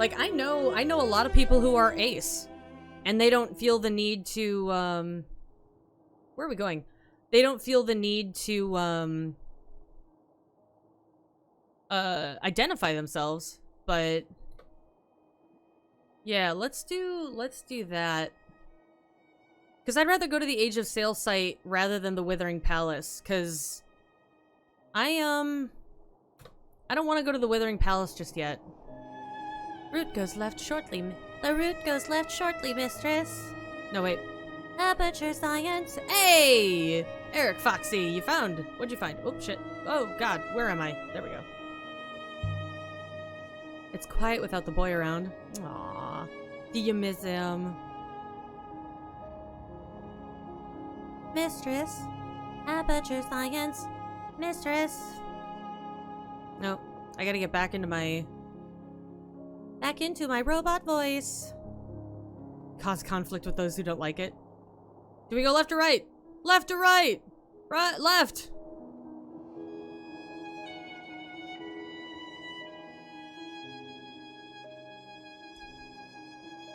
Like, I know a lot of people who are ace, and they don't feel the need to, where are we going? They don't feel the need to, identify themselves, but yeah, let's do that. Because I'd rather go to the Age of Sail site rather than the Withering Palace, because I don't want to go to the Withering Palace just yet. Route goes left shortly. The route goes left shortly, mistress. No, wait. Aperture science. Hey! Eric Foxy, you found. What'd you find? Oh, shit. Oh, God. Where am I? There we go. It's quiet without the boy around. Aww. Do you miss him? Mistress. Aperture science. Mistress. No. I gotta get back into my robot voice. Cause conflict with those who don't like it. Do we go left or right? Left or right? Right, left.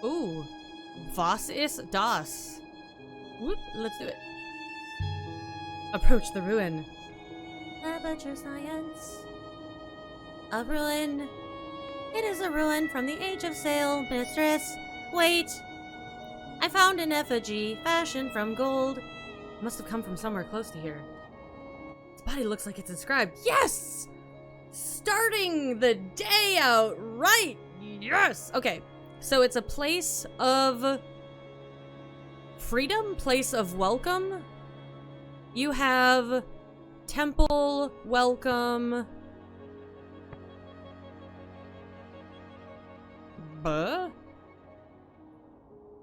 Ooh. Was ist das? Whoop, let's do it. Approach the ruin. Aperture science. A ruin. It is a ruin from the Age of Sail, mistress. Wait! I found an effigy fashioned from gold. It must have come from somewhere close to here. Its body looks like it's inscribed. Yes! Starting the day out right! Yes! Okay, so it's a place of freedom, place of welcome. You have temple, welcome.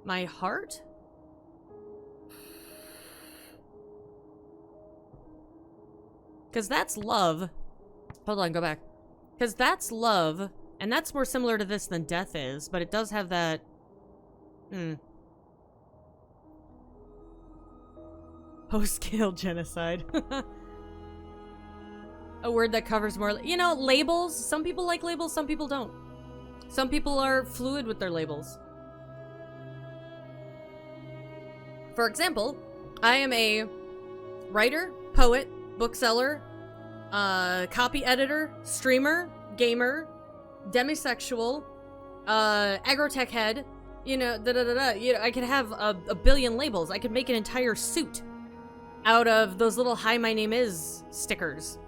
My heart? Because that's love. Hold on, go back. Because that's love, and that's more similar to this than death is, but it does have that... Post-scale genocide. A word that covers more... You know, labels. Some people like labels, some people don't. Some people are fluid with their labels. For example, I am a writer, poet, bookseller, copy editor, streamer, gamer, demisexual, agrotech head, you know, You know, I could have a billion labels. I could make an entire suit out of those little "Hi, my name is" stickers.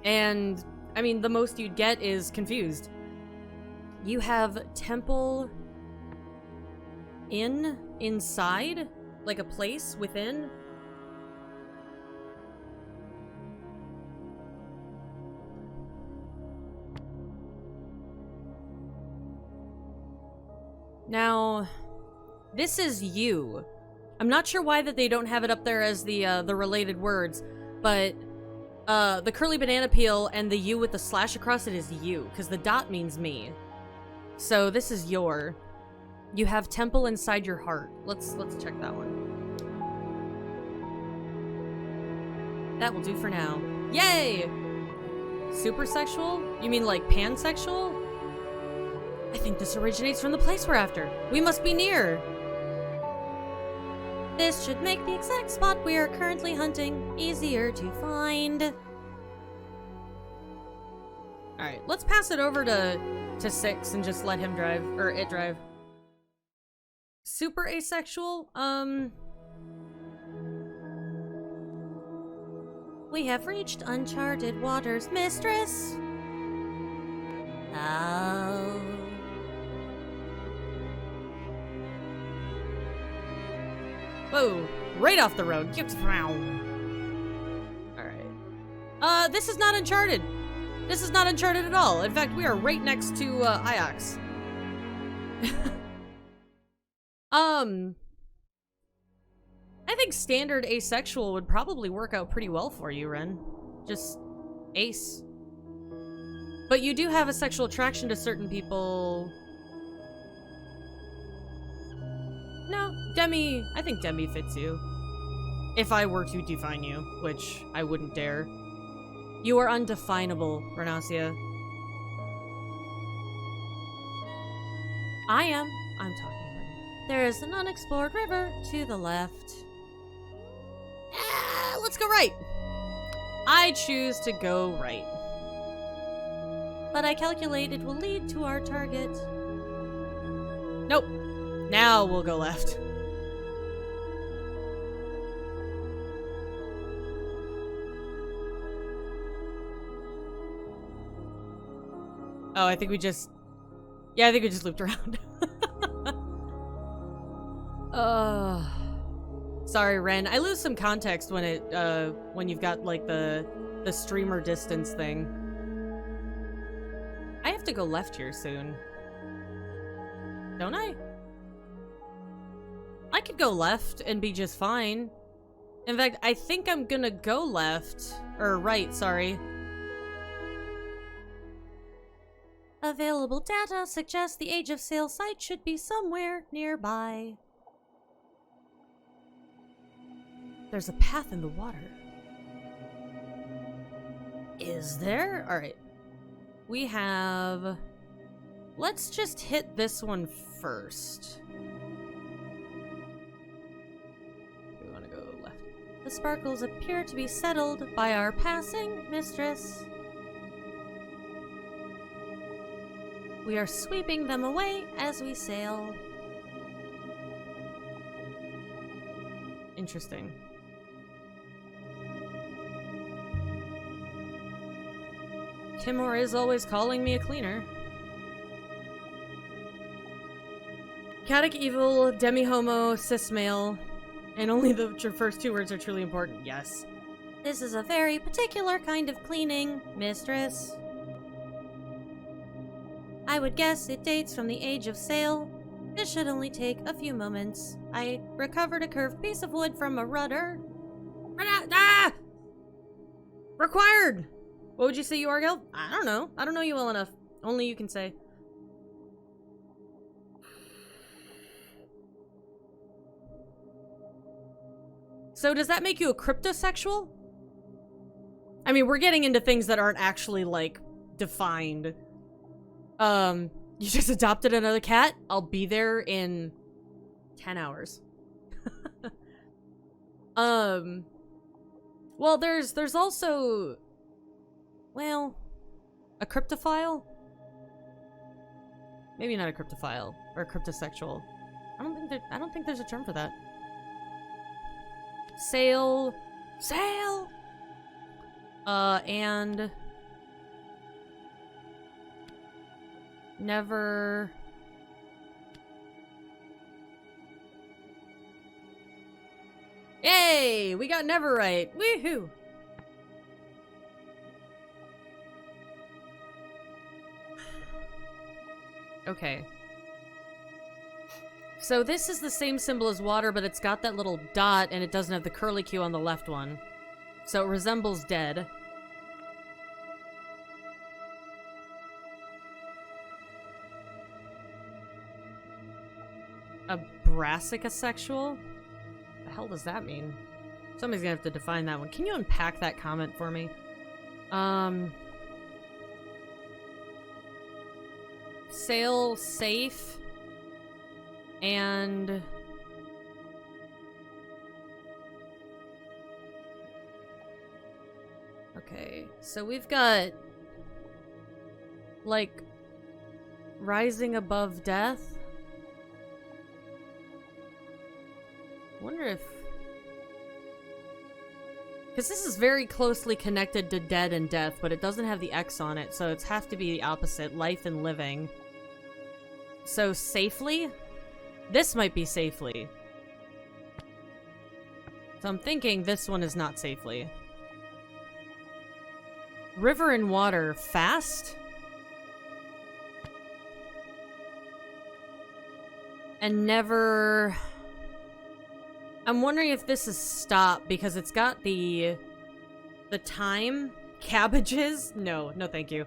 And, I mean, the most you'd get is confused. You have temple inside, like a place within. Now, this is you. I'm not sure why that they don't have it up there as the related words, but the curly banana peel and the U with the slash across it is you, because the dot means me. So this is your. You have temple inside your heart. Let's check that one. That will do for now. Yay! Super sexual? You mean like pansexual? I think this originates from the place we're after. We must be near. This should make the exact spot we are currently hunting easier to find. Alright, let's pass it over to 6 and just let him drive, or it drive. Super asexual? We have reached uncharted waters, mistress. Oh. Whoa, right off the road. Alright. This is not Uncharted. This is not Uncharted at all. In fact, we are right next to, Iox. I think standard asexual would probably work out pretty well for you, Ren. Just ace. But you do have a sexual attraction to certain people. No, Demi, I think Demi fits you. If I were to define you, which I wouldn't dare. You are undefinable, Renacia. I'm talking about you. There is an unexplored river to the left. Let's go right. I choose to go right. But I calculate it will lead to our target. Nope. Now we'll go left. Oh, I think we just... Yeah, I think we just looped around. Sorry, Ren. I lose some context when it, when you've got, like, the streamer distance thing. I have to go left here soon. Don't I? I could go left and be just fine. In fact, I think I'm gonna go left. Or right, sorry. Available data suggests the Age of Sail site should be somewhere nearby. There's a path in the water. Is there? Alright. We have... Let's just hit this one first. We want to go left. The sparkles appear to be settled by our passing mistress. We are sweeping them away as we sail. Interesting. Timor is always calling me a cleaner. Catic evil, demi-homo, cis-male, and only the first two words are truly important. Yes. This is a very particular kind of cleaning, mistress. I would guess it dates from the Age of Sail. This should only take a few moments. I recovered a curved piece of wood from a rudder. Ah! Required! What would you say you are, Gil? I don't know. I don't know you well enough. Only you can say. So does that make you a cryptosexual? I mean, we're getting into things that aren't actually, like, defined. You just adopted another cat? I'll be there in 10 hours. Well, there's also... Well, a cryptophile? Maybe not a cryptophile, or a cryptosexual. I don't think there's a term for that. Sail. And never. Yay! We got never right. Woohoo! Okay. So this is the same symbol as water, but it's got that little dot, and it doesn't have the curlicue on the left one. So it resembles dead. A brassicasexual? The hell does that mean? Somebody's gonna have to define that one. Can you unpack that comment for me? Sail safe. And... Okay, so we've got... like... rising above death? Wonder if... because this is very closely connected to dead and death, but it doesn't have the X on it, so it's have to be the opposite, life and living. So, safely? This might be safely. So I'm thinking this one is not safely. River and water, fast? And never... I'm wondering if this is stop, because it's got the time. Cabbages? No, no thank you.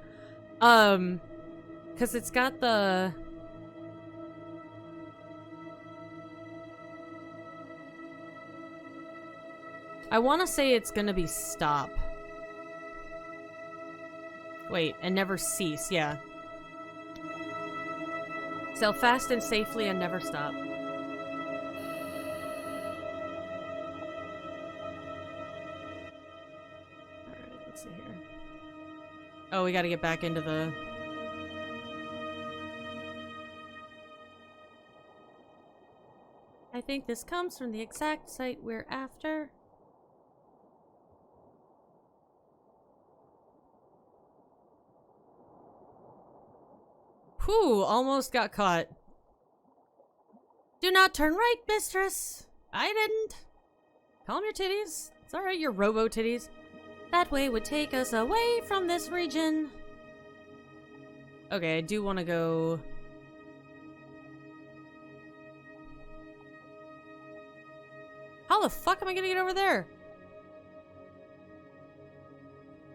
Because it's got the... I want to say it's gonna be stop. Wait, and never cease, yeah. Sail fast and safely and never stop. Alright, let's see here. Oh, we gotta get back into the... I think this comes from the exact site we're after. Whew, almost got caught. Do not turn right, mistress. I didn't. Calm your titties. It's alright, your robo titties. That way would take us away from this region. Okay, I do want to go... How the fuck am I gonna get over there?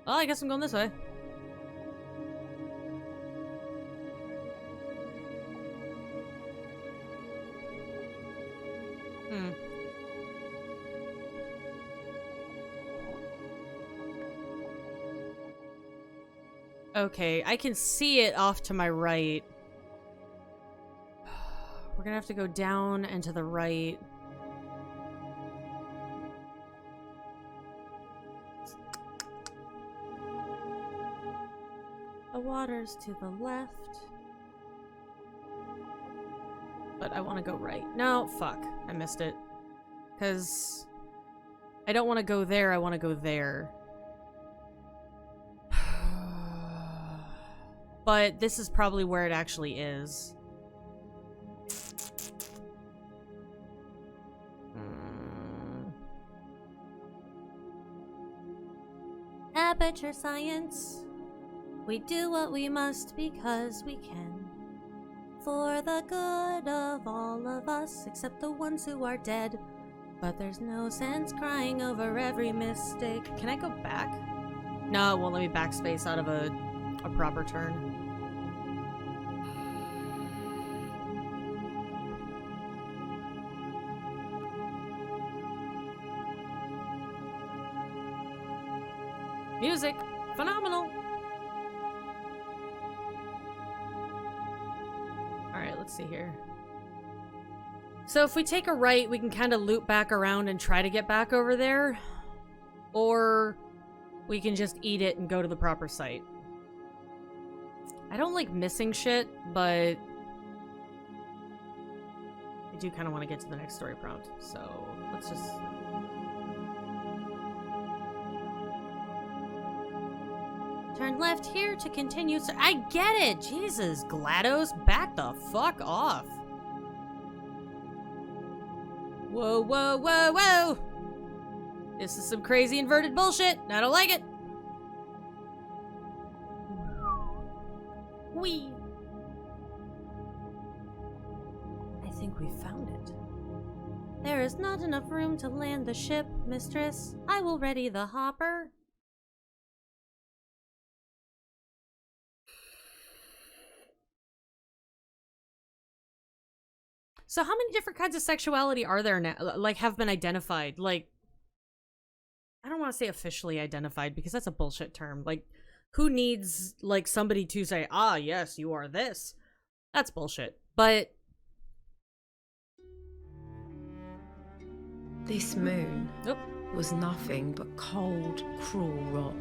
Well, I guess I'm going this way. Okay, I can see it off to my right. We're gonna have to go down and to the right. The water's to the left. But I want to go right. No, fuck. I missed it. Because I don't want to go there, I want to go there. But this is probably where it actually is. Aperture science. We do what we must because we can. For the good of all of us, except the ones who are dead. But there's no sense crying over every mistake. Can I go back? No, it won't let me backspace out of a proper turn. Music! Phenomenal! Alright, let's see here. So if we take a right, we can kind of loop back around and try to get back over there. Or we can just eat it and go to the proper site. I don't like missing shit, but I do kind of want to get to the next story prompt. So let's just... Turn left here to continue. I get it! Jesus, GLaDOS, back the fuck off. Whoa, whoa, whoa, whoa! This is some crazy inverted bullshit. I don't like it. Whee! I think we found it. There is not enough room to land the ship, mistress. I will ready the hopper. So how many different kinds of sexuality are there now, like, have been identified? Like, I don't want to say officially identified because that's a bullshit term. Like, who needs, like, somebody to say, ah, yes, you are this? That's bullshit. But... This moon was nothing but cold, cruel rock.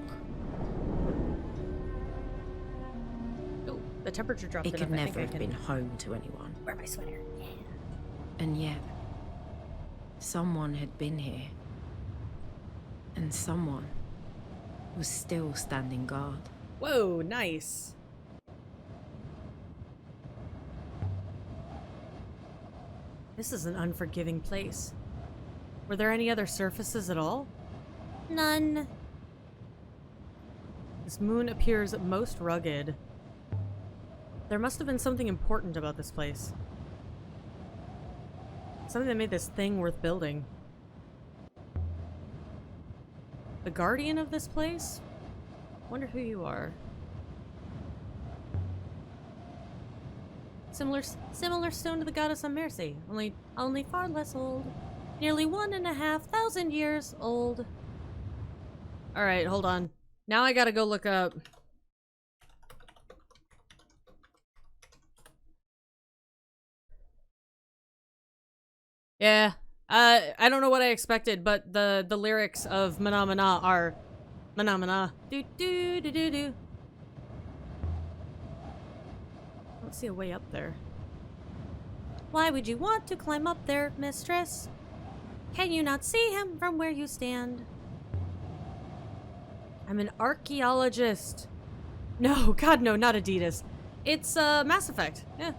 Oh, the temperature dropped enough. It could never have been home to anyone. Wear my sweater. Yeah. And yet, someone had been here. And someone was still standing guard. Whoa, nice. This is an unforgiving place. Were there any other surfaces at all? None. This moon appears most rugged. There must have been something important about this place. Something that made this thing worth building. The guardian of this place? Wonder who you are. Similar stone to the goddess of mercy, only far less old. Nearly 1,500 years old. Alright, hold on. Now I gotta go look up Yeah. I don't know what I expected, but the lyrics of Mana Mana are Mana Mana. Do do do do do. I don't see a way up there. Why would you want to climb up there, mistress? Can you not see him from where you stand? I'm an archaeologist. No, God, no, not Adidas. It's, Mass Effect. Yeah.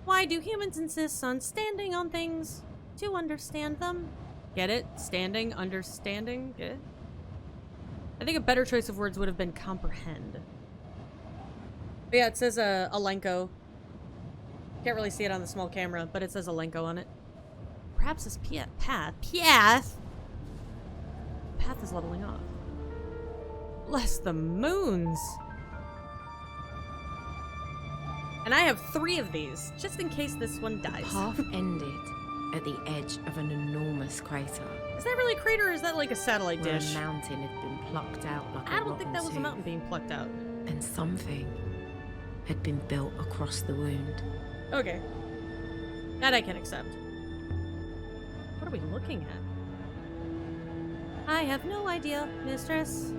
Why do humans insist on standing on things to understand them? Get it? Standing, understanding? Get it? I think a better choice of words would have been comprehend. But yeah, it says, Alenko. Can't really see it on the small camera, but it says Alenko on it. Perhaps this path is leveling off. Bless the moons. And I have 3 of these, just in case this one dies. The path ended at the edge of an enormous crater. Is that really a crater or is that like a satellite where dish? a mountain had been plucked out like a I don't think that was a tooth, mountain being plucked out. and something had been built across the wound. Okay. That I can accept. What are we looking at? I have no idea, mistress.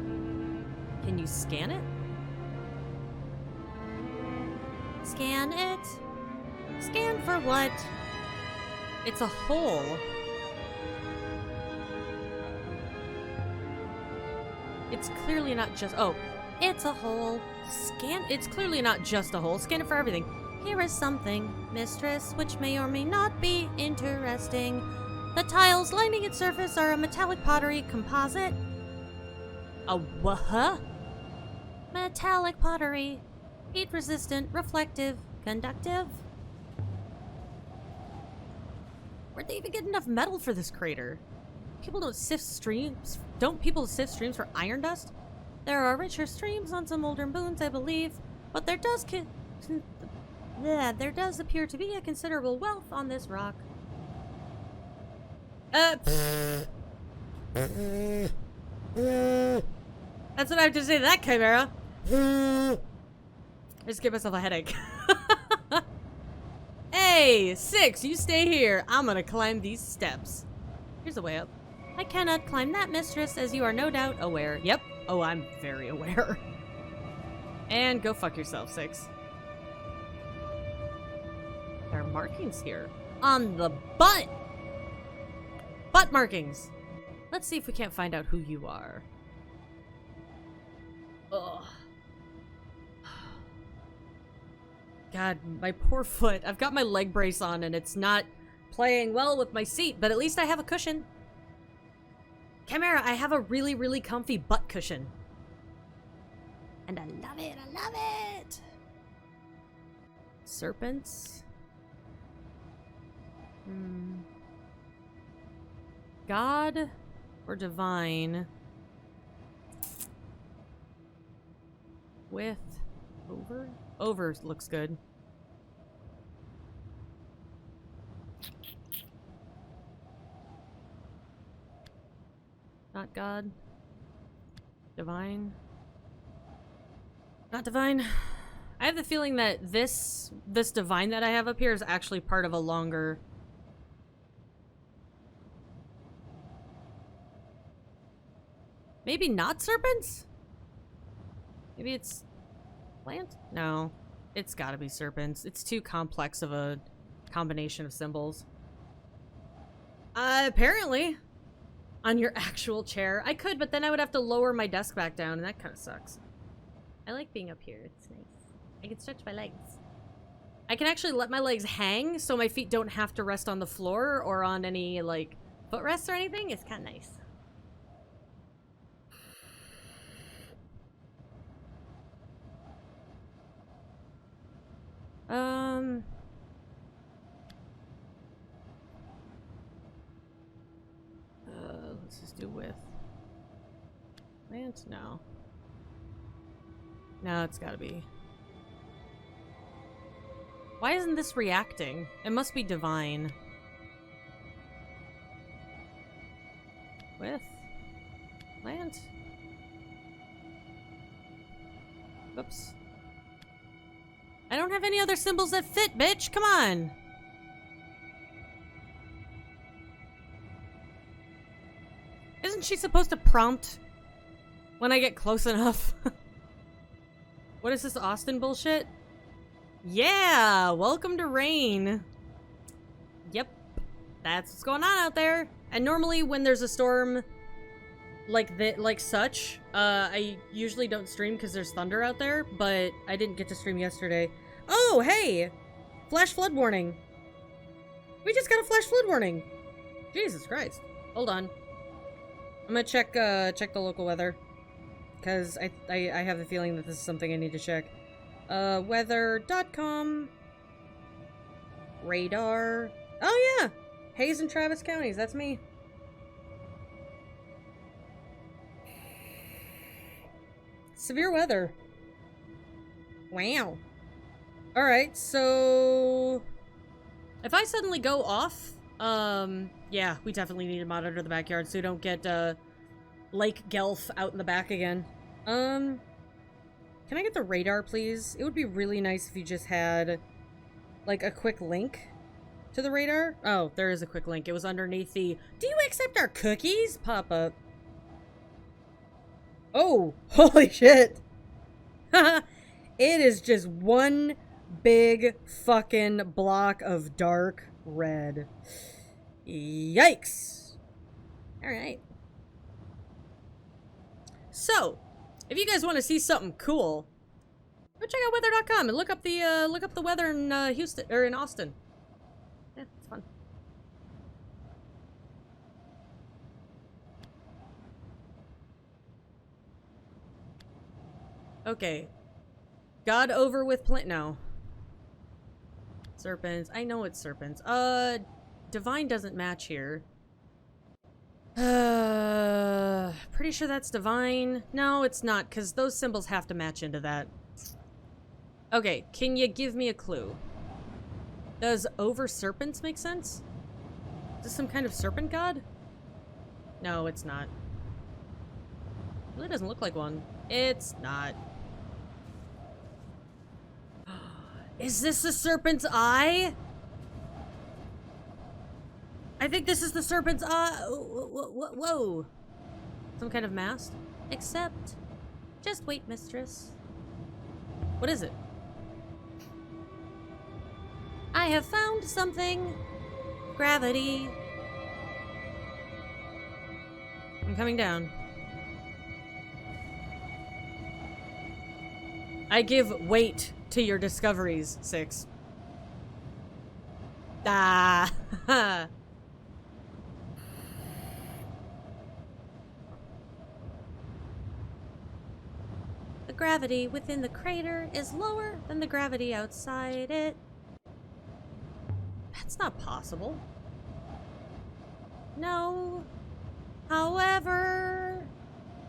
Can you scan it? Scan it? Scan for what? It's a hole. It's clearly not just- oh. It's a hole. Scan- it's clearly not just a hole. Scan it for everything. Here is something, mistress, which may or may not be interesting. The tiles lining its surface are a metallic pottery composite. A what? Metallic pottery. Heat resistant, reflective, conductive. Where'd they even get enough metal for this crater? People don't sift streams. Don't people sift streams for iron dust? There are richer streams on some older moons, I believe, but there does appear to be a considerable wealth on this rock. That's what I have to say to that, Chimera. I just gave myself a headache. Hey, 6, you stay here. I'm gonna climb these steps. Here's a way up. I cannot climb that, mistress, as you are no doubt aware. Yep. Oh, I'm very aware. And go fuck yourself, 6. There are markings here. On the butt! Butt markings! Let's see if we can't find out who you are. Ugh. God, my poor foot. I've got my leg brace on and it's not playing well with my seat, but at least I have a cushion. Chimera, I have a really, really comfy butt cushion. And I love it, I love it! Serpents? God or divine? With over? Over looks good. Not God. Divine. Not divine. I have the feeling that this divine that I have up here is actually part of a longer... Maybe not serpents? Maybe it's... plant? No. It's gotta be serpents. It's too complex of a combination of symbols. Apparently. On your actual chair. I could, but then I would have to lower my desk back down, and that kind of sucks. I like being up here. It's nice. I can stretch my legs. I can actually let my legs hang so my feet don't have to rest on the floor or on any, like, footrests or anything. It's kind of nice. Let's just do with plant. No. No, it's gotta be. Why isn't this reacting? It must be divine. With plant. Oops. I don't have any other symbols that fit, bitch. Come on. she supposed to prompt when I get close enough? What is this Austin bullshit? Yeah, welcome to rain. Yep, that's what's going on out there. And normally when there's a storm like such, I usually don't stream because there's thunder out there, but I didn't get to stream yesterday. Oh, hey! Flash flood warning. We just got a flash flood warning. Jesus Christ. Hold on. I'm gonna check the local weather. Because I have the feeling that this is something I need to check. Weather.com. Radar. Oh yeah! Hayes and Travis counties, that's me. Severe weather. Wow. Alright, so... if I suddenly go off, yeah, we definitely need to monitor the backyard so we don't get, Lake Gelf out in the back again. Can I get the radar, please? It would be really nice if you just had, like, a quick link to the radar. Oh, there is a quick link. It was underneath the, "Do you accept our cookies?" pop-up. Oh, holy shit. It is just one big fucking block of dark red. Yikes. Alright. So, if you guys want to see something cool, go check out weather.com and look up the weather in Houston or in Austin. Yeah, it's fun. Okay. God over with no. Serpents. I know it's serpents. Divine doesn't match here. Pretty sure that's divine. No, it's not, because those symbols have to match into that. Okay, can you give me a clue? Does over serpents make sense? Is this some kind of serpent god? No, it's not. It really doesn't look like one. It's not. Is this the serpent's eye? I think this is the serpent's eye. Whoa. Some kind of mast? Except, just wait, mistress. What is it? I have found something. Gravity. I'm coming down. I give weight to your discoveries, 6. Ah. The gravity within the crater is lower than the gravity outside it. That's not possible. No. However,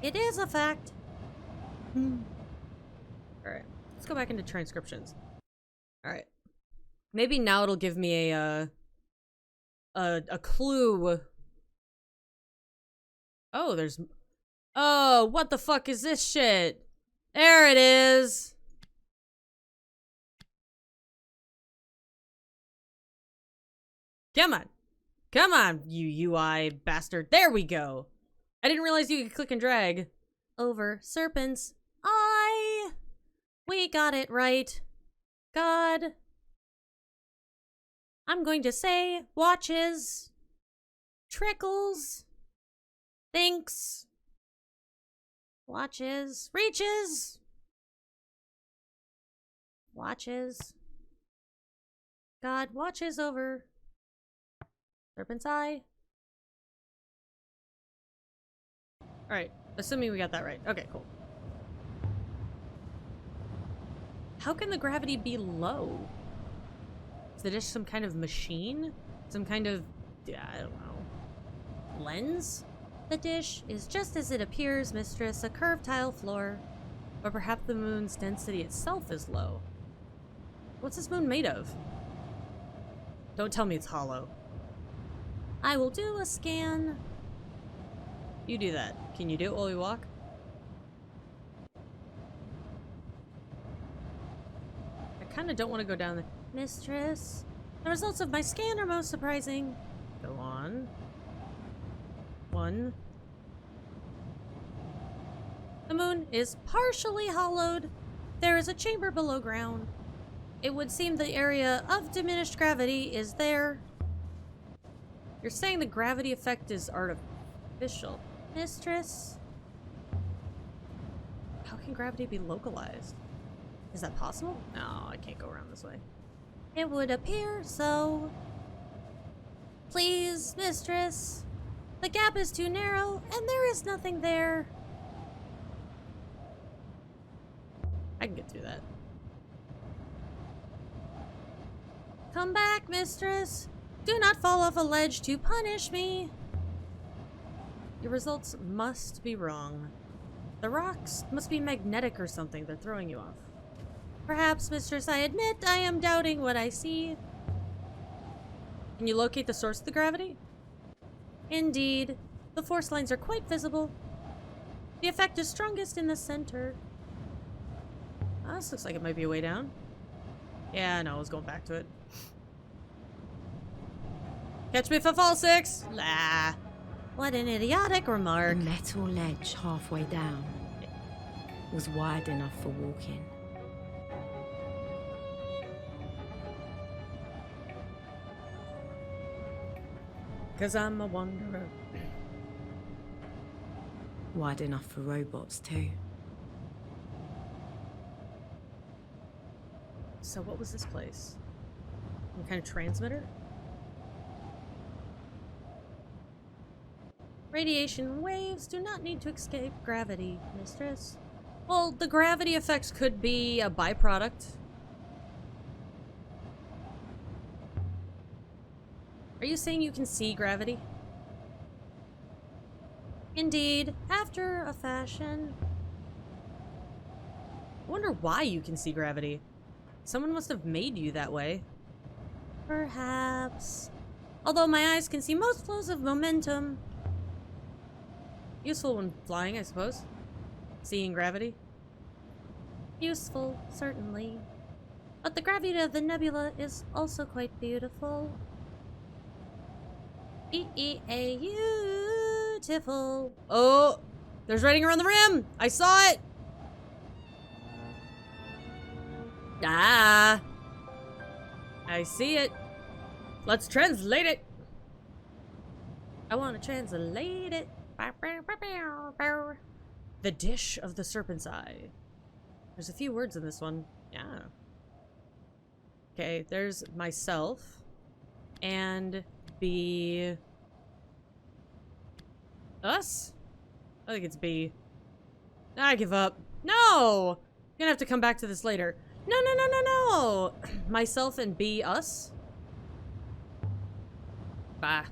it is a fact. Alright. Let's go back into transcriptions. Alright. Maybe now it'll give me a clue. Oh, there's... oh, what the fuck is this shit? There it is! Come on. Come on, you UI bastard. There we go. I didn't realize you could click and drag. Over serpents. We got it right. God. I'm going to say watches, trickles, thinks, watches, reaches, watches. God watches over serpent's eye. Alright, assuming we got that right. Okay, cool. How can the gravity be low? Is the dish some kind of machine? Some kind of, I don't know, lens? The dish is just as it appears, mistress, a curved tile floor. Or perhaps the moon's density itself is low. What's this moon made of? Don't tell me it's hollow. I will do a scan. You do that. Can you do it while we walk? I kind of don't want to go down there. Mistress, the results of my scan are most surprising. Go on. 1, is partially hollowed. There is a chamber below ground. It would seem the area of diminished gravity is there. You're saying the gravity effect is artificial. Mistress? How can gravity be localized? Is that possible? No, I can't go around this way. It would appear so. Please, mistress. The gap is too narrow, and there is nothing there. I can get through that. Come back, mistress. Do not fall off a ledge to punish me. Your results must be wrong. The rocks must be magnetic or something. They're throwing you off. Perhaps, mistress, I admit I am doubting what I see. Can you locate the source of the gravity? Indeed. The force lines are quite visible. The effect is strongest in the center. Oh, this looks like it might be a way down. Yeah, no, I was going back to it. Catch me if I fall, 6! La. What an idiotic remark. The metal ledge halfway down was wide enough for walking. Cause I'm a wanderer. Wide enough for robots, too. So what was this place? Some kind of transmitter? Radiation waves do not need to escape gravity, mistress. Well, the gravity effects could be a byproduct. Are you saying you can see gravity? Indeed, after a fashion. I wonder why you can see gravity. Someone must have made you that way. Perhaps. Although my eyes can see most flows of momentum. Useful when flying, I suppose. Seeing gravity. Useful, certainly. But the gravity of the nebula is also quite beautiful. Beautiful. Oh, there's writing around the rim. I saw it. Ah, I see it. Let's translate it. I want to translate it. The dish of the serpent's eye. There's a few words in this one. Yeah. Okay, there's myself and B. Us? I think it's B. I give up. No! I'm gonna have to come back to this later. No, no, no, no, no! Myself and B, us? Bah.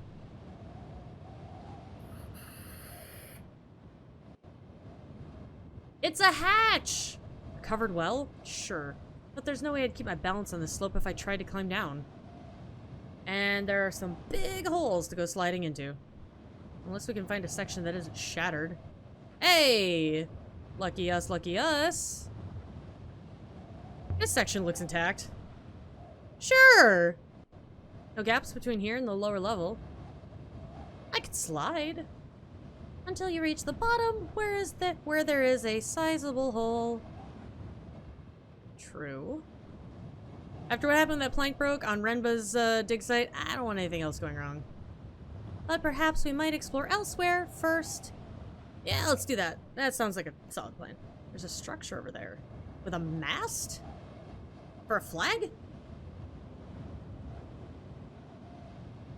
It's a hatch! Covered well? Sure. But there's no way I'd keep my balance on this slope if I tried to climb down. And there are some big holes to go sliding into. Unless we can find a section that isn't shattered. Hey! Lucky us, lucky us. This section looks intact. Sure! No gaps between here and the lower level. I could slide. Until you reach the bottom, where there is a sizable hole. True. After what happened when that plank broke on Renba's dig site, I don't want anything else going wrong. But perhaps we might explore elsewhere first. Yeah, let's do that. That sounds like a solid plan. There's a structure over there. With a mast? For a flag?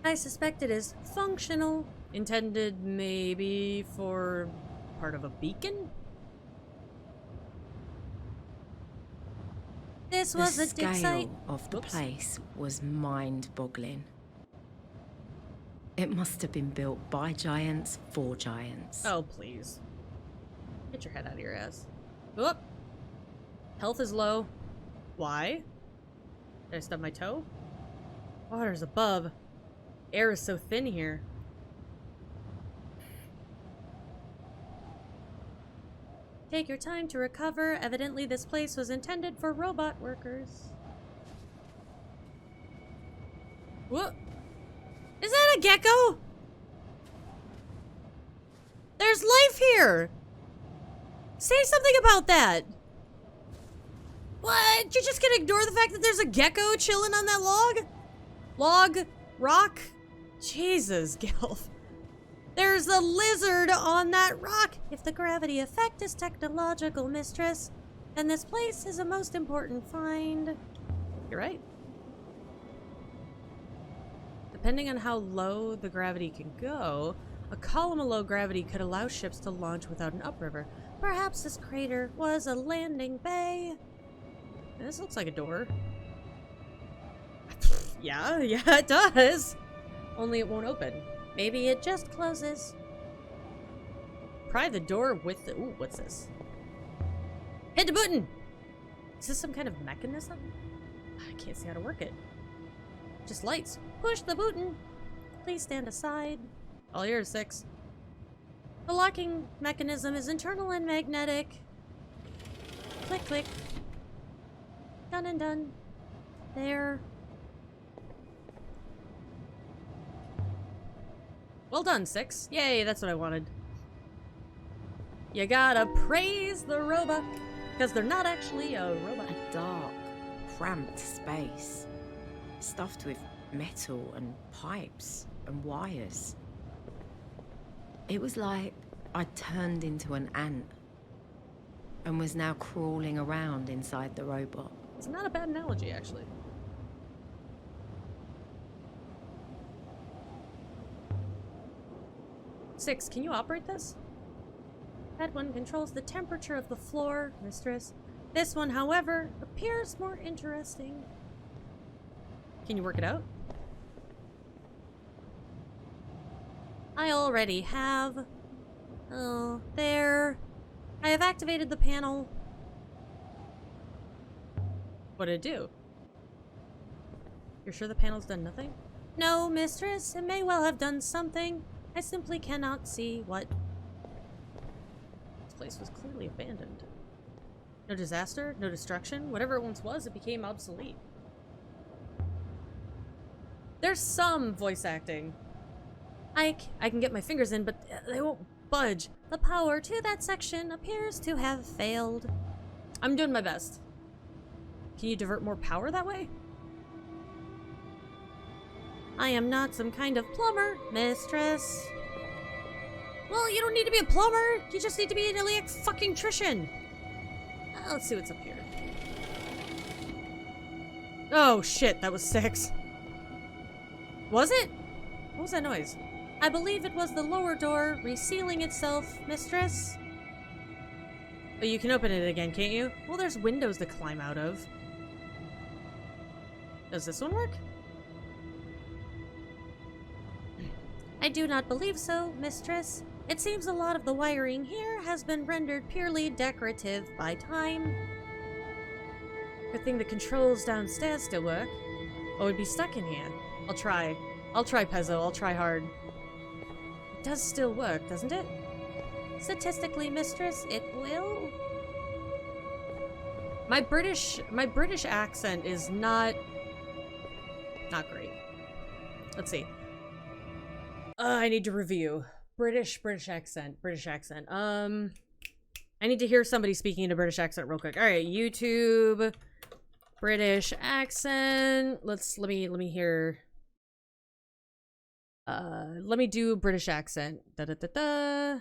I suspect it is functional. Intended maybe for part of a beacon? This was a dig site. The scale of the place was mind-boggling. It must have been built by giants for giants. Oh, please. Get your head out of your ass. Whoop. Health is low. Why? Did I stub my toe? Water's above. Air is so thin here. Take your time to recover. Evidently, this place was intended for robot workers. What? Is that a gecko? There's life here! Say something about that! What? You're just gonna ignore the fact that there's a gecko chilling on that log? Log? Rock? Jesus, Gilf. There's a lizard on that rock! If the gravity effect is technological, mistress, then this place is a most important find. You're right. Depending on how low the gravity can go, a column of low gravity could allow ships to launch without an upriver. Perhaps this crater was a landing bay. This looks like a door. Yeah, it does. Only it won't open. Maybe it just closes. Pry the door with the... Ooh, what's this? Hit the button! Is this some kind of mechanism? I can't see how to work it. Just lights. Push the button. Please stand aside. All yours, 6. The locking mechanism is internal and magnetic. Click, click. Done and done. There. Well done, 6. Yay, that's what I wanted. You gotta praise the robot, because they're not actually a robot. A dark, cramped space, stuffed with metal and pipes and wires. It was like I'd turned into an ant and was now crawling around inside the robot. It's not a bad analogy, actually. Six, can you operate this? That one controls the temperature of the floor, mistress. This one, however, appears more interesting. Can you work it out? I already have. Oh, there. I have activated the panel. What did it do? You're sure the panel's done nothing? No, mistress. It may well have done something. I simply cannot see what. This place was clearly abandoned. No disaster, no destruction. Whatever it once was, it became obsolete. There's some voice acting. I can get my fingers in, but they won't budge. The power to that section appears to have failed. I'm doing my best. Can you divert more power that way? I am not some kind of plumber, mistress. Well, you don't need to be a plumber. You just need to be an electrician. Let's see what's up here. Oh shit, that was 6. Was it? What was that noise? I believe it was the lower door resealing itself, mistress. But you can open it again, can't you? Well, there's windows to climb out of. Does this one work? I do not believe so, mistress. It seems a lot of the wiring here has been rendered purely decorative by time. Good thing the controls downstairs still work. Oh, it'd be stuck in here. I'll try, Pezzo. I'll try hard. It does still work, doesn't it? Statistically, mistress, it will. My British accent is not great. Let's see. I need to review. British accent. I need to hear somebody speaking in a British accent real quick. All right, YouTube, British accent. Let me hear. Let me do British accent. Da-da-da-da.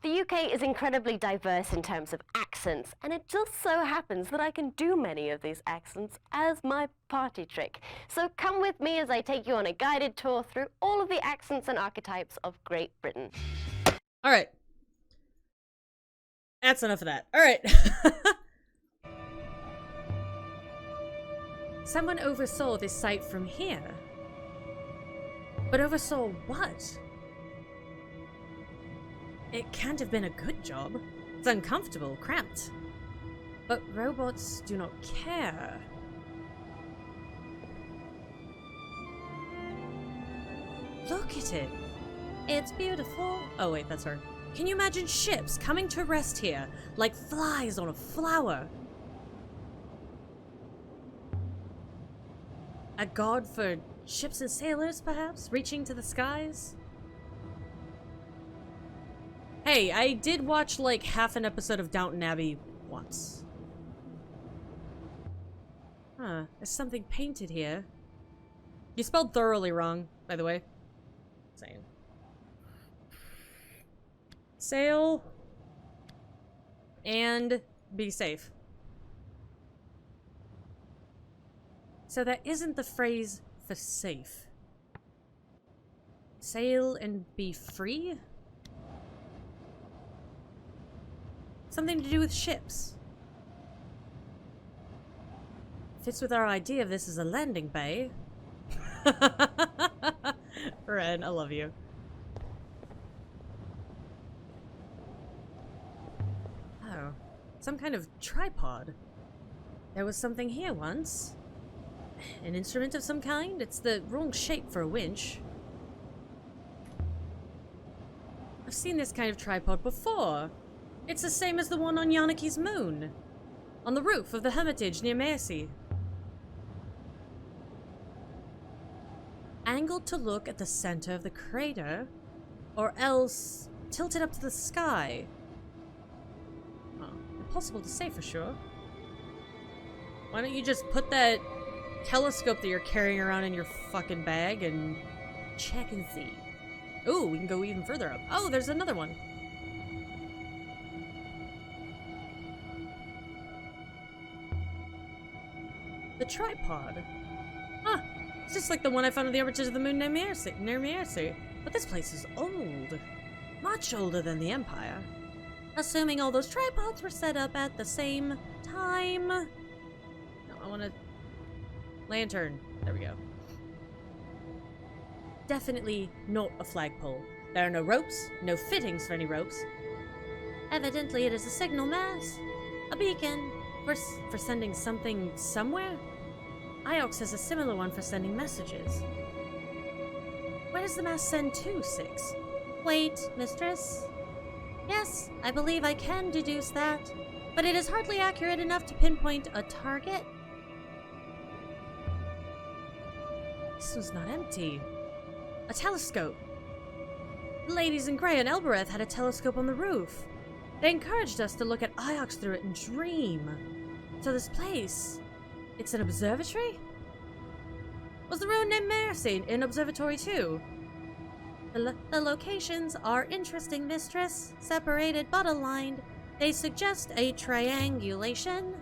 The UK is incredibly diverse in terms of accents, and it just so happens that I can do many of these accents as my party trick. So come with me as I take you on a guided tour through all of the accents and archetypes of Great Britain. All right. That's enough of that. All right. Someone oversaw this site from here. But oversaw what? It can't have been a good job. It's uncomfortable, cramped. But robots do not care. Look at it. It's beautiful. Oh wait, that's her. Can you imagine ships coming to rest here, like flies on a flower? A god for ships and sailors, perhaps, reaching to the skies? Hey, I did watch like half an episode of Downton Abbey once. Huh, there's something painted here. You spelled thoroughly wrong, by the way. Saying. Sail. And be safe. So that isn't the phrase for safe. Sail and be free? Something to do with ships. Fits with our idea of this as a landing bay. Ren, I love you. Oh, some kind of tripod. There was something here once. An instrument of some kind? It's the wrong shape for a winch. I've seen this kind of tripod before. It's the same as the one on Yanaki's moon. On the roof of the Hermitage near Mercy. Angled to look at the center of the crater, or else tilted up to the sky. Oh, impossible to say for sure. Why don't you just put that telescope that you're carrying around in your fucking bag and check and see? Ooh, we can go even further up. Oh, there's another one. The tripod. Huh. It's just like the one I found on the Hermitage of the Moon near Mercy. But this place is old. Much older than the Empire. Assuming all those tripods were set up at the same time. No, I want a lantern. There we go. Definitely not a flagpole. There are no ropes, no fittings for any ropes. Evidently it is a signal mast. A beacon. For sending something somewhere? Iox has a similar one for sending messages. Where does the mast send to, Six? Wait, mistress. Yes, I believe I can deduce that, but it is hardly accurate enough to pinpoint a target. This was not empty. A telescope. The ladies in Grey and Elbereth had a telescope on the roof. They encouraged us to look at Iox through it and dream. So this place, it's an observatory? Was the ruin named Mercy an observatory too? The locations are interesting, mistress. Separated but aligned. They suggest a triangulation.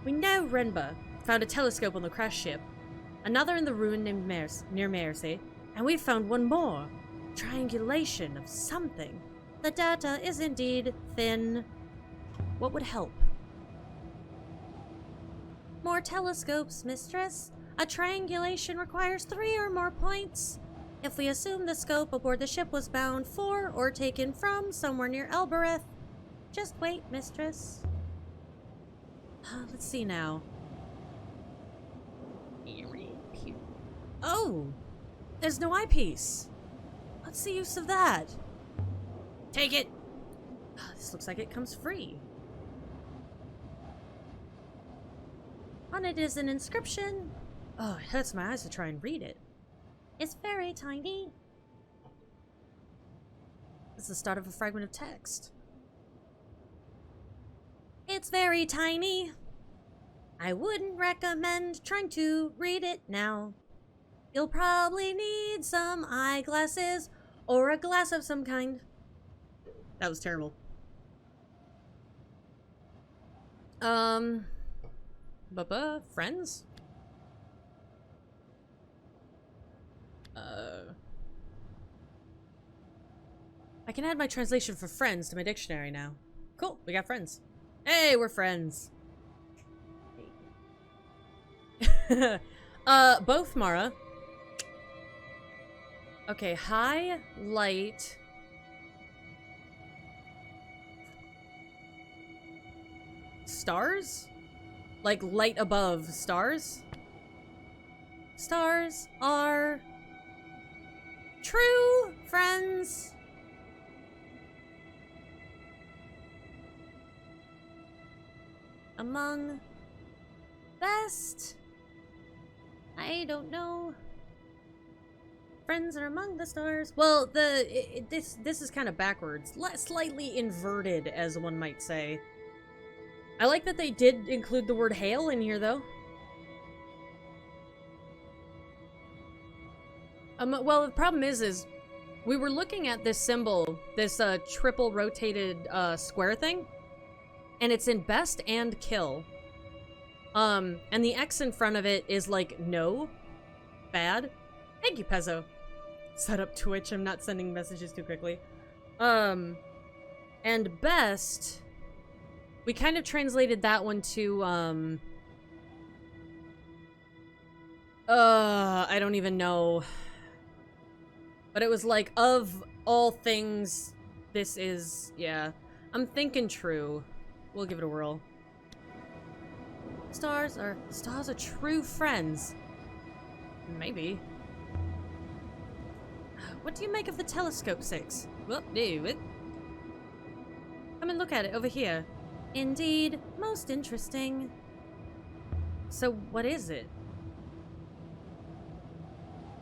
We know Renba found a telescope on the crash ship. Another in the ruin named near Mercy. And we've found one more. Triangulation of something. The data is indeed thin. What would help? More telescopes, mistress. A triangulation requires 3 or more points. If we assume the scope aboard the ship was bound for or taken from somewhere near Elbereth, just wait, mistress. Let's see now. Oh! There's no eyepiece. What's the use of that? Take it! This looks like it comes free. On it is an inscription. Oh, it hurts my eyes to try and read it. It's very tiny. It's the start of a fragment of text. It's very tiny. I wouldn't recommend trying to read it now. You'll probably need some eyeglasses or a glass of some kind. That was terrible. Friends? I can add my translation for friends to my dictionary now. Cool, we got friends. Hey, we're friends. Both, Mara. Okay, highlight. Stars? Like light above stars? Stars are true friends. Among best, I don't know, friends are among the stars. Well, this is kind of backwards. Slightly inverted, as one might say. I like that they did include the word hail in here, though. Well, the problem is we were looking at this symbol, this triple rotated square thing, and it's in best and kill. And the X in front of it is like no, bad. Thank you, Pezzo. Set up Twitch. I'm not sending messages too quickly. And best, we kind of translated that one to I don't even know. But it was like, of all things, this is, yeah. I'm thinking true. We'll give it a whirl. Stars are true friends. Maybe. What do you make of the telescope, Six? Well, do it. Come and look at it over here. Indeed, most interesting. So, what is it?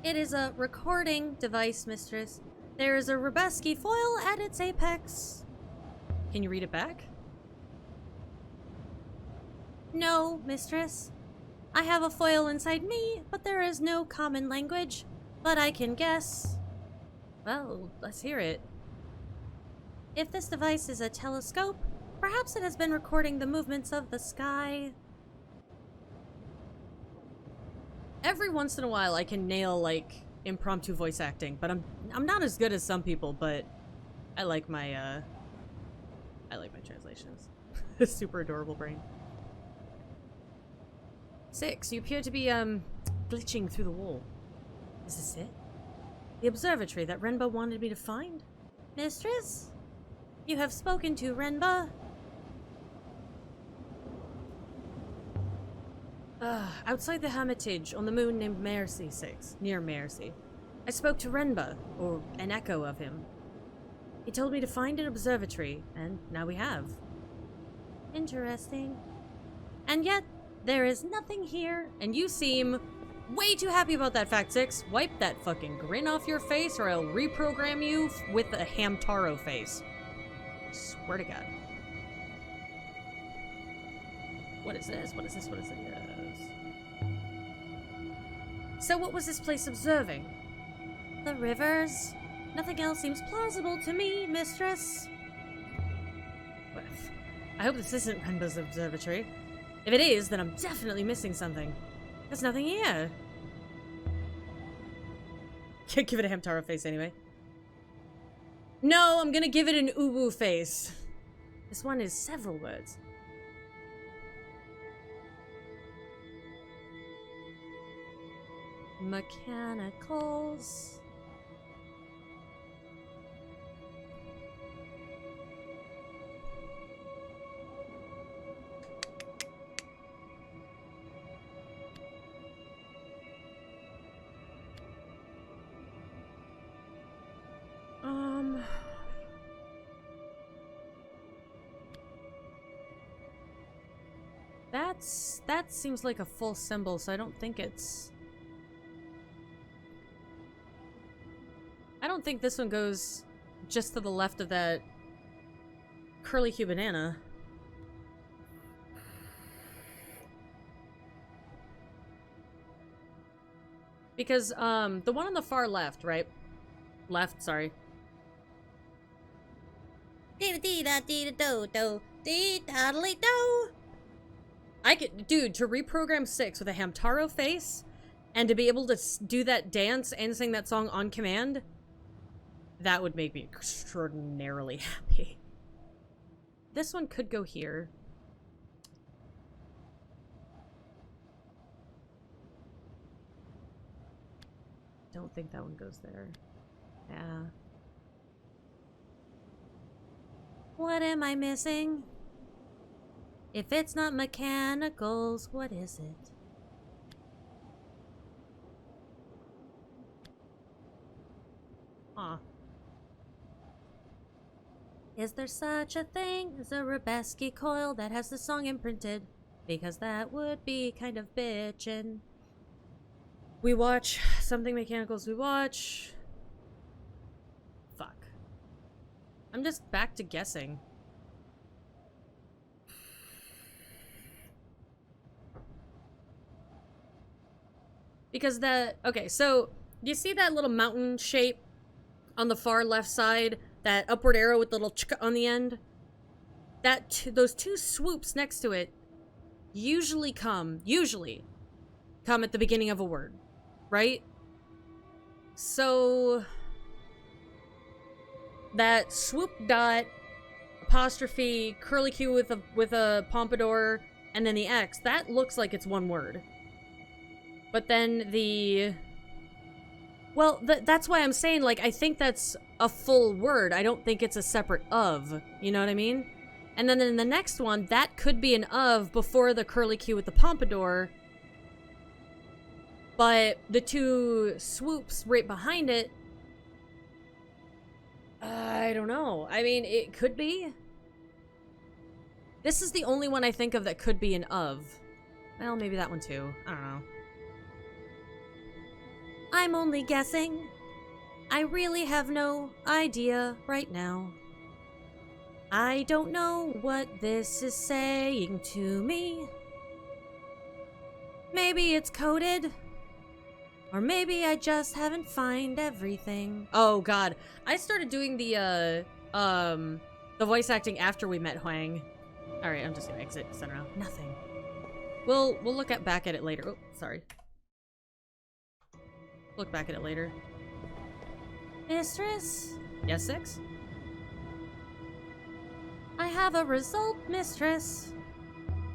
It is a recording device, mistress. There is a Rubeski foil at its apex. Can you read it back? No, mistress. I have a foil inside me, but there is no common language. But I can guess. Well, let's hear it. If this device is a telescope, perhaps it has been recording the movements of the sky. Every once in a while I can nail, like, impromptu voice acting, but I'm not as good as some people, but I like my translations. Super adorable brain. 6, you appear to be, glitching through the wall. Is this it? The observatory that Renba wanted me to find? Mistress? You have spoken to Renba? Outside the Hermitage on the moon named Mercy 6, near Mercy. I spoke to Renba, or an echo of him. He told me to find an observatory, and now we have. Interesting. And yet, there is nothing here, and you seem way too happy about that fact, 6. Wipe that fucking grin off your face, or I'll reprogram you with a Hamtaro face. Swear to God. What is this? What is this? What is this? So what was this place observing? The rivers? Nothing else seems plausible to me, mistress. Well, I hope this isn't Renba's observatory. If it is, then I'm definitely missing something. There's nothing here. Can't give it a Hamtaro face anyway. No, I'm gonna give it an uwu face. This one is several words. Mechanicals. That seems like a full symbol, so I don't think it's... I don't think this one goes just to the left of that curly Q banana. Because, the one on the far left, right? Left, sorry. I could, dude, to reprogram 6 with a Hamtaro face and to be able to do that dance and sing that song on command, that would make me extraordinarily happy. This one could go here. Don't think that one goes there. Yeah. What am I missing? If it's not mechanicals, what is it? Huh. Is there such a thing as a Rubeski coil that has the song imprinted? Because that would be kind of bitchin'. We watch something mechanicals. We watch. Fuck. I'm just back to guessing. Because okay, so you see that little mountain shape on the far left side? That upward arrow with the little ch on the end? Those two swoops next to it usually come at the beginning of a word, right? So that swoop dot apostrophe curly Q with a pompadour and then the X, that looks like it's one word. But then that's why I'm saying, like, I think that's a full word. I don't think it's a separate of. You know what I mean? And then in the next one, that could be an of before the curly Q with the pompadour. But the two swoops right behind it, I don't know. I mean, it could be. This is the only one I think of that could be an of. Well, maybe that one too. I don't know. I'm only guessing. I really have no idea right now. I don't know what this is saying to me. Maybe it's coded. Or maybe I just haven't found everything. Oh god. I started doing the voice acting after we met Huang. Alright, I'm just gonna exit because I don't know. Nothing. We'll look back at it later. Oh, sorry. Look back at it later. Mistress? Yes, 6? I have a result, mistress.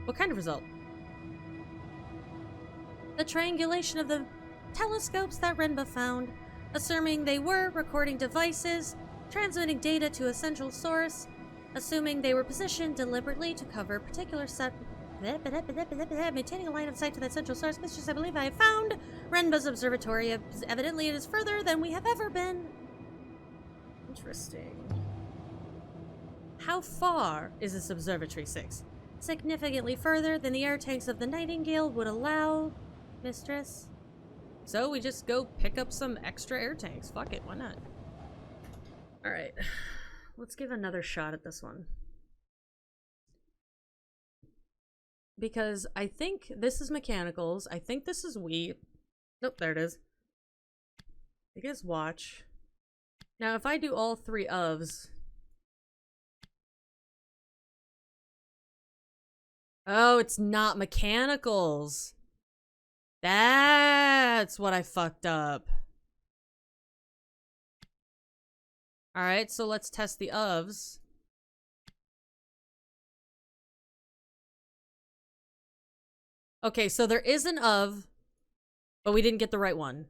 What kind of result? The triangulation of the telescopes that Renba found, assuming they were recording devices, transmitting data to a central source, assuming they were positioned deliberately to cover a particular set. Maintaining a line of sight to that central source, mistress, I believe I have found Renba's observatory. Evidently, it is further than we have ever been. Interesting. How far is this observatory, 6? Significantly further than the air tanks of the Nightingale would allow, mistress. So we just go pick up some extra air tanks. Fuck it, why not? Alright. Let's give another shot at this one. Because I think this is mechanicals. I think this is wheat. Nope, there it is. I guess watch. Now, if I do all three ofs. Oh, it's not mechanicals. That's what I fucked up. Alright, so let's test the ofs. Okay, so there is an of, but we didn't get the right one.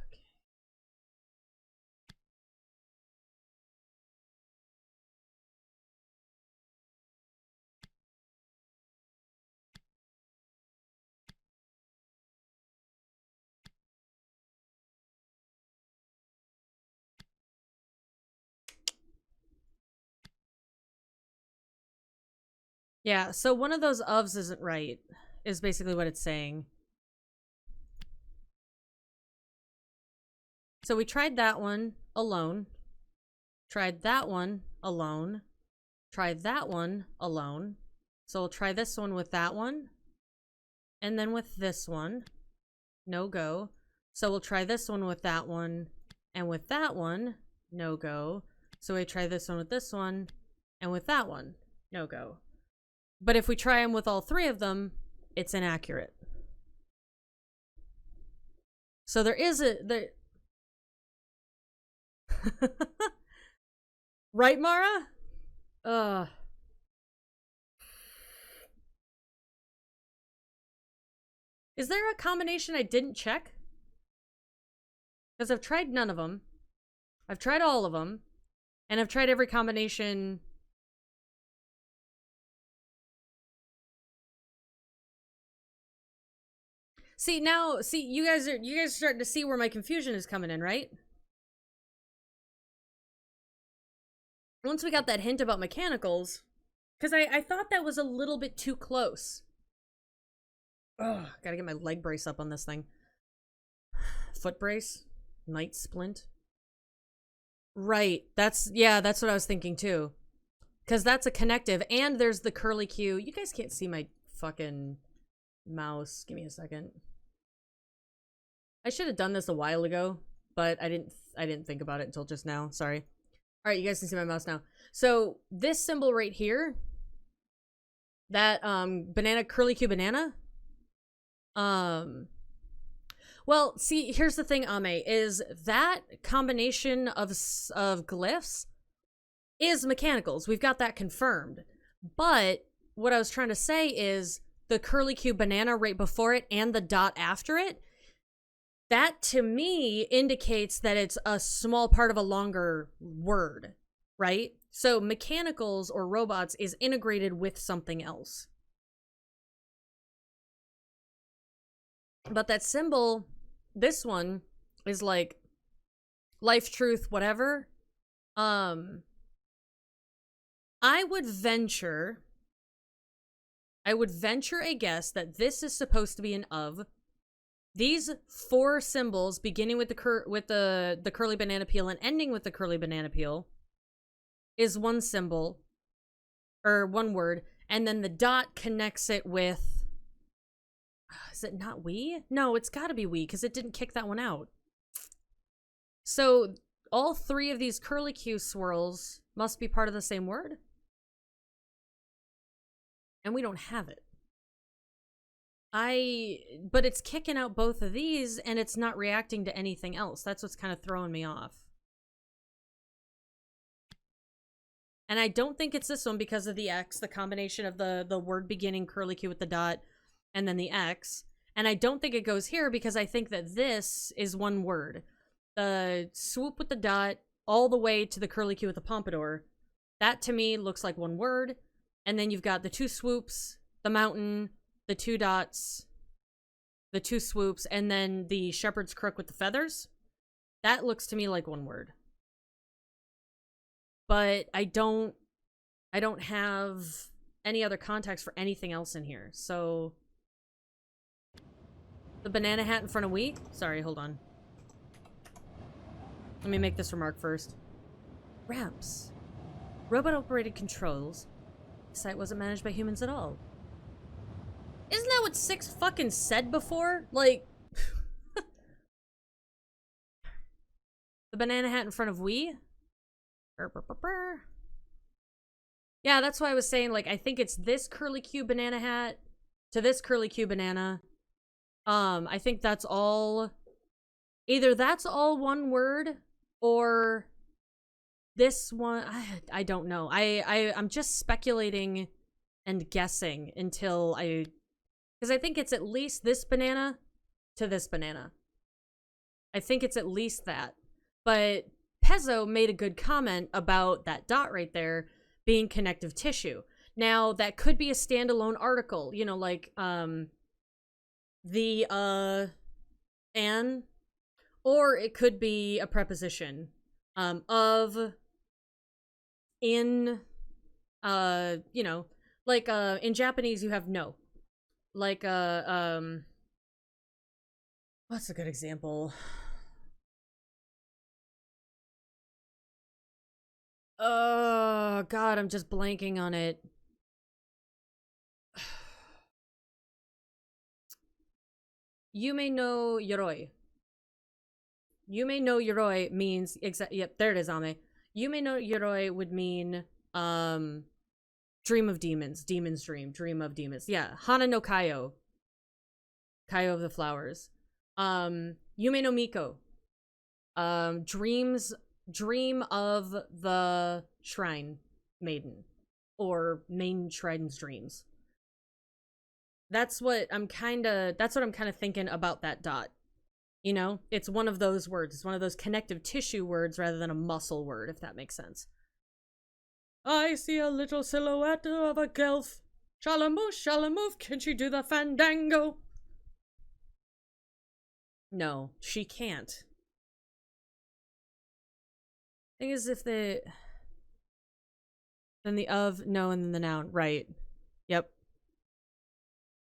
Okay. Yeah, so one of those ofs isn't right, is basically what it's saying. So we tried that one alone. Tried that one alone. Tried that one alone. So we'll try this one with that one. And then with this one. No go. So we'll try this one with that one. And with that one. No go. So we try this one with this one. And with that one. No go. But if we try them with all three of them, it's inaccurate. So there is a... Right, Mara? Is there a combination I didn't check? Because I've tried none of them. I've tried all of them. And I've tried every combination... See, now, you guys are starting to see where my confusion is coming in, right? once we got that hint about mechanicals, because I thought that was a little bit too close. Ugh, gotta get my leg brace up on this thing. Foot brace? Night splint? Right, that's what I was thinking too. Because that's a connective, and there's the curly Q. You guys can't see my fucking mouse. Give me a second. I should have done this a while ago, but I didn't think about it until just now. Sorry. All right, you guys can see my mouse now. So this symbol right here, that banana, curly Q banana. Well, see, here's the thing, Ame, is that combination of glyphs is mechanicals. We've got that confirmed. But what I was trying to say is the curly Q banana right before it and the dot after it, that to me indicates that it's a small part of a longer word, right? So mechanicals or robots is integrated with something else. But that symbol, this one, is like life, truth, whatever. I would venture a guess that this is supposed to be an of. These 4 symbols, beginning with the curly banana peel and ending with the curly banana peel, is one symbol, or one word, and then the dot connects it with, is it not we? No, it's gotta be we, because it didn't kick that one out. So all 3 of these curly Q swirls must be part of the same word. And we don't have it. But it's kicking out both of these, and it's not reacting to anything else. That's what's kind of throwing me off. And I don't think it's this one because of the X, the combination of the word beginning curly Q with the dot, and then the X. And I don't think it goes here because I think that this is one word. The swoop with the dot all the way to the curly Q with the pompadour. That to me looks like one word. And then you've got the 2 swoops, the mountain, the 2 dots, the 2 swoops, and then the shepherd's crook with the feathers. That looks to me like one word. But I don't have any other context for anything else in here. So the banana hat in front of we? Sorry, hold on. Let me make this remark first. Ramps. Robot-operated controls. The site wasn't managed by humans at all. Isn't that what 6 fucking said before? Like... the banana hat in front of we? Yeah, that's why I was saying, like, I think it's this curly Q banana hat to this curly Q banana. I think that's all... Either that's all one word, or this one... I don't know. I'm just speculating and guessing until I... Because I think it's at least this banana to this banana. I think it's at least that. But Pezzo made a good comment about that dot right there being connective tissue. Now, that could be a standalone article, you know, like, the, an, or it could be a preposition, of, in, you know, like, in Japanese you have no. Like, what's a good example? Oh, God, I'm just blanking on it. Yume no Yoroi. Yume no Yoroi means... Yep, there it is, Ame. Yume no Yoroi would mean, dream of demons. Demon's dream. Dream of demons. Yeah. Hana no Kaio. Kaio of the flowers. Yume no Miko. Dream of the shrine maiden. Or main shrine's dreams. That's what I'm kind of thinking about that dot. You know? It's one of those words. It's one of those connective tissue words rather than a muscle word, if that makes sense. I see a little silhouette of a gelf. Shalamoof, can she do the fandango? No, she can't. Thing is, if they... Then the of, no, and then the noun. Right. Yep.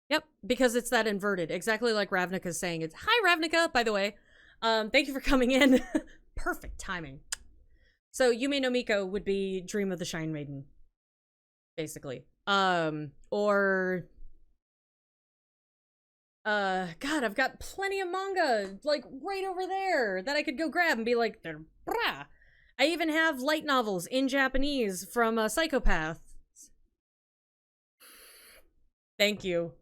Yep, because it's that inverted. Exactly like Ravnica's saying. It's, hi, Ravnica, by the way. Thank you for coming in. Perfect timing. So, Yume no Miko would be Dream of the Shine Maiden. Basically. Or... God, I've got plenty of manga, like, right over there that I could go grab and be like, brah. I even have light novels in Japanese from Psychopath. Thank you.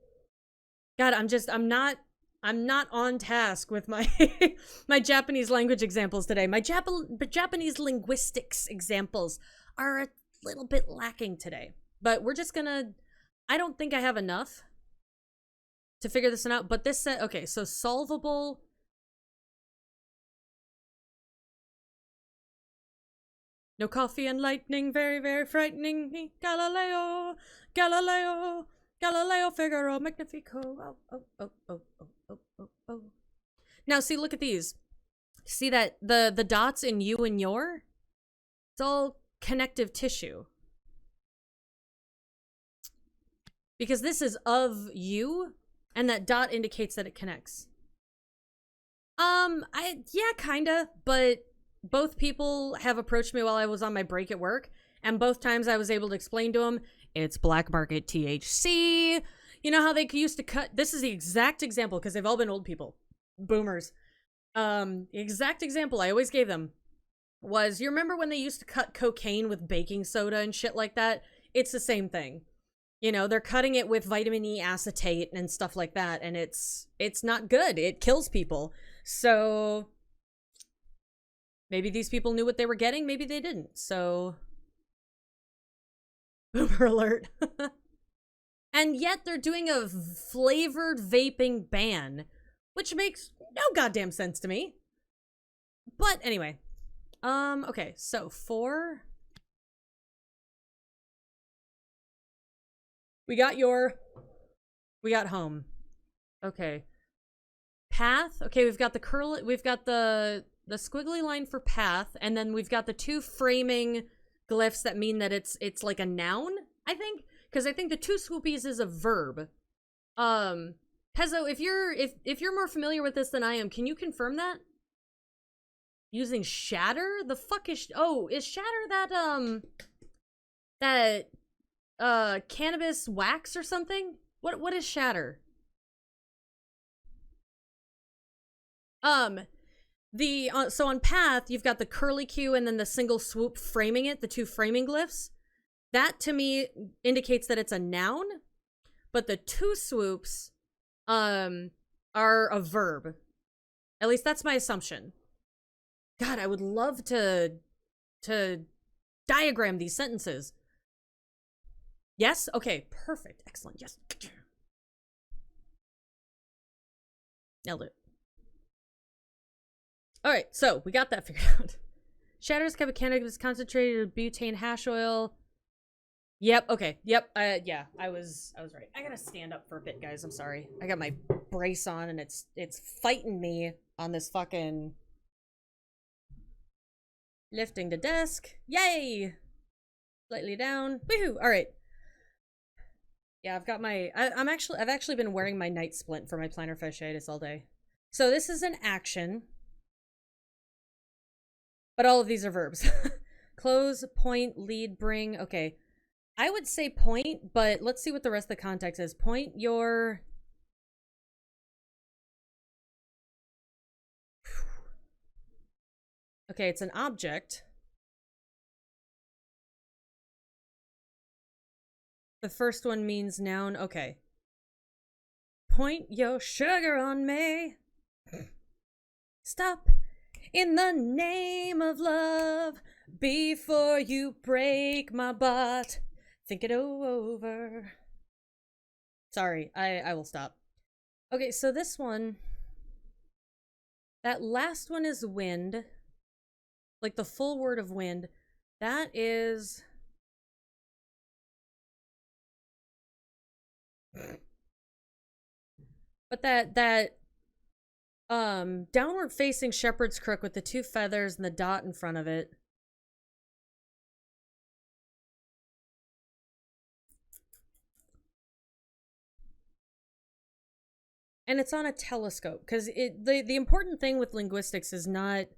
God, I'm not on task with my my Japanese language examples today. My Japanese linguistics examples are a little bit lacking today. But we're just gonna, I don't think I have enough to figure this one out, but this said, okay, so solvable. No coffee and lightning, very, very frightening. Galileo, Galileo, Galileo Figaro Magnifico. Oh. Now, see, look at these. See that the dots in you and your? It's all connective tissue. Because this is of you, and that dot indicates that it connects. Yeah, kinda, but both people have approached me while I was on my break at work, and both times I was able to explain to them, it's black market THC. You know how they used to cut, this is the exact example, because they've all been old people. Boomers. The exact example I always gave them was, you remember when they used to cut cocaine with baking soda and shit like that? It's the same thing. You know, they're cutting it with vitamin E acetate and stuff like that, and it's not good. It kills people. So maybe these people knew what they were getting, maybe they didn't. So boomer alert. And yet they're doing a flavored vaping ban, which makes no goddamn sense to me. But anyway. Okay, so 4. We got home. Okay. Path. Okay, we've got the squiggly line for path, and then we've got the 2 framing glyphs that mean that it's like a noun, I think, because I think the 2 swoopies is a verb. Pezzo, if you're more familiar with this than I am, can you confirm that? Using shatter? The fuck is is shatter that cannabis wax or something? What is shatter? So on path, you've got the curly Q and then the single swoop framing it, the 2 framing glyphs. That to me indicates that it's a noun, but the 2 swoops are a verb. At least that's my assumption. God, I would love to diagram these sentences. Yes? Okay, perfect. Excellent. Yes. Nailed it. Alright, so we got that figured out. Shatters kept cannabis concentrated butane hash oil. Yep, okay. Yep, yeah, I was right. I gotta stand up for a bit, guys. I'm sorry. I got my brace on and it's fighting me on this fucking lifting the desk. Yay! Slightly down. Woohoo! Alright. Yeah, I've got my I've actually been wearing my night splint for my plantar fasciitis all day. So this is an action. But all of these are verbs. Close, point, lead, bring. Okay. I would say point, but let's see what the rest of the context is. Point your... Okay, it's an object. The first one means noun. Okay. Point your sugar on me. Stop. In the name of love, before you break my butt, think it over. Sorry, I will stop. Okay, so this one, that last one is wind, like the full word of wind. That is... But that downward facing shepherd's crook with the 2 feathers and the dot in front of it. And it's on a telescope, because the important thing with linguistics is not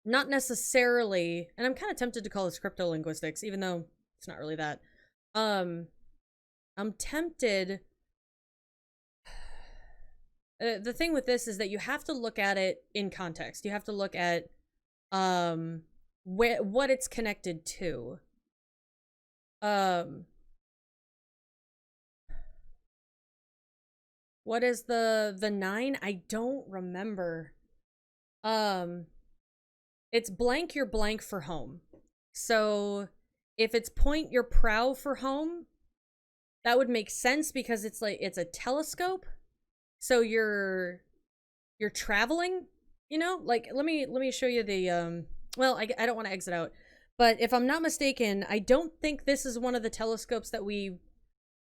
necessarily, and I'm kind of tempted to call this cryptolinguistics, even though it's not really that. I'm tempted. The thing with this is that you have to look at it in context. You have to look at what it's connected to. What is the 9? I don't remember. It's blank your blank for home. So if it's point your prow for home, that would make sense because it's like it's a telescope. So you're traveling, you know? Like let me show you the well, I don't want to exit out. But if I'm not mistaken, I don't think this is one of the telescopes that we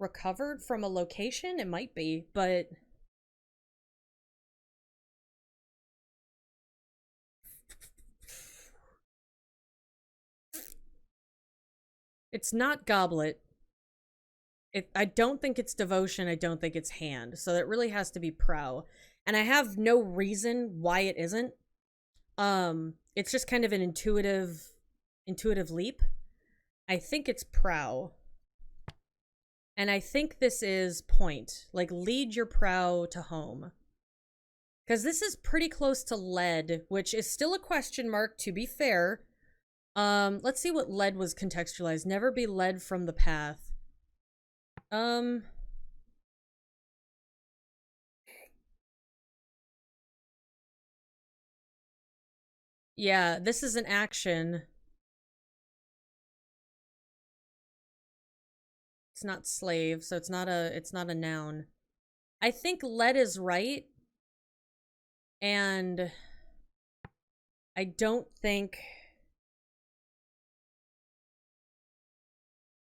recovered from a location. It might be, but it's not Goblet. I don't think it's Devotion. I don't think it's Hand. So that really has to be Prow. And I have no reason why it isn't. It's just kind of an intuitive leap. I think it's Prow. And I think this is Point. Like, lead your prow to home. Because this is pretty close to lead, which is still a question mark, to be fair. Let's see what lead was contextualized. Never be led from the path. Yeah, this is an action. It's not slave, so it's not a noun. I think led is right. And I don't think,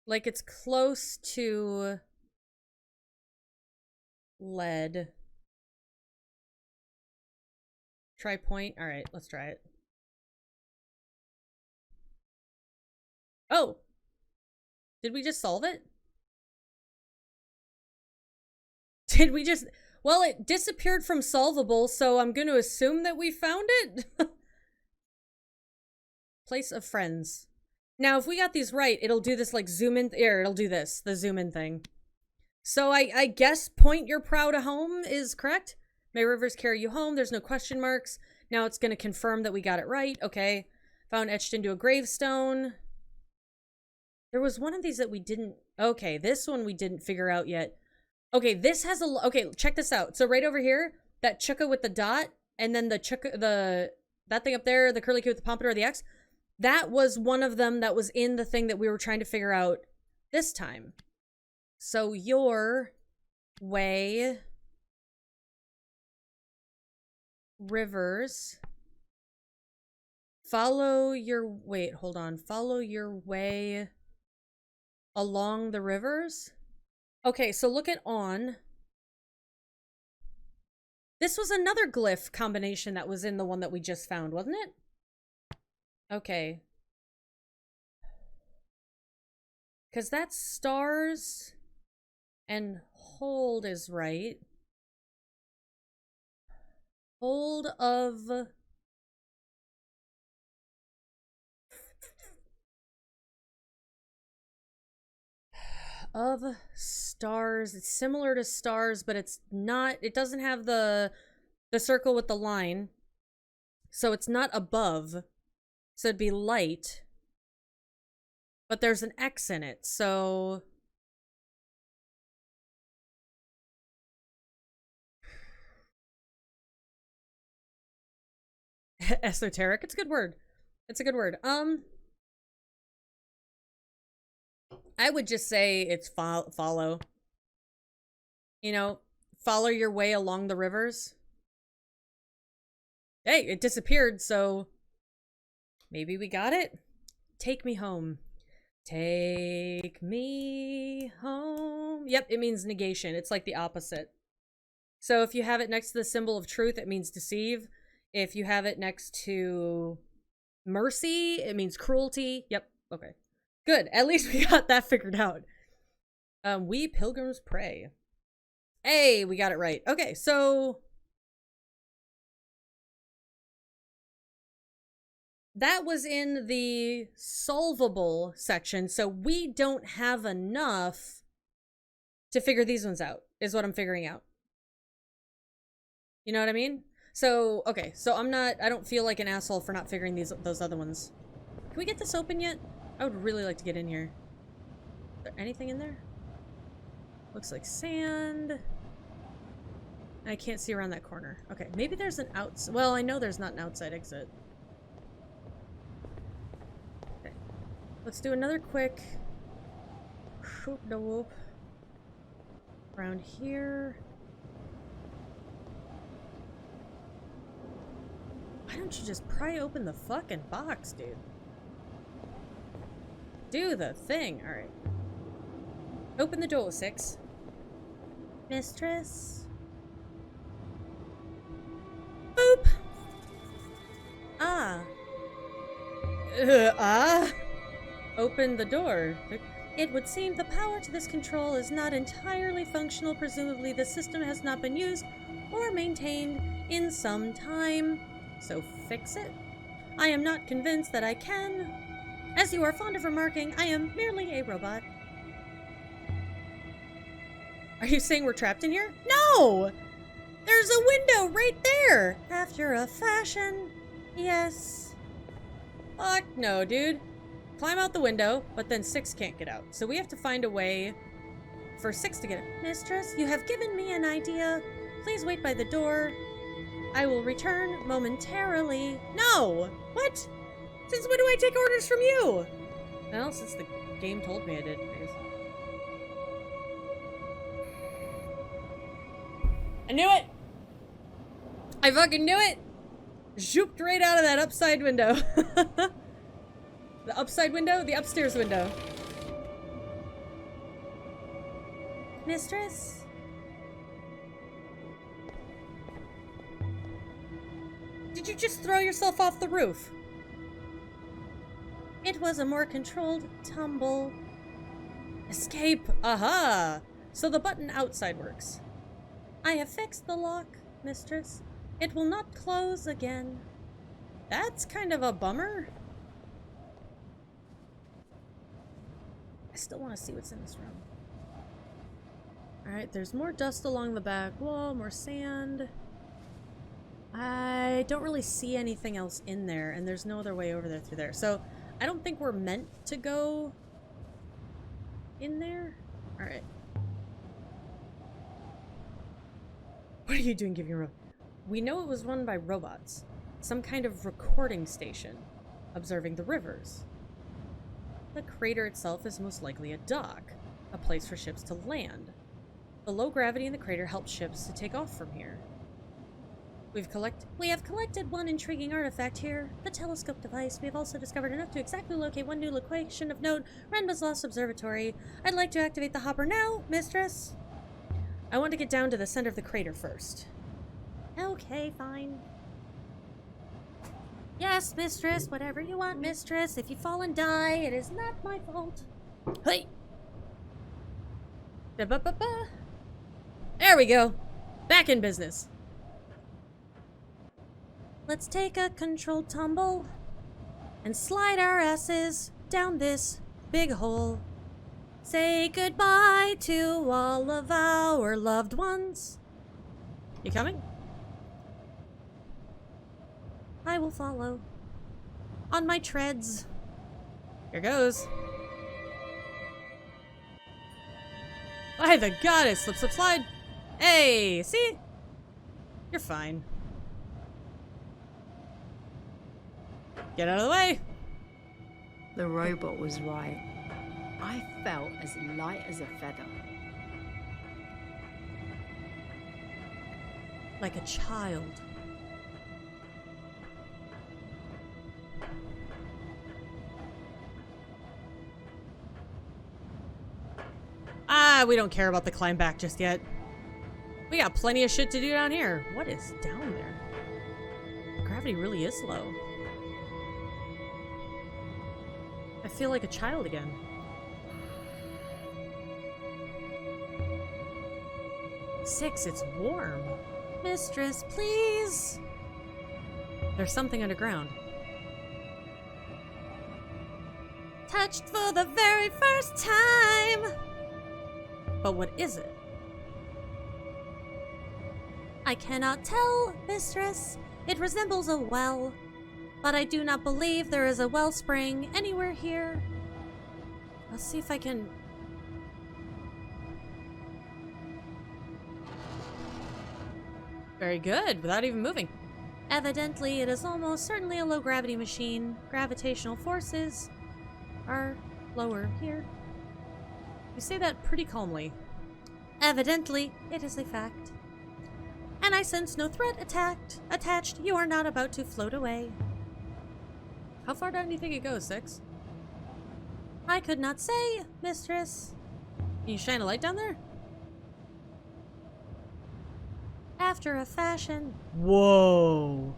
like, it's close to lead. Try point. All right, let's try it. Oh, did we just solve it? Did we just... Well, it disappeared from solvable, so I'm going to assume that we found it. Place of friends. Now, if we got these right, it'll do this, like, zoom in... Here, it'll do this, the zoom in thing. So I guess point your prow to home is correct. May rivers carry you home. There's no question marks. Now it's going to confirm that we got it right. Okay. Found etched into a gravestone. There was one of these that we didn't... Okay, this one we didn't figure out yet. Okay, this has a... Okay, check this out. So right over here, that chukka with the dot, and then the chukka... That thing up there, the curly Q with the pompadour, the X, that was one of them that was in the thing that we were trying to figure out this time. So your way... Rivers... Follow your... Wait, hold on. Follow your way... along the rivers? Okay, so look at on. This was another glyph combination that was in the one that we just found, wasn't it? Okay. Because that's stars and hold is right. Hold of... Of stars. It's similar to stars, but it's not... It doesn't have the circle with the line. So it's not above. So it'd be light. But there's an X in it, so... Esoteric? It's a good word. It's a good word. I would just say it's follow. You know, follow your way along the rivers. Hey, it disappeared, so maybe we got it. Take me home. Take me home. Yep, it means negation. It's like the opposite. So if you have it next to the symbol of truth, it means deceive. If you have it next to mercy, it means cruelty. Yep, okay. Good, at least we got that figured out. We pilgrims pray. Hey, we got it right. Okay, so that was in the solvable section, so we don't have enough to figure these ones out, is what I'm figuring out. You know what I mean? So, okay, so I don't feel like an asshole for not figuring those other ones. Can we get this open yet? I would really like to get in here. Is there anything in there? Looks like sand. I can't see around that corner. Okay, maybe there's an well, I know there's not an outside exit. Okay. Let's do another quick whoop around here. Why don't you just pry open the fucking box, dude? Do the thing. Alright. Open the door, 6. Mistress. Boop. Open the door. It would seem the power to this control is not entirely functional. Presumably the system has not been used or maintained in some time. So fix it. I am not convinced that I can. As you are fond of remarking, I am merely a robot. Are you saying we're trapped in here? No! There's a window right there! After a fashion, yes. Fuck no, dude. Climb out the window, but then 6 can't get out. So we have to find a way for 6 to get out. Mistress, you have given me an idea. Please wait by the door. I will return momentarily. No! What? Since when do I take orders from you? Well, since the game told me I did, I guess. I knew it! I fucking knew it! Zooped right out of that upside window. The upside window? The upstairs window. Mistress? Did you just throw yourself off the roof? It was a more controlled tumble. Escape! Aha! So the button outside works. I have fixed the lock, mistress. It will not close again. That's kind of a bummer. I still want to see what's in this room. Alright, there's more dust along the back wall, more sand. I don't really see anything else in there, and there's no other way over there through there. So, I don't think we're meant to go in there. Alright. What are you doing giving a... We know it was run by robots. Some kind of recording station, observing the rivers. The crater itself is most likely a dock, a place for ships to land. The low gravity in the crater helps ships to take off from here. We have collected one intriguing artifact here, the telescope device. We have also discovered enough to exactly locate one new location of note, Renba's Lost Observatory. I'd like to activate the hopper now, mistress. I want to get down to the center of the crater first. Okay, fine. Yes, mistress, whatever you want, mistress. If you fall and die, it is not my fault. Hey! Da-ba-ba-ba. There we go. Back in business. Let's take a controlled tumble and slide our asses down this big hole. Say goodbye to all of our loved ones. You coming? I will follow. On my treads. Here goes. By the goddess! Slip, slip, slide! Hey! See? You're fine. Get out of the way! The robot was right. I felt as light as a feather. Like a child. We don't care about the climb back just yet. We got plenty of shit to do down here. What is down there? Gravity really is low. I feel like a child again. 6, it's warm. Mistress, please. There's something underground. Touched for the very first time. But what is it? I cannot tell, mistress. It resembles a well, but I do not believe there is a wellspring anywhere here. Let's see if I can... Very good, without even moving. Evidently, it is almost certainly a low-gravity machine. Gravitational forces are lower here. You say that pretty calmly. Evidently, it is a fact. And I sense no threat attached. You are not about to float away. How far down do you think it goes, 6? I could not say, mistress. Can you shine a light down there? After a fashion. Whoa.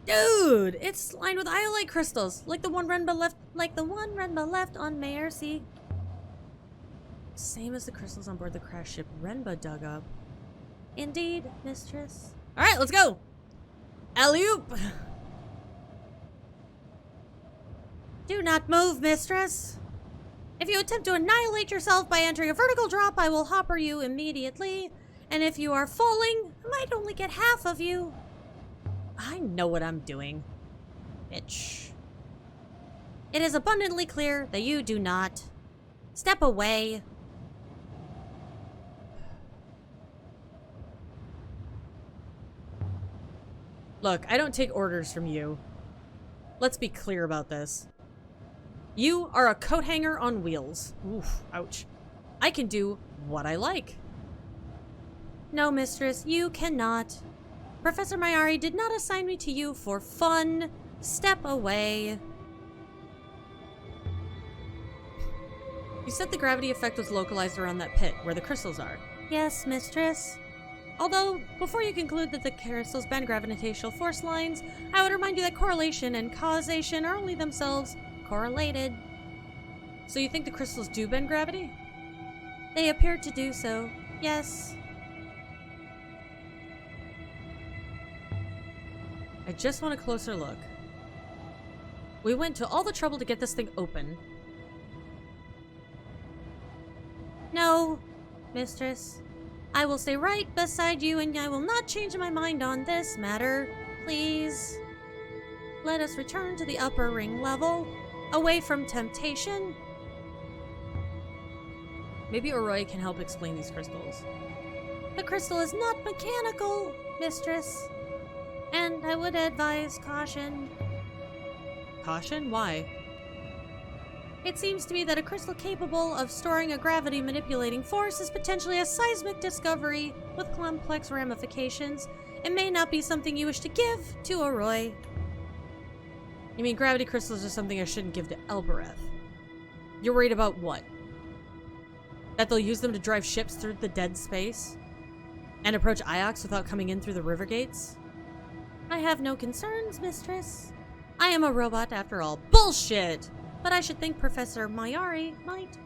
Dude, it's lined with iolite crystals, like the one Renba left on Maercy. Same as the crystals on board the crash ship Renba dug up. Indeed, mistress. All right, let's go. Alley-oop. Do not move, mistress. If you attempt to annihilate yourself by entering a vertical drop, I will hopper you immediately. And if you are falling, I might only get half of you. I know what I'm doing. Bitch. It is abundantly clear that you do not. Step away. Look, I don't take orders from you. Let's be clear about this. You are a coat hanger on wheels. Oof, ouch. I can do what I like. No, mistress, you cannot. Professor Mayari did not assign me to you for fun. Step away. You said the gravity effect was localized around that pit, where the crystals are. Yes, mistress. Although, before you conclude that the crystals bend gravitational force lines, I would remind you that correlation and causation are only themselves correlated. So you think the crystals do bend gravity? They appear to do so, yes. I just want a closer look. We went to all the trouble to get this thing open. No, mistress. I will stay right beside you and I will not change my mind on this matter. Please. Let us return to the upper ring level, away from temptation. Maybe Oroi can help explain these crystals. The crystal is not mechanical, mistress. And I would advise caution. Caution? Why? It seems to me that a crystal capable of storing a gravity-manipulating force is potentially a seismic discovery with complex ramifications. It may not be something you wish to give to Oroi. You mean gravity crystals are something I shouldn't give to Elbereth? You're worried about what? That they'll use them to drive ships through the dead space? And approach Iox without coming in through the river gates? I have no concerns, mistress. I am a robot after all. Bullshit! But I should think Professor Mayari might.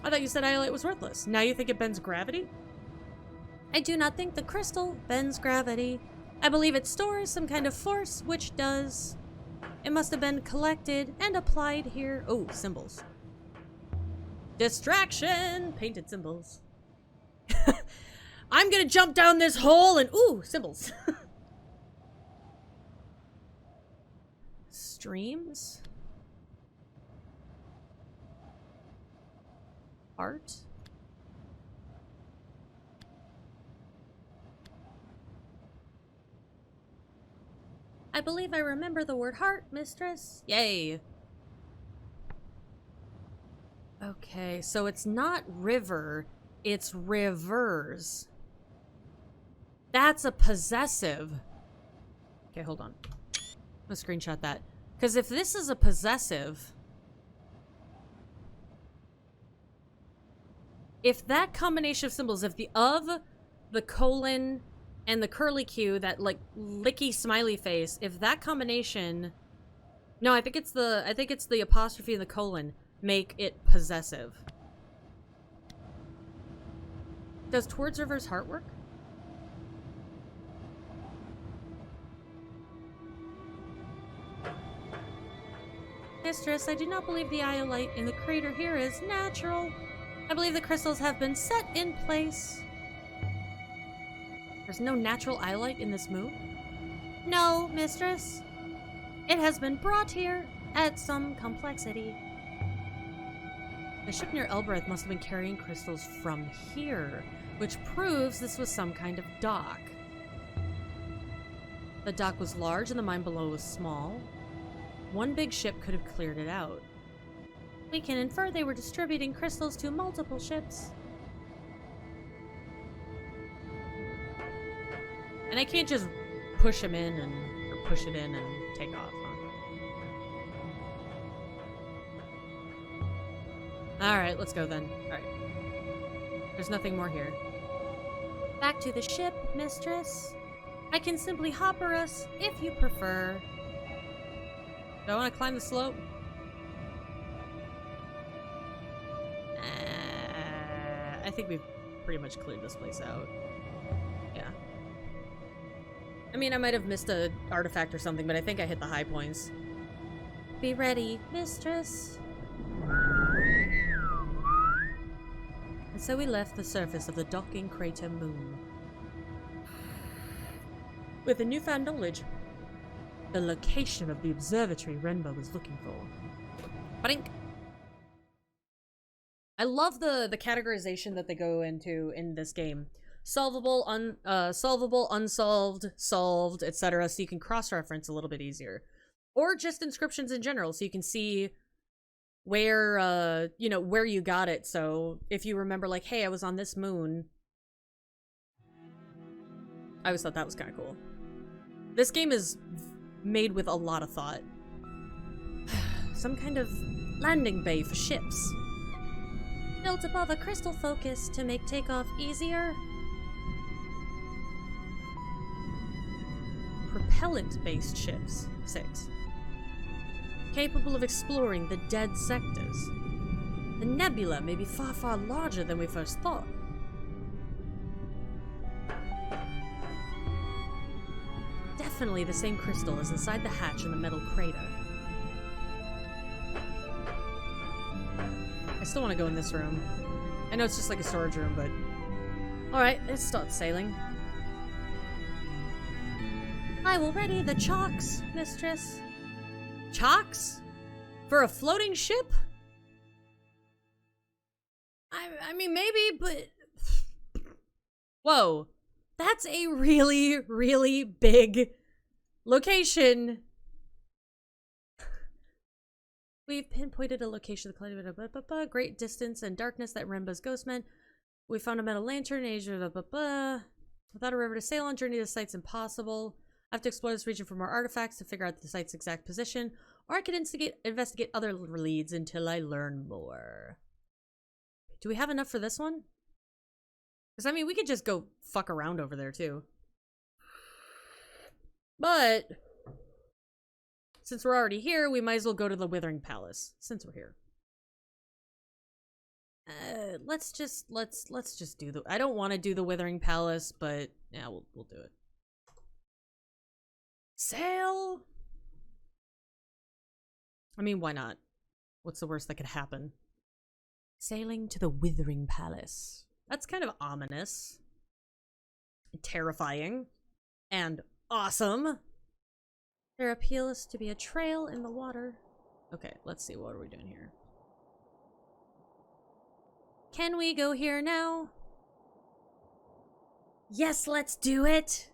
I thought you said iolite was worthless. Now you think it bends gravity? I do not think the crystal bends gravity. I believe it stores some kind of force, which does. It must have been collected and applied here. Oh, symbols. Distraction! Painted symbols. I'm gonna jump down this hole and... Ooh, symbols. Streams? Art? I believe I remember the word heart, mistress. Yay. Okay, so it's not river, it's rivers. That's a possessive. Okay, hold on. I'm gonna screenshot that. Because if this is a possessive, if that combination of symbols, if the of, the colon, and the curly Q, that like licky smiley face, if that combination, no, I think it's the apostrophe and the colon. make it possessive. Does Towards River's heart work? Mistress, I do not believe the iolite in the crater here is natural. I believe the crystals have been set in place. There's no natural iolite in this moon? No, mistress. It has been brought here at some complexity. The ship near Elbereth must have been carrying crystals from here, which proves this was some kind of dock. The dock was large and the mine below was small. One big ship could have cleared it out. We can infer they were distributing crystals to multiple ships. And I can't just push him in or push it in and take off, huh? Alright, let's go then. Alright. There's nothing more here. Back to the ship, mistress. I can simply hopper us if you prefer. Do I want to climb the slope? I think we've pretty much cleared this place out. Yeah. I mean, I might have missed an artifact or something, but I think I hit the high points. Be ready, mistress. And so we left the surface of the docking crater moon. With the newfound knowledge, the location of the observatory Renba was looking for. Ba-dink. I love the categorization that they go into in this game. Solvable, solvable, unsolved, solved, etc. So you can cross-reference a little bit easier. Or just inscriptions in general, so you can see where, you know, where you got it. So if you remember, like, hey, I was on this moon. I always thought that was kind of cool. This game is made with a lot of thought. Some kind of landing bay for ships. Built above a crystal focus to make takeoff easier. Propellant-based ships. 6. Capable of exploring the dead sectors. The nebula may be far, far larger than we first thought. Definitely the same crystal as inside the hatch in the metal crater. I still want to go in this room. I know it's just like a storage room, but... Alright, let's start sailing. I will ready the chocks, mistress. Chocks? For a floating ship? I mean, maybe, but... Whoa. That's a really, really big location. We've pinpointed a location of the climate, great distance and darkness that Renba's ghost meant. We found a metal lantern in Asia, without a river to sail on, journey to the site's impossible. I have to explore this region for more artifacts to figure out the site's exact position, or I could investigate other leads until I learn more. Do we have enough for this one? Because, I mean, we could just go fuck around over there, too. But... since we're already here, we might as well go to the Withering Palace, since we're here. Let's just do the... I don't want to do the Withering Palace, but yeah, we'll do it. Sail! I mean, why not? What's the worst that could happen? Sailing to the Withering Palace. That's kind of ominous. Terrifying. And awesome. There appears to be a trail in the water. Okay, let's see. What are we doing here? Can we go here now? Yes, let's do it!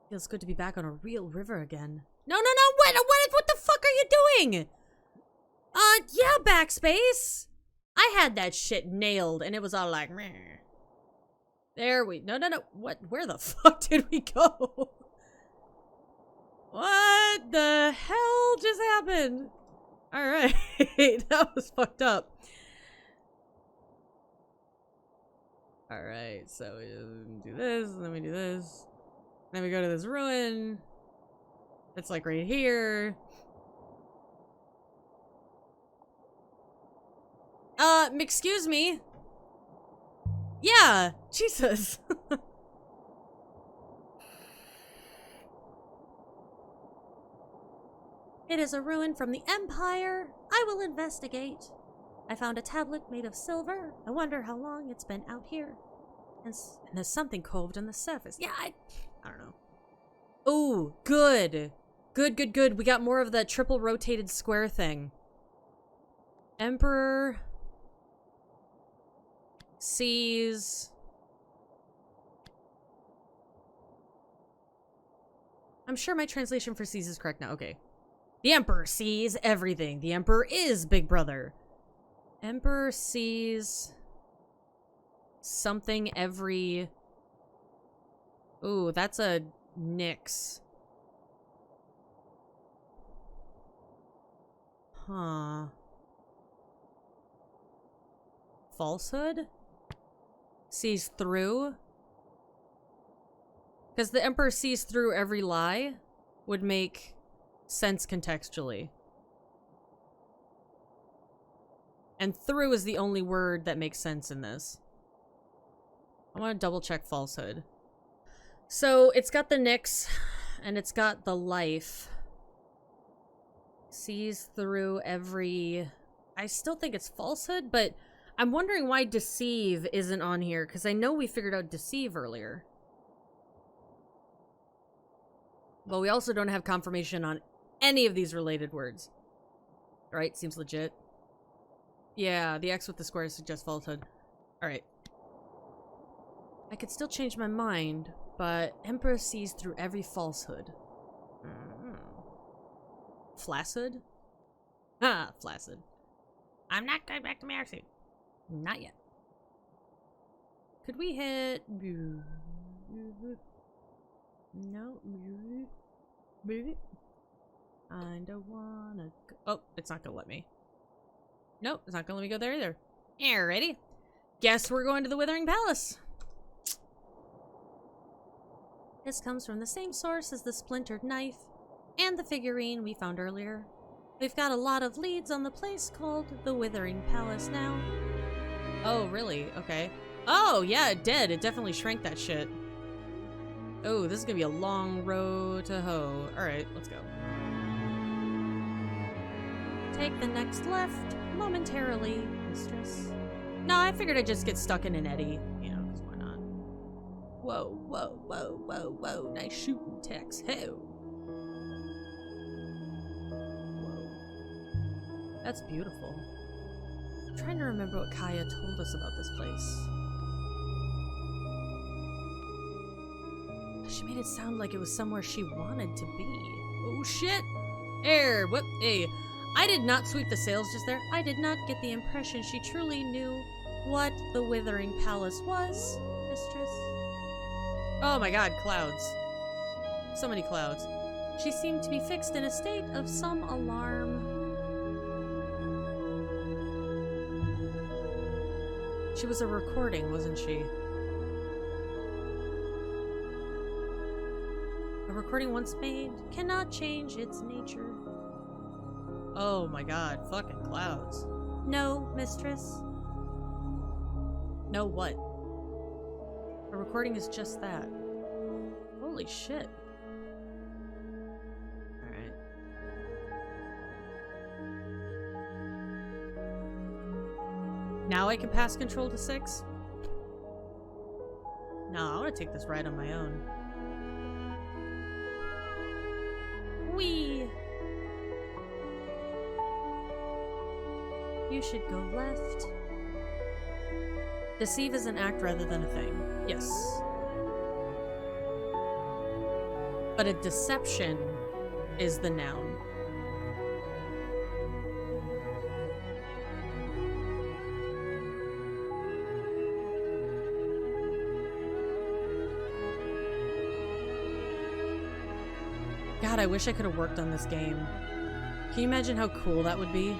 Feels good to be back on a real river again. No, what the fuck are you doing? Yeah, backspace! I had that shit nailed, and it was all like, meh. There we... No. What? Where the fuck did we go? What the hell just happened? Alright. That was fucked up. Alright, so we do this, and then we do this. Then we go to this ruin. It's like right here. excuse me. Yeah, Jesus. It is a ruin from the Empire. I will investigate. I found a tablet made of silver. I wonder how long it's been out here. And there's something coved on the surface. Yeah, I don't know. Oh, good. Good. We got more of that triple rotated square thing. Emperor sees... I'm sure my translation for sees is correct now. Okay. The Emperor sees everything. The Emperor is Big Brother. Emperor sees something every... Ooh, that's a Nyx. Huh. Falsehood? Sees through? Because the Emperor sees through every lie would make sense contextually. And through is the only word that makes sense in this. I want to double check falsehood. So it's got the Nyx and it's got the life. Sees through every... I still think it's falsehood, but I'm wondering why deceive isn't on here, because I know we figured out deceive earlier. But we also don't have confirmation on any of these related words. Alright, seems legit. Yeah, the X with the square suggests falsehood. Alright. I could still change my mind, but Emperor sees through every falsehood. Flaccid? Ah, flaccid. I'm not going back to Mercy. Not yet. Could we hit... No. I don't wanna go. Oh, it's not gonna let me. Nope, it's not gonna let me go there either. Alrighty. Guess we're going to the Withering Palace. This comes from the same source as the splintered knife and the figurine we found earlier. We've got a lot of leads on the place called the Withering Palace now. Oh, really? Okay. Oh, yeah, it did. It definitely shrank that shit. Oh, this is gonna be a long road to hoe. Alright, let's go. Take the next left momentarily, mistress. No, I figured I'd just get stuck in an eddy. You know, because why not? Whoa. Nice shooting, Tex. Ho. Whoa. That's beautiful. I'm trying to remember what Kaya told us about this place. She made it sound like it was somewhere she wanted to be. Oh shit! Whoop, hey. I did not sweep the sails just there. I did not get the impression she truly knew what the Withering Palace was, mistress. Oh my god, clouds. So many clouds. She seemed to be fixed in a state of some alarm. She was a recording, wasn't she? A recording once made cannot change its nature. Oh my god, fucking clouds. No, mistress. No what? A recording is just that. Holy shit. Alright. Now I can pass control to 6? No, I want to take this ride on my own. Whee! You should go left. Deceive is an act rather than a thing. Yes. But a deception is the noun. God, I wish I could have worked on this game. Can you imagine how cool that would be?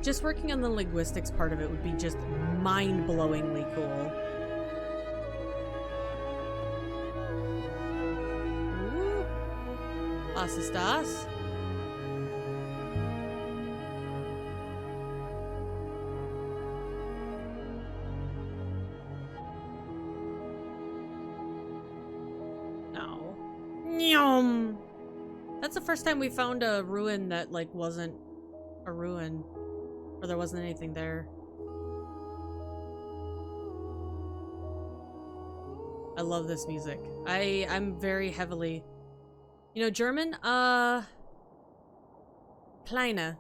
Just working on the linguistics part of it would be just mind-blowingly cool. Ooh. Was ist das? That's the first time we found a ruin that, like, wasn't a ruin. Or there wasn't anything there. I love this music. I'm very heavily... You know German? Kleine.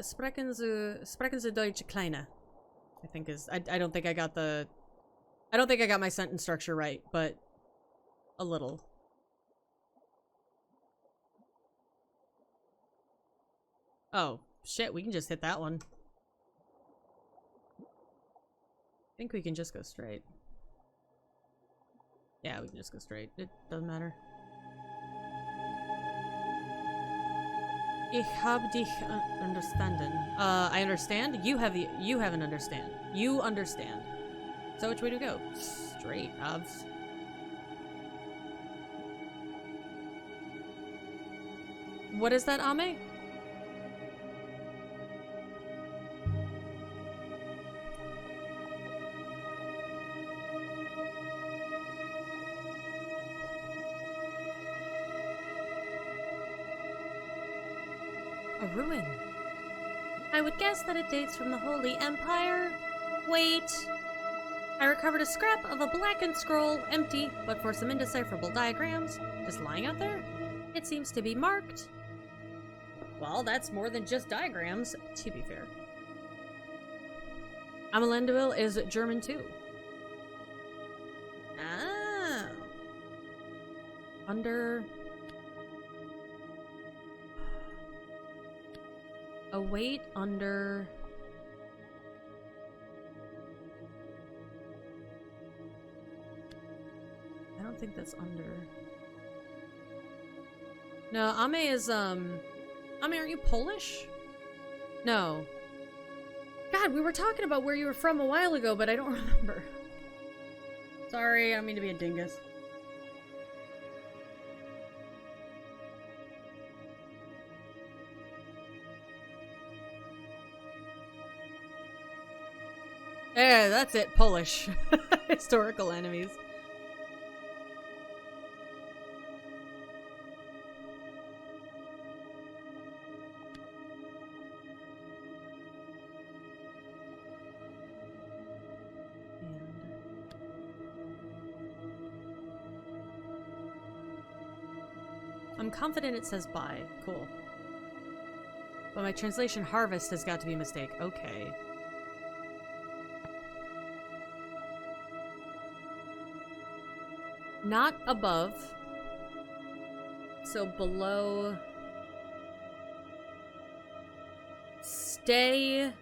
Sprechen Sie Deutsch Kleine. I think is... I don't think I got the... I don't think I got my sentence structure right, but... a little. Oh, shit, we can just hit that one. I think we can just go straight. Yeah, we can just go straight. It doesn't matter. Ich hab dich understanden. I understand. You haven't understand. You understand. So which way do we go? Straight, obvs. What is that, Ame? A ruin. I would guess that it dates from the Holy Empire. Wait. I recovered a scrap of a blackened scroll, empty, but for some indecipherable diagrams, just lying out there. It seems to be marked. Well, that's more than just diagrams, to be fair. Amelendeville is German too. Ah. Under... Await under... I don't think that's under... No, Ame is, Ame, aren't you Polish? No. God, we were talking about where you were from a while ago, but I don't remember. Sorry, I don't mean to be a dingus. Yeah, that's it, Polish. Historical enemies. I'm confident it says buy. Cool. But my translation harvest has got to be a mistake. Okay. Not above. So below. Stay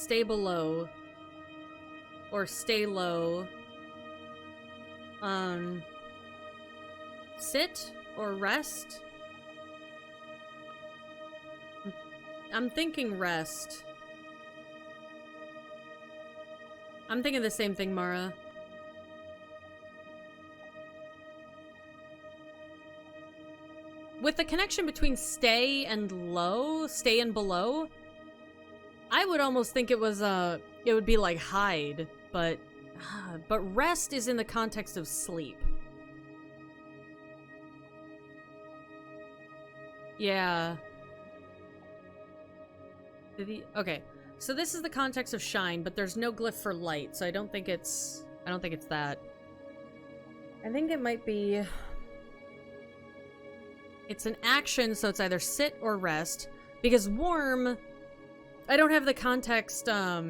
below. Or stay low. Sit or rest? I'm thinking rest. I'm thinking the same thing, Mara. With the connection between stay and low, stay and below, I would almost think it was, it would be like hide, but rest is in the context of sleep. Yeah. Okay, so this is the context of shine, but there's no glyph for light, so I don't think it's that. I think it might be... It's an action, so it's either sit or rest. Because warm, I don't have the context, I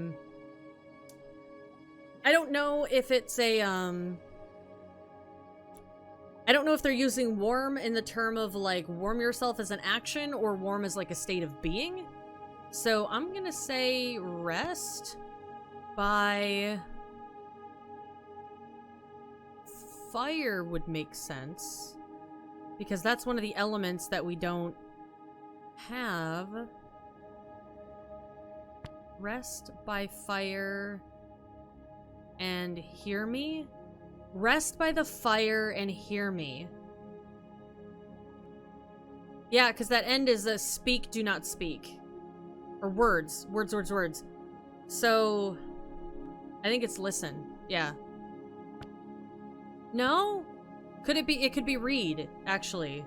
don't know if it's a, I don't know if they're using warm in the term of, like, warm yourself as an action, or warm as, like, a state of being. So I'm gonna say rest by... Fire would make sense. Because that's one of the elements that we don't have. Rest by fire and hear me? Rest by the fire and hear me. Yeah, because that end is a speak, do not speak. Or words. Words, words, words. So, I think it's listen. Yeah. No? Could it be? It could be read, actually.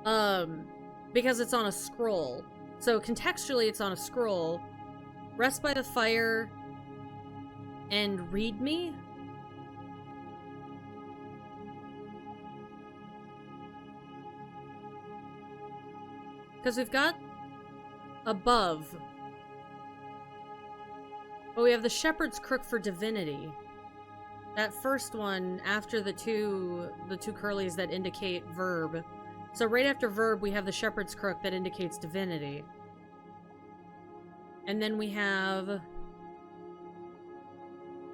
Because it's on a scroll. So contextually, it's on a scroll. Rest by the fire and read me? Because we've got above. Oh, we have the Shepherd's Crook for divinity. That first one after the two curlies that indicate verb. So right after verb, we have the Shepherd's Crook that indicates divinity. And then we have...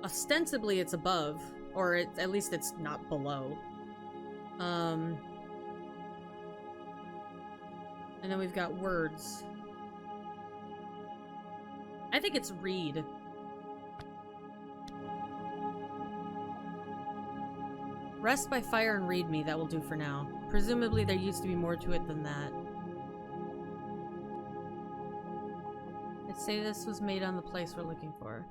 ostensibly it's above. Or at least it's not below. And then we've got words. I think it's read. Rest by fire and read me, that will do for now. Presumably there used to be more to it than that. Let's say this was made on the place we're looking for.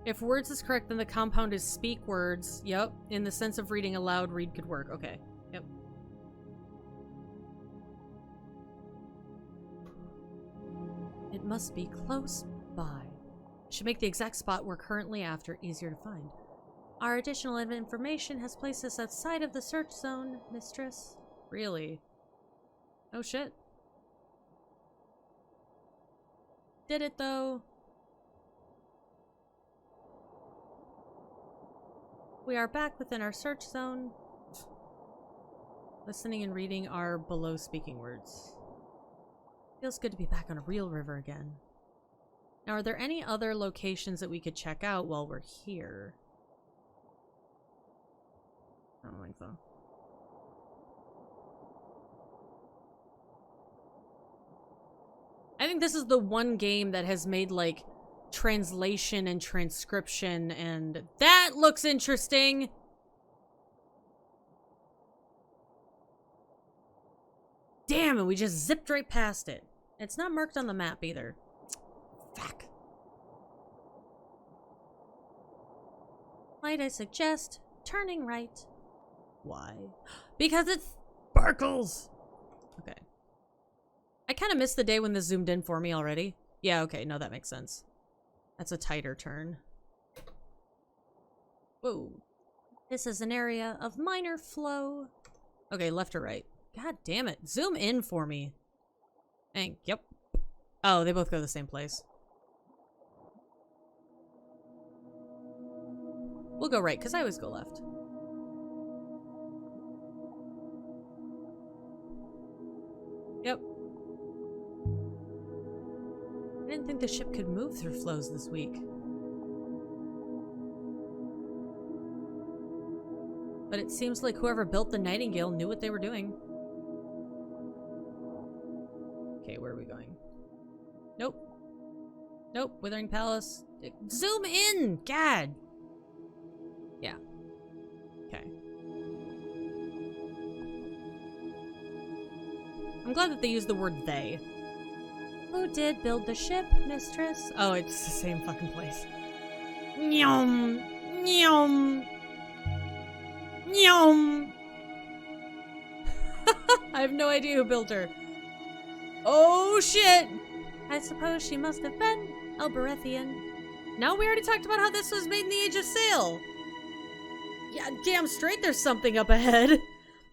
If words is correct, then the compound is speak words. Yep. In the sense of reading aloud, read could work. Okay. Yep. It must be close by. Should make the exact spot we're currently after easier to find. Our additional information has placed us outside of the search zone, mistress. Really? Oh shit. Did it though? We are back within our search zone. Listening and reading are below speaking words. Feels good to be back on a real river again. Now, are there any other locations that we could check out while we're here? I don't think so. I think this is the one game that has made, like, translation and transcription, and that looks interesting! Damn, and we just zipped right past it. It's not marked on the map either. Fuck. Might I suggest turning right? Why? Because it sparkles! Okay. I kind of missed the day when this zoomed in for me already. Yeah, okay, no, that makes sense. That's a tighter turn. Whoa. This is an area of minor flow. Okay, left or right? God damn it. Zoom in for me. Dang, yep. Oh, they both go to the same place. We'll go right, because I always go left. Yep. I didn't think the ship could move through flows this week. But it seems like whoever built the Nightingale knew what they were doing. Okay, where are we going? Nope. Nope, Withering Palace. Zoom in! God! Yeah. Okay. I'm glad that they used the word they. Who did build the ship, mistress? Oh, it's the same fucking place. Nyom! Nyom! Nyom! I have no idea who built her. Oh shit! I suppose she must have been Elberethian. No, we already talked about how this was made in the Age of Sail. Yeah, damn straight there's something up ahead.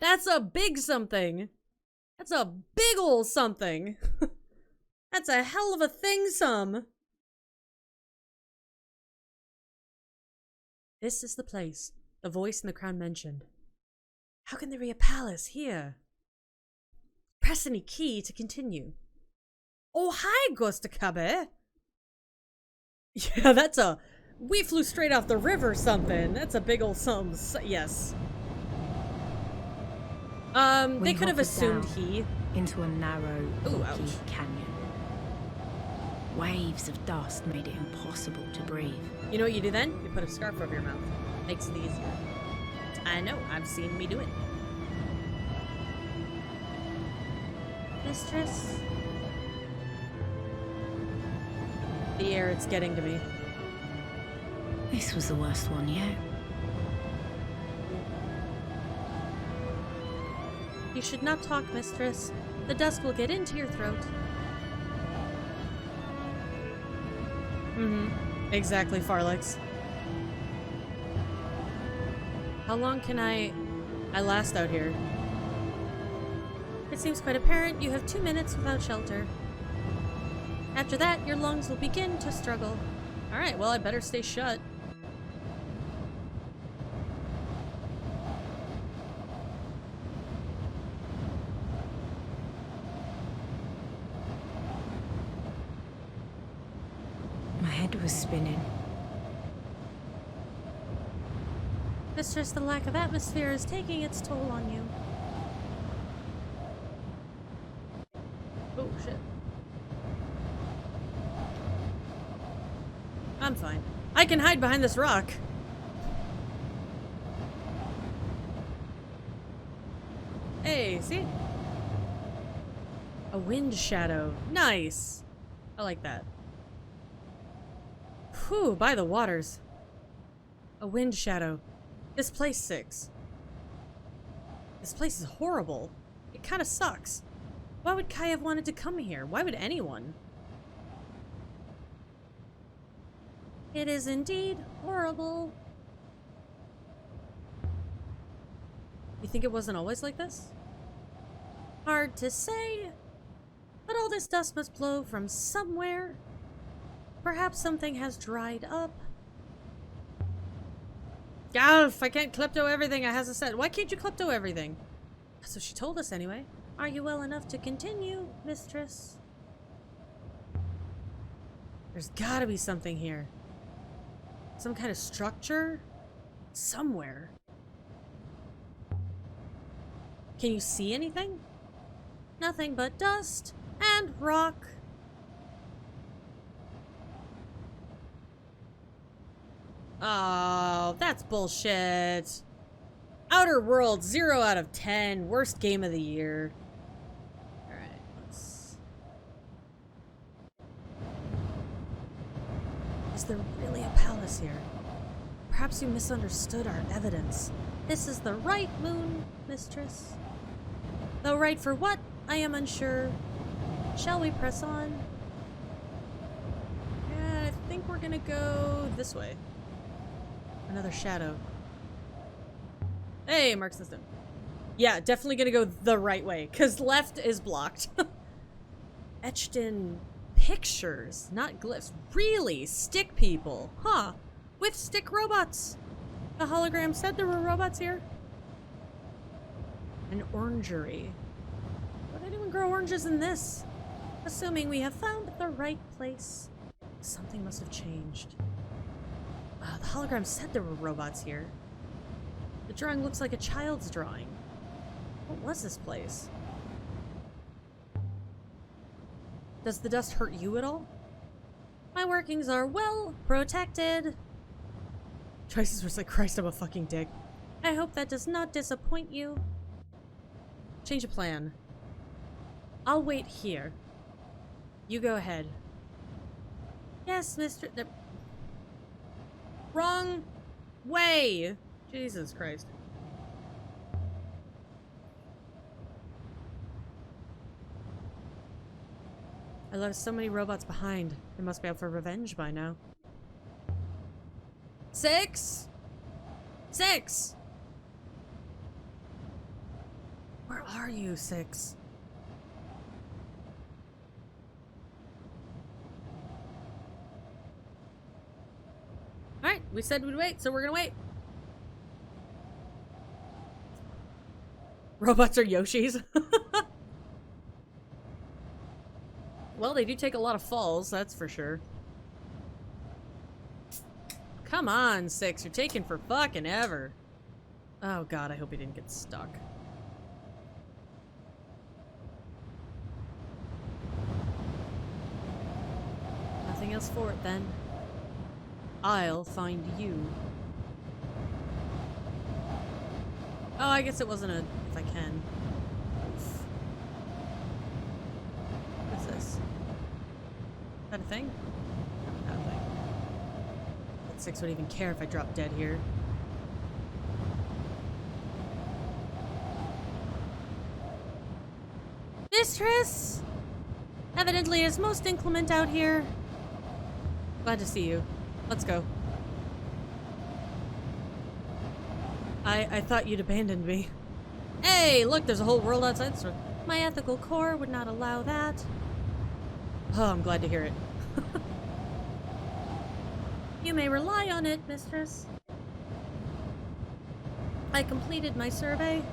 That's a big something. That's a big ol' something. That's a hell of a thing-some. This is the place the voice in the crown mentioned. How can there be a palace here? Press any key to continue. Oh, hi, Gostakabe. Yeah, that's a... We flew straight off the river something. That's a big old something. Yes. They could have assumed he... into a narrow, rocky ouch. canyon. Waves of dust made it impossible to breathe. You know what you do then? You put a scarf over your mouth. Makes it easier. I know, I've seen me do it. Mistress? The air, it's getting to me. This was the worst one yet. You should not talk, mistress. The dust will get into your throat. Exactly, Farlex. How long can I last out here? It seems quite apparent you have 2 minutes without shelter. After that, your lungs will begin to struggle. Alright, well, I better stay shut. My head was spinning. Mistress, the lack of atmosphere is taking its toll on you. Oh, shit. I'm fine. I can hide behind this rock. Hey, see? A wind shadow. Nice. I like that. Whew, by the waters. A wind shadow. This place 6. This place is horrible. It kind of sucks. Why would Kai have wanted to come here? Why would anyone? It is indeed horrible. You think it wasn't always like this? Hard to say, but all this dust must blow from somewhere. Perhaps something has dried up. If I can't klepto everything, I has a set. Why can't you klepto everything? That's what she told us anyway. Are you well enough to continue, mistress? There's gotta be something here. Some kind of structure? Somewhere. Can you see anything? Nothing but dust and rock. Oh, that's bullshit. Outer Worlds, 0 out of 10. Worst game of the year. Alright, let's... Is there really a palace here? Perhaps you misunderstood our evidence. This is the right moon, mistress. Though right for what, I am unsure. Shall we press on? Yeah, I think we're gonna go this way. Another shadow. Hey, mark system. Yeah, definitely gonna go the right way, because left is blocked. Etched in pictures, not glyphs. Really? Stick people? Huh. With stick robots. The hologram said there were robots here. An orangery. Would anyone grow oranges in this? Assuming we have found the right place. Something must have changed. The hologram said there were robots here. The drawing looks like a child's drawing. What was this place? Does the dust hurt you at all? My workings are well protected. Choices were like, Christ, I'm a fucking dick. I hope that does not disappoint you. Change of plan. I'll wait here. You go ahead. Yes, Mr. Wrong way! Jesus Christ. I left so many robots behind. They must be out for revenge by now. 6? 6! Where are you, 6? Alright, we said we'd wait, so we're gonna wait. Robots are Yoshis. Well, they do take a lot of falls, that's for sure. Come on, 6, you're taking for fucking ever. Oh god, I hope he didn't get stuck. Nothing else for it then. I'll find you. Oh, I guess it wasn't a if I can. Oof. What's this? Is that a thing? No, not a thing. Six would even care if I dropped dead here. Mistress! Evidently it's most inclement out here. Glad to see you. Let's go. I thought you'd abandoned me. Hey, look, there's a whole world outside this room. My ethical core would not allow that. Oh, I'm glad to hear it. You may rely on it, mistress. I completed my survey.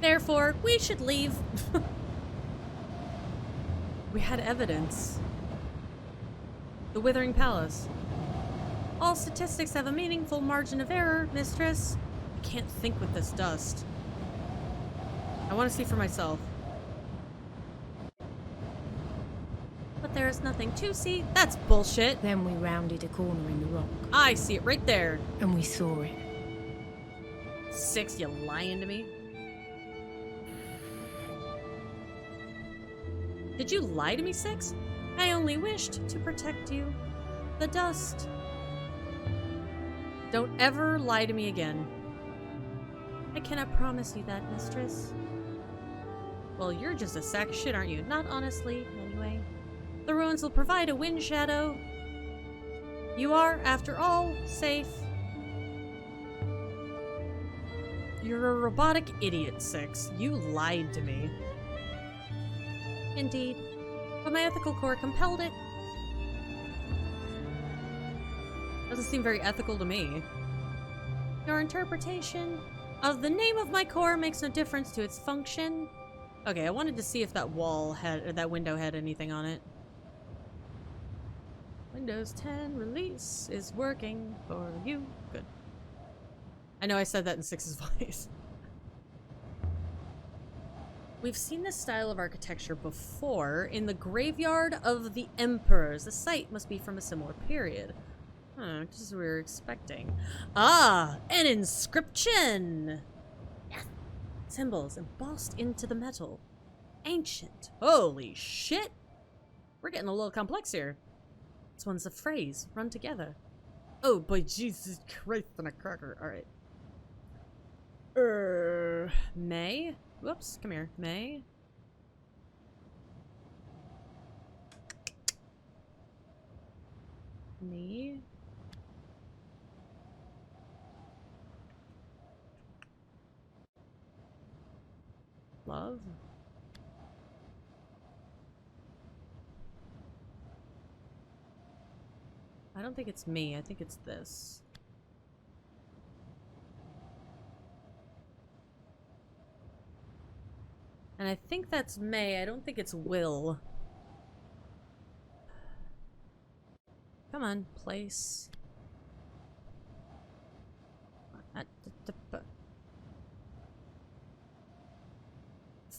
Therefore, we should leave. We had evidence. The Withering Palace. All statistics have a meaningful margin of error, mistress. I can't think with this dust. I want to see for myself. But there is nothing to see. That's bullshit. Then we rounded a corner in the rock. I see it right there. And we saw it. Six, you lying to me? Did you lie to me, Six? I only wished to protect you. The dust. Don't ever lie to me again. I cannot promise you that, mistress. Well, you're just a sack of shit, aren't you? Not honestly, anyway. The ruins will provide a wind shadow. You are, after all, safe. You're a robotic idiot, Six. You lied to me. Indeed. But my ethical core compelled it. Doesn't seem very ethical to me. Your interpretation of the name of my core makes no difference to its function. Okay, I wanted to see if that wall had, or that window had anything on it. Windows 10 release is working for you. Good. I know I said that in Six's voice. We've seen this style of architecture before in the Graveyard of the Emperors. The site must be from a similar period. Just as we were expecting. Ah, an inscription! Yes. Symbols embossed into the metal. Ancient. Holy shit! We're getting a little complex here. This one's a phrase run together. Oh, by Jesus Christ and a cracker. Alright. May? Whoops, come here. May? Me? Love? I don't think it's me. I think it's this. And I think that's May. I don't think it's Will. Come on, place.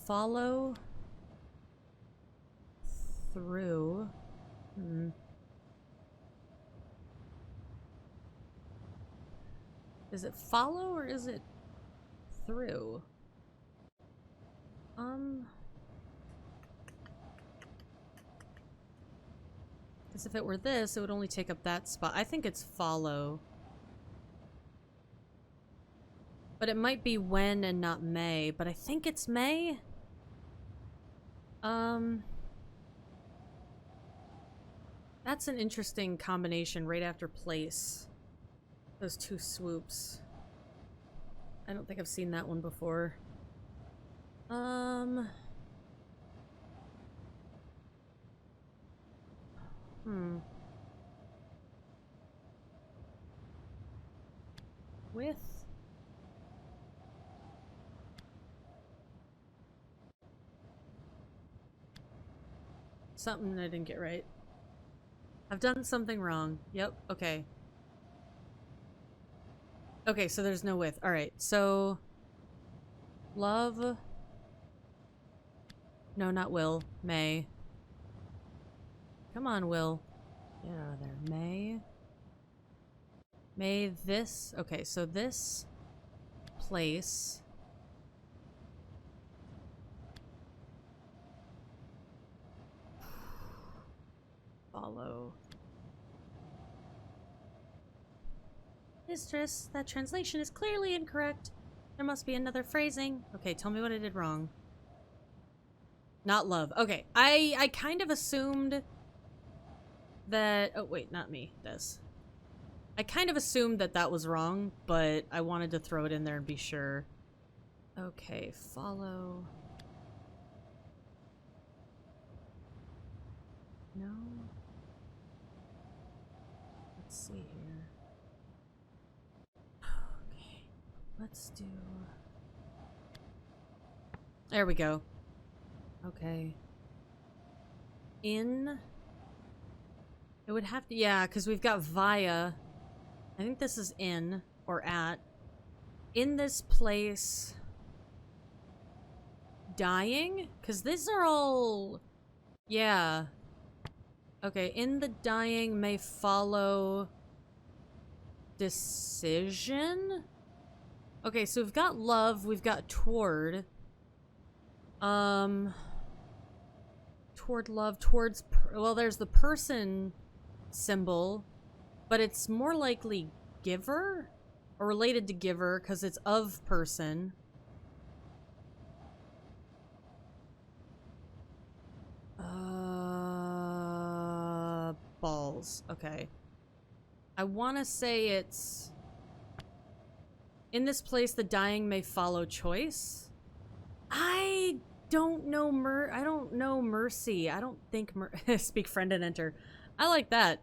Follow through. Is it follow or is it through? Because if it were this, it would only take up that spot. I think it's follow. But it might be when and not May. But I think it's May. That's an interesting combination right after place. Those two swoops. I don't think I've seen that one before. With something I didn't get right. I've done something wrong. Yep, okay. Okay, so there's no with. Alright, so love. No, not Will. May. Come on, Will. Get out of there. May. May this. Okay, so this place. Follow. Mistress, that translation is clearly incorrect. There must be another phrasing. Okay, tell me what I did wrong. Not love. Okay, I kind of assumed that... Oh, wait, not me. Des. I kind of assumed that that was wrong, but I wanted to throw it in there and be sure. Okay, follow... No? Let's see here. Okay, let's do... There we go. Okay. In... It would have to... Yeah, because we've got via. I think this is in, or at. In this place... Dying? Because these are all... Yeah. Okay, in the dying may follow... Decision? Okay, so we've got love, we've got toward... Toward love, towards... Well, there's the person symbol, but it's more likely giver? Or related to giver, because it's of person. Balls. Okay. I want to say it's... In this place, the dying may follow choice? I don't know I don't know mercy. I don't think speak friend and enter. I like that.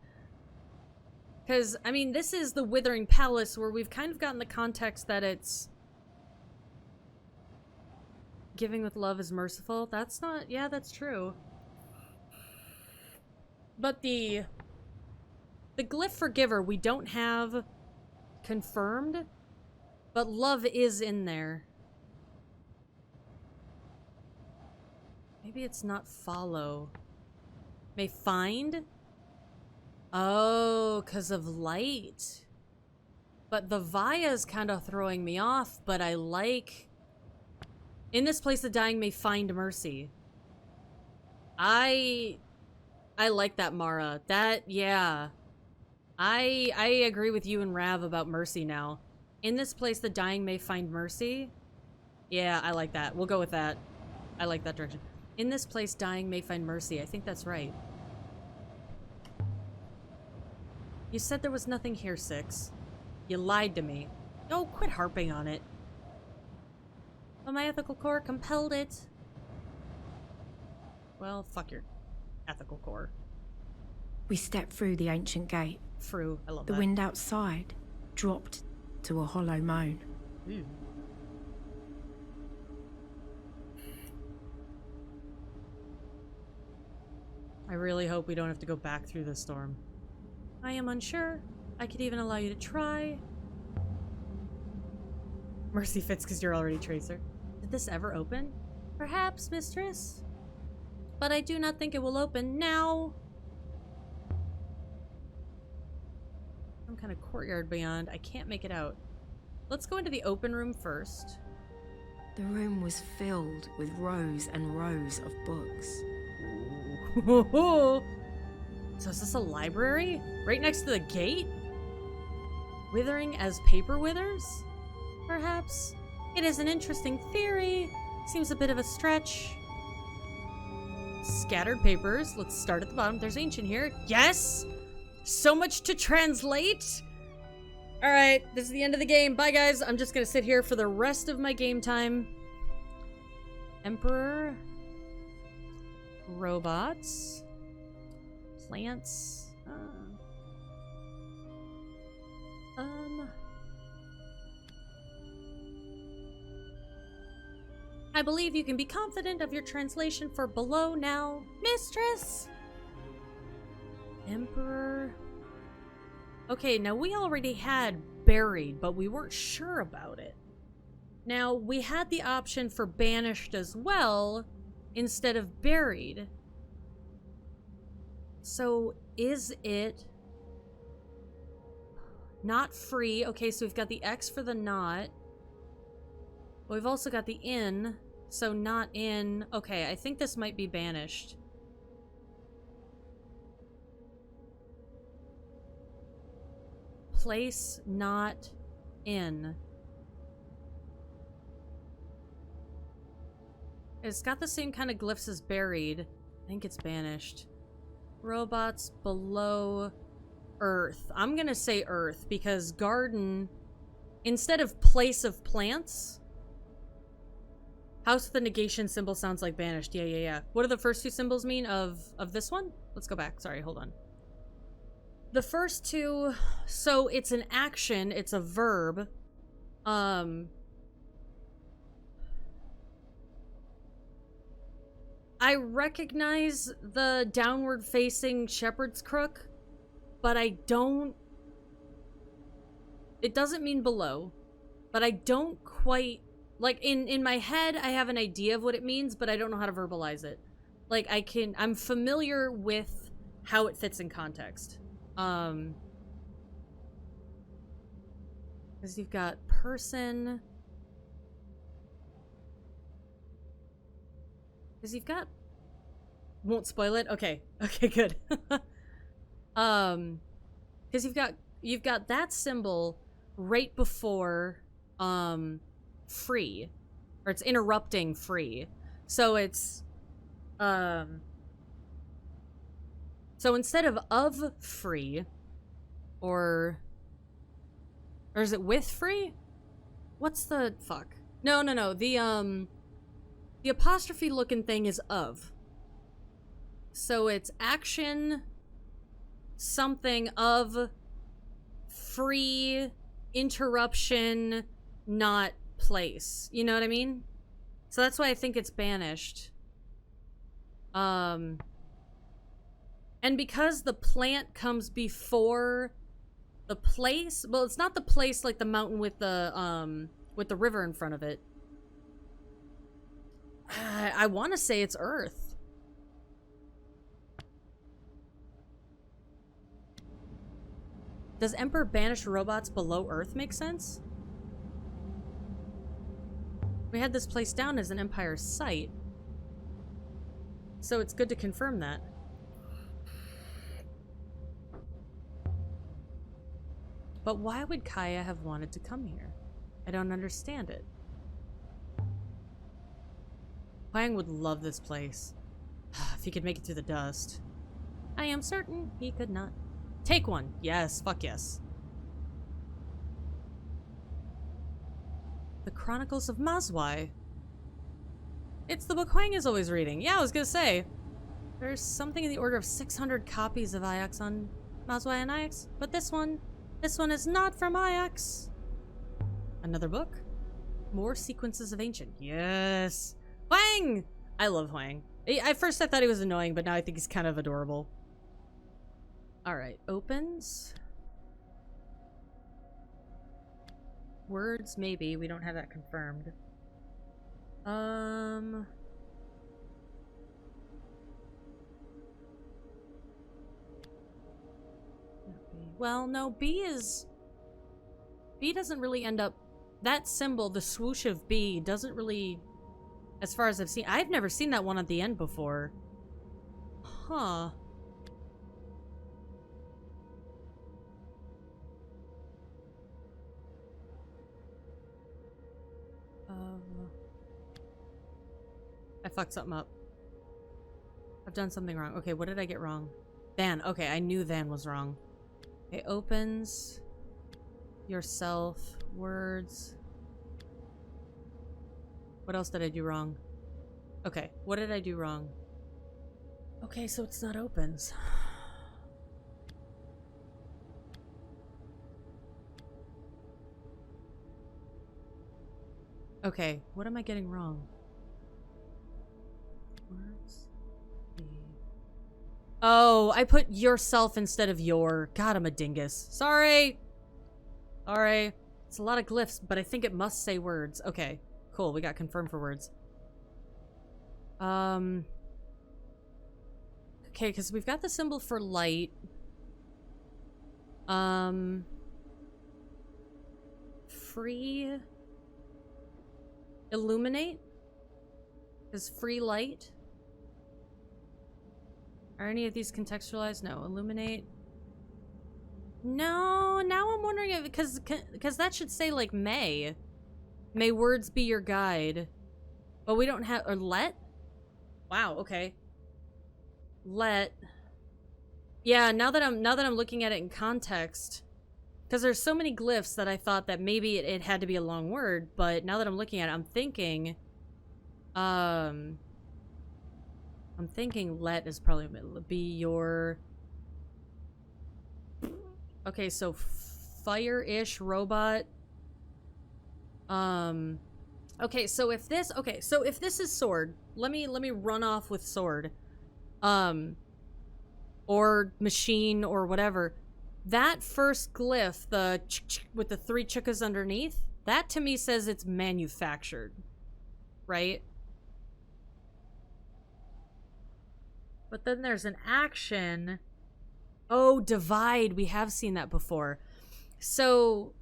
Because, I mean, this is the Withering Palace where we've kind of gotten the context that it's... Giving with love is merciful. That's not... Yeah, that's true. But the glyph for giver we don't have confirmed, but love is in there. Maybe it's not follow. May find? Oh, because of light. But the via's kind of throwing me off, but I like... In this place, the dying may find mercy. I like that, Mara. That, yeah. I agree with you and Rav about mercy now. In this place, the dying may find mercy. Yeah, I like that. We'll go with that. I like that direction. In this place, dying may find mercy. I think that's right. You said there was nothing here, Six. You lied to me. Oh, quit harping on it. But my ethical core compelled it. Well, fuck your ethical core. We stepped through the ancient gate. Through. I love The that. wind outside dropped to a hollow moan. Ooh. I really hope we don't have to go back through the storm. I am unsure. I could even allow you to try. Mercy fits because you're already Tracer. Did this ever open? Perhaps, mistress. But I do not think it will open now. Some kind of courtyard beyond. I can't make it out. Let's go into the open room first. The room was filled with rows and rows of books. Ooh. So is this a library? Right next to the gate? Withering as paper withers? Perhaps? It is an interesting theory. Seems a bit of a stretch. Scattered papers. Let's start at the bottom. There's ancient here. Yes! So much to translate! Alright, this is the end of the game. Bye, guys. I'm just gonna sit here for the rest of my game time. Emperor. Robots. Plants. I believe you can be confident of your translation for below now, mistress. Emperor. Okay, now we already had buried, but we weren't sure about it. Now, we had the option for banished as well, instead of buried. So, is it not free? Okay, so we've got the X for the not. We've also got the in, so not in. Okay, I think this might be banished. place, not in. It's got the same kind of glyphs as buried. I think it's banished. Robots below Earth. I'm gonna say Earth because garden, instead of place of plants, house with the negation symbol sounds like banished. Yeah. What do the first two symbols mean of this one? Let's go back. Sorry, hold on. The first two, so it's an action, it's a verb. I recognize the downward facing shepherd's crook, but I don't... It doesn't mean below, but I don't quite... Like, in my head, I have an idea of what it means, but I don't know how to verbalize it. Like, I'm familiar with how it fits in context. Because you've got person... Because you've got... Won't spoil it? Okay. Okay, good. Because you've got that symbol right before, free. Or it's interrupting free. So it's, so instead of free, or is it with free? What's the, fuck. No, the apostrophe looking thing is of. So it's action, something of, free, interruption, not place. You know what I mean? So that's why I think it's banished. And because the plant comes before the place, well, it's not the place like the mountain with the river in front of it. I want to say it's Earth. Does Emperor banish robots below Earth make sense? We had this place down as an Empire site. So it's good to confirm that. But why would Kaya have wanted to come here? I don't understand it. Huang would love this place. If he could make it through the dust. I am certain he could not. Take one. Yes, fuck yes. The Chronicles of Mazwai. It's the book Huang is always reading. Yeah, I was gonna say. There's something in the order of 600 copies of Ix on Mazwai and Ix, but this one is not from Ix. Another book? More Sequences of Ancient. Yes. Huang! I love Huang. At first I thought he was annoying, but now I think he's kind of adorable. Alright, opens. Words, maybe. We don't have that confirmed. Well, no, B doesn't really end up... That symbol, the swoosh of B, doesn't really... As far as I've seen... I've never seen that one at the end before. Huh. I fucked something up. I've done something wrong. Okay, what did I get wrong? Van. Okay, I knew Van was wrong. Okay, opens. Yourself. Words. What else did I do wrong? Okay, what did I do wrong? Okay, so it's not opens. Okay, what am I getting wrong? Words. Oh, I put yourself instead of your. God, I'm a dingus. Sorry. Alright. It's a lot of glyphs, but I think it must say words. Okay, cool. We got confirmed for words. Okay, because we've got the symbol for light. Free. Illuminate? Is free light? Are any of these contextualized? No. Illuminate. No, now I'm wondering if, because that should say like may. May words be your guide. But we don't have, or let? Wow, okay. Let. Yeah, now that I'm looking at it in context, because there's so many glyphs that I thought that maybe it had to be a long word, but now that I'm looking at it, I'm thinking let is probably be your. Okay, so fire-ish robot. Okay, so if this is sword, let me run off with sword. Or machine or whatever. That first glyph, the with the 3 chukkas underneath, that to me says it's manufactured. Right? But then there's an action. Oh, divide. We have seen that before. So,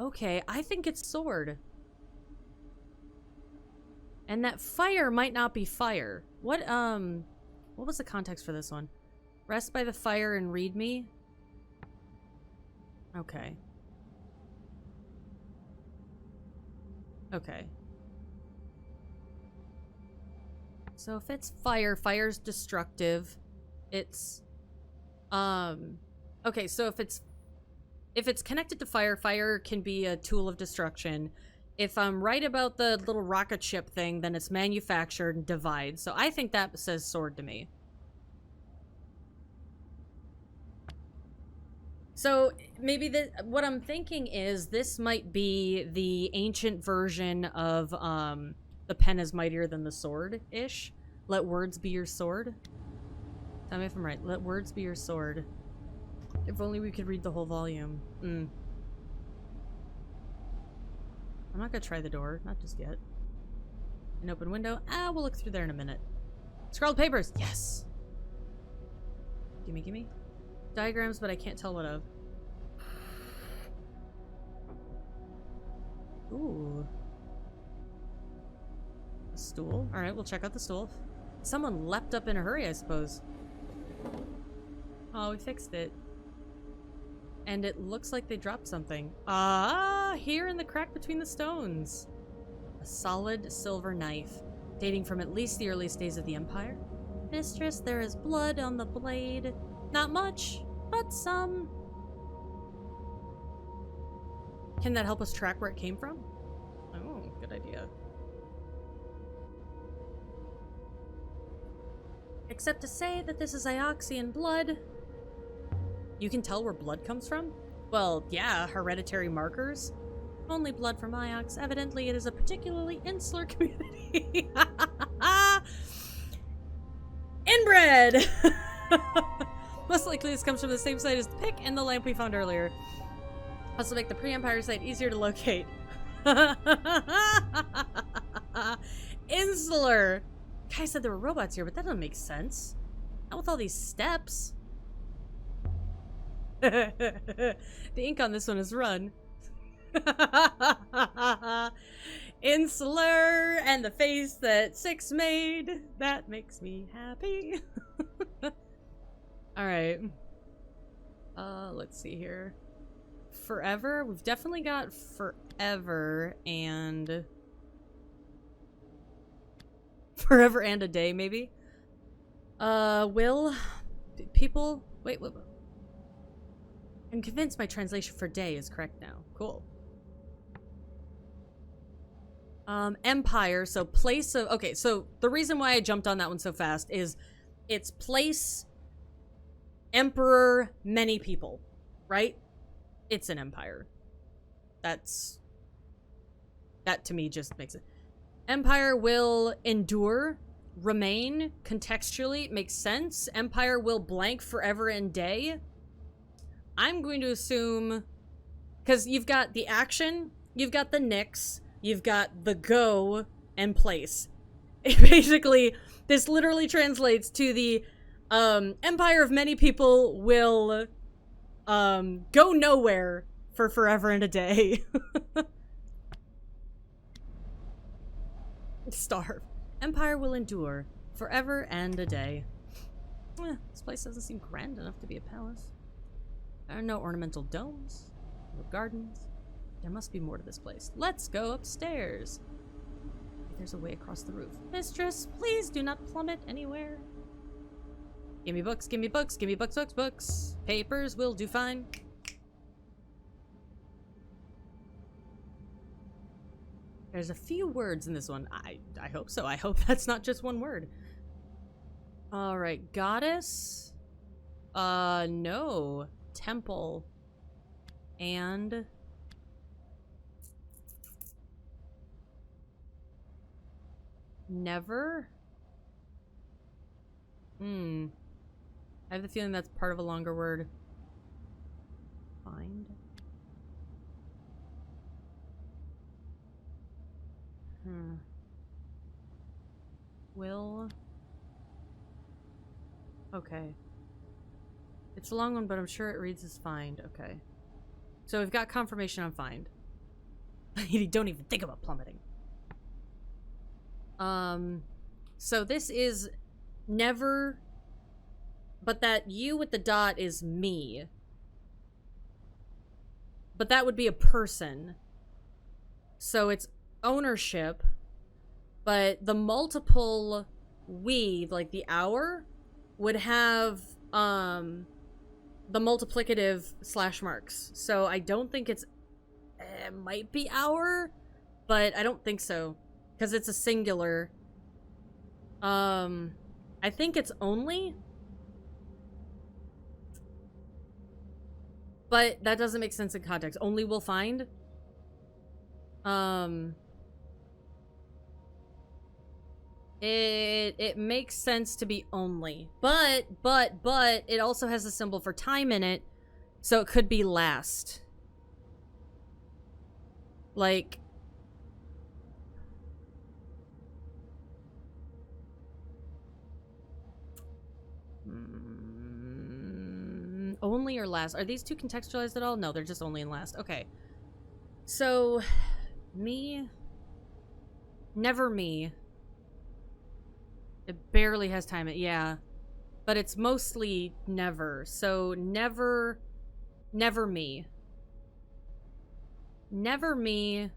okay, I think it's sword. And that fire might not be fire. What was the context for this one? Rest by the fire and read me? Okay. Okay. So if it's fire, fire's destructive. It's okay, so if it's connected to fire, fire can be a tool of destruction. If I'm right about the little rocket ship thing, then it's manufactured and divide. So I think that says sword to me. So maybe what I'm thinking is this might be the ancient version of the pen is mightier than the sword-ish. Let words be your sword. Tell me if I'm right. Let words be your sword. If only we could read the whole volume. I'm not gonna try the door. Not just yet. An open window. We'll look through there in a minute. Scrawled papers. Yes. Gimme, gimme. Diagrams, but I can't tell what of. Ooh. A stool. Alright, we'll check out the stool. Someone leapt up in a hurry, I suppose. Oh, we fixed it. And it looks like they dropped something. Here in the crack between the stones. A solid silver knife, dating from at least the earliest days of the Empire. Mistress, there is blood on the blade. Not much, but some. Can that help us track where it came from? Oh, good idea. Except to say that this is Ioxian blood. You can tell where blood comes from? Well, yeah, hereditary markers. Only blood from Iox. Evidently, it is a particularly insular community. Inbred! Most likely this comes from the same site as the pick and the lamp we found earlier. Also make the pre-Empire site easier to locate. Insular! Guy said there were robots here, but that doesn't make sense. Not with all these steps. The ink on this one is run. Insular and the face that Six made. That makes me happy. Alright. Let's see here. Forever? We've definitely got forever and... Forever and a day, maybe? Will? People? Wait, what? I'm convinced my translation for day is correct now. Cool. Empire, so place of... Okay, so the reason why I jumped on that one so fast is it's place, emperor, many people, right? It's an empire. That to me just makes it... Empire will endure, remain, contextually, makes sense. Empire will blank forever and day. I'm going to assume, because you've got the action, you've got the nix, you've got the go, and place. Basically, this literally translates to the empire of many people will go nowhere for forever and a day. Starve. Empire will endure forever and a day. This place doesn't seem grand enough to be a palace. There are no ornamental domes, no gardens. There must be more to this place. Let's go upstairs. There's a way across the roof. Mistress, please do not plummet anywhere. Give me books, give me books, give me books, books, books. Papers will do fine. There's a few words in this one. I hope so. I hope that's not just one word. Alright, goddess? No. Temple. And... never? I have the feeling that's part of a longer word. Find? Will? Okay. It's a long one, but I'm sure it reads as find. Okay. So we've got confirmation on find. You don't even think about plummeting. So this is never, but that U with the dot is me. But that would be a person. So it's ownership, but the multiple we, like the hour, would have, the multiplicative slash marks. So I don't think it might be hour, but I don't think so. Because it's a singular. I think it's only. But that doesn't make sense in context. Only will find. It makes sense to be only. But it also has a symbol for time in it. So it could be last. Like... only or last? Are these two contextualized at all? No, they're just only and last. Okay. So, me. Never me. It barely has time. Yeah. But it's mostly never. So, never. Never me. Never me.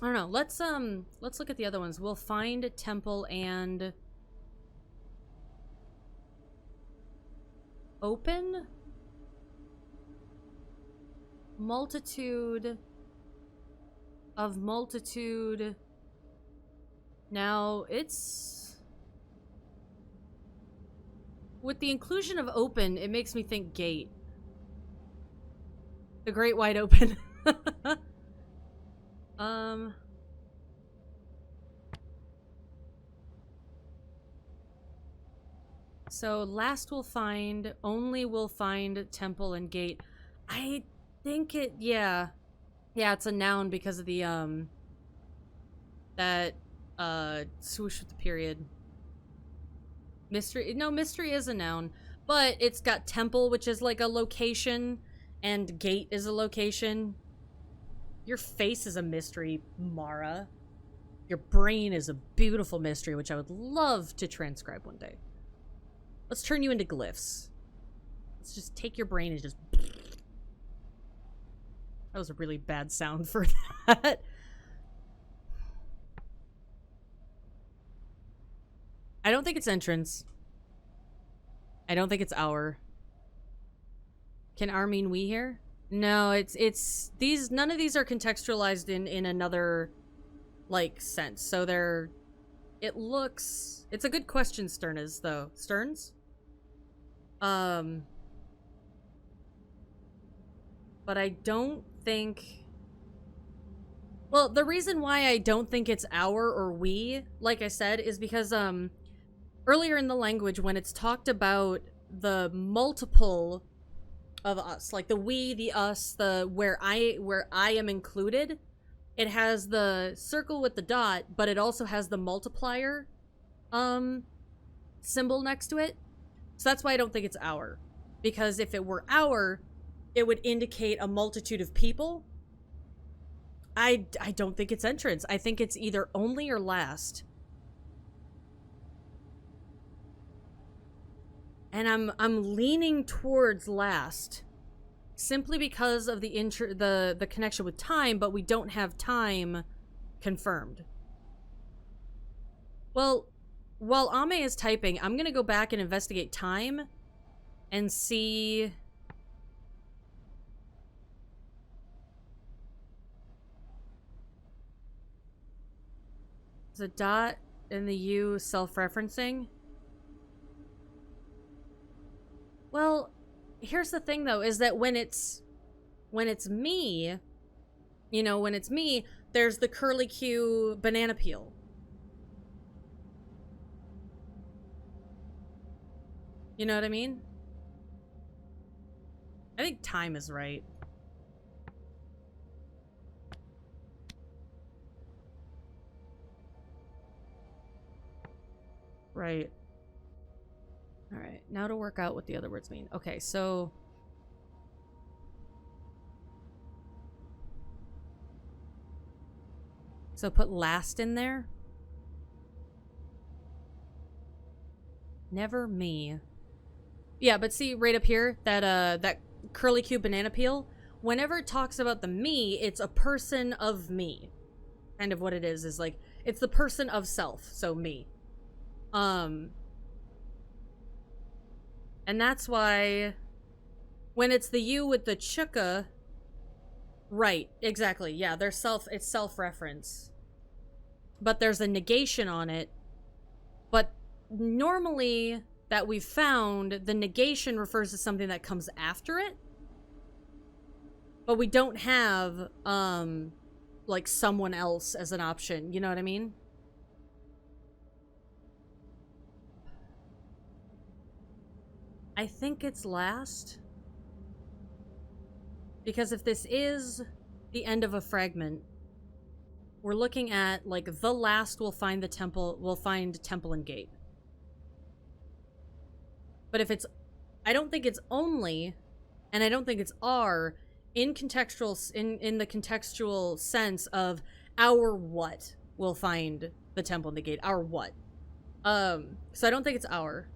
I don't know. Let's look at the other ones. We'll find temple and open. Multitude of multitude. Now, it's... with the inclusion of open, it makes me think gate. The great wide open. So last we'll find, only we'll find temple and gate. I think it, yeah. Yeah, it's a noun because of the, that, swoosh with the period. Mystery, no, mystery is a noun, but it's got temple, which is like a location, and gate is a location. Your face is a mystery, Mara. Your brain is a beautiful mystery, which I would love to transcribe one day. Let's turn you into glyphs. Let's just take your brain and just... That was a really bad sound for that. I don't think it's entrance. I don't think it's our. Can our mean we here? No, it's these, none of these are contextualized in another, like, sense. So they're, it looks, it's a good question, Sterns, though. Sterns? But I don't think, well, the reason why I don't think it's our or we, like I said, is because, earlier in the language, when it's talked about the multiple of us, like the we, the us, the where I am included, it has the circle with the dot, but it also has the multiplier symbol next to it. So that's why I don't think it's our. Because if it were our, it would indicate a multitude of people. I don't think it's entrance. I think it's either only or last. And I'm leaning towards last. Simply because of the connection with time, but we don't have time confirmed. Well, while Ame is typing, I'm gonna go back and investigate time and see. Is a dot and the U self-referencing? Well, here's the thing though, is that when it's me, you know, when it's me, there's the curly Q banana peel. You know what I mean? I think time is right. Right. Alright, now to work out what the other words mean. Okay, so... So put last in there. Never me. Yeah, but see right up here, that curly Q banana peel, whenever it talks about the me, it's a person of me. Kind of what it is like, it's the person of self, so me. And that's why when it's the you with the chuka, right, exactly, yeah, it's self-reference. But there's a negation on it. But normally that we've found, the negation refers to something that comes after it. But we don't have, like someone else as an option, you know what I mean? I think it's last. Because if this is the end of a fragment, we're looking at, like, the last will find the temple, will find temple and gate. But if it's, I don't think it's only, and I don't think it's are, in the contextual sense of our what will find the temple and the gate. Our what. So I don't think it's our.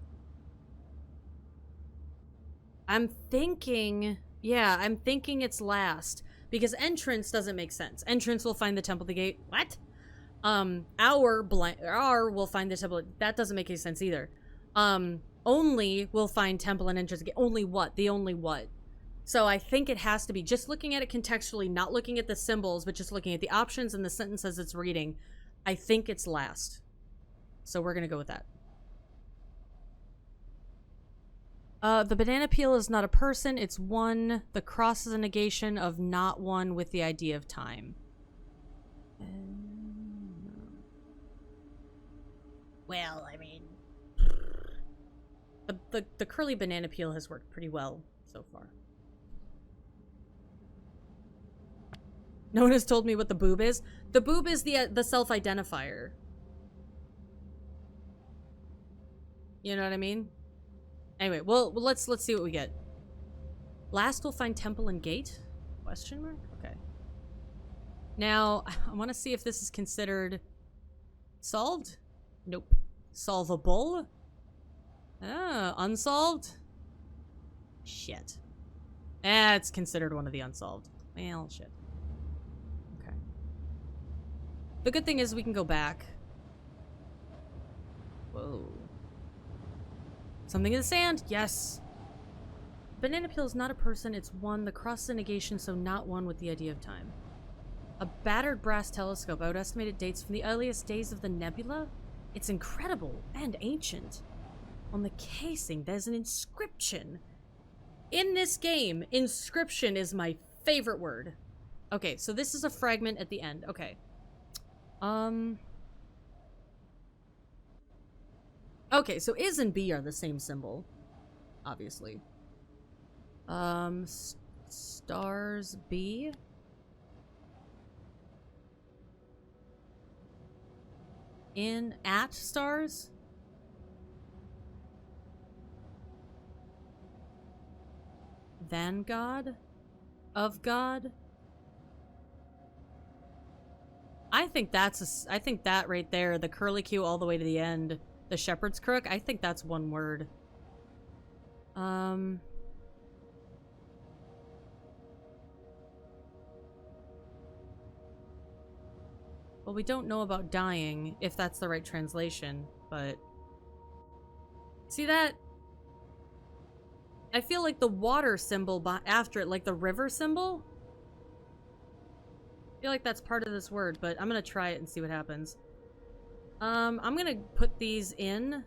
I'm thinking it's last. Because entrance doesn't make sense. Entrance will find the temple, the gate. What? Our will find the temple. That doesn't make any sense either. Only will find temple and entrance. Only what? The only what? So I think it has to be, just looking at it contextually, not looking at the symbols, but just looking at the options and the sentences it's reading. I think it's last. So we're gonna go with that. The banana peel is not a person, it's one. The cross is a negation of not one with the idea of time. Well, I mean... The curly banana peel has worked pretty well so far. No one has told me what the boob is. The boob is the self-identifier. You know what I mean? Anyway, well, let's see what we get. Last we'll find temple and gate? Question mark? Okay. Now, I want to see if this is considered solved. Nope. Solvable? Ah, unsolved? Shit. It's considered one of the unsolved. Well, shit. Okay. The good thing is we can go back. Whoa. Something in the sand! Yes! Banana peel is not a person, it's one. The cross is a negation, so not one with the idea of time. A battered brass telescope. I would estimate it dates from the earliest days of the nebula. It's incredible and ancient. On the casing, there's an inscription. In this game, inscription is my favorite word. Okay, so this is a fragment at the end. Okay. Okay, so is and B are the same symbol. Obviously. Stars B? In at stars? Than God? Of God? I think I think that right there, the curly Q all the way to the end, the shepherd's crook, I think that's one word. Well, we don't know about dying, if that's the right translation, but... See that? I feel like the water symbol after it, like the river symbol? I feel like that's part of this word, but I'm gonna try it and see what happens. I'm gonna put these in.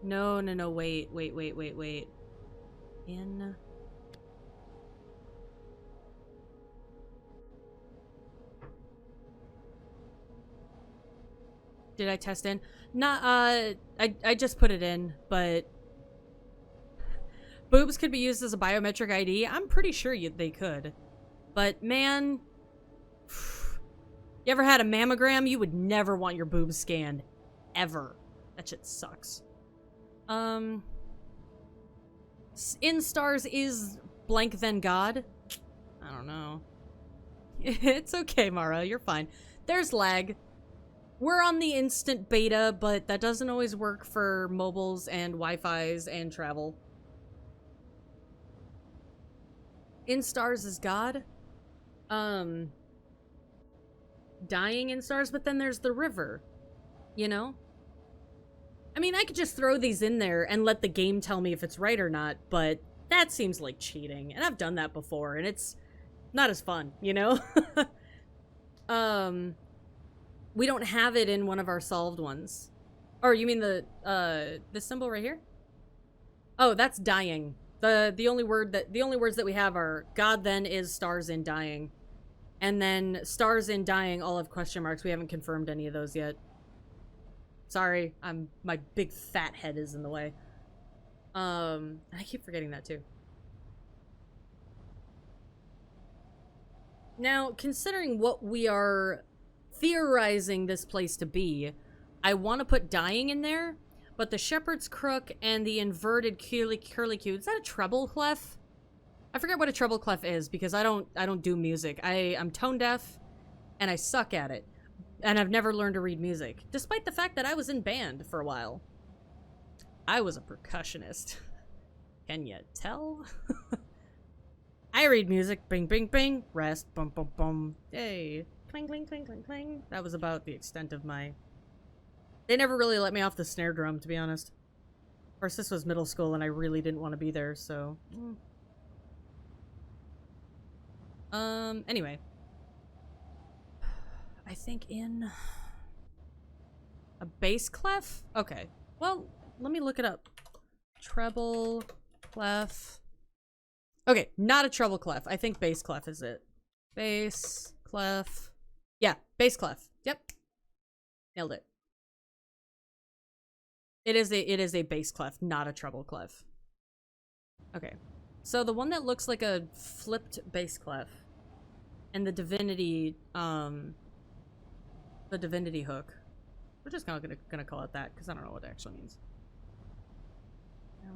No, wait. In. Did I test in? Not, I just put it in, but... Boobs could be used as a biometric ID? I'm pretty sure they could. But, man... You ever had a mammogram? You would never want your boobs scanned. Ever. That shit sucks. In stars is blank then God? I don't know. It's okay, Mara. You're fine. There's lag. We're on the instant beta, but that doesn't always work for mobiles and Wi-Fi's and travel. In stars is God. Dying in stars, but then there's the river. You know? I mean, I could just throw these in there and let the game tell me if it's right or not, but that seems like cheating. And I've done that before, and it's not as fun, you know? We don't have it in one of our solved ones. Or you mean the symbol right here? Oh, that's dying. The only words that we have are God then is stars in dying. And then stars in dying all have question marks. We haven't confirmed any of those yet. Sorry, my big fat head is in the way. I keep forgetting that too. Now, considering what we are theorizing this place to be, I want to put dying in there, but the shepherd's crook and the inverted curly Q, is that a treble clef? I forget what a treble clef is because I don't do music. I'm tone deaf and I suck at it. And I've never learned to read music, despite the fact that I was in band for a while. I was a percussionist. Can you tell? I read music, bing, bing, bing, rest, bum, bum, bum, hey, clang, clang, clang, clang, clang. That was about the extent of my... They never really let me off the snare drum, to be honest. Of course, this was middle school and I really didn't want to be there, so... Anyway. I think in... a bass clef? Okay. Well, let me look it up. Treble clef. Okay, not a treble clef. I think bass clef is it. Bass clef. Yeah, bass clef. Yep. Nailed it. It is a bass clef, not a treble clef. Okay. So the one that looks like a flipped bass clef and the divinity hook. We're just gonna call it that because I don't know what it actually means. No.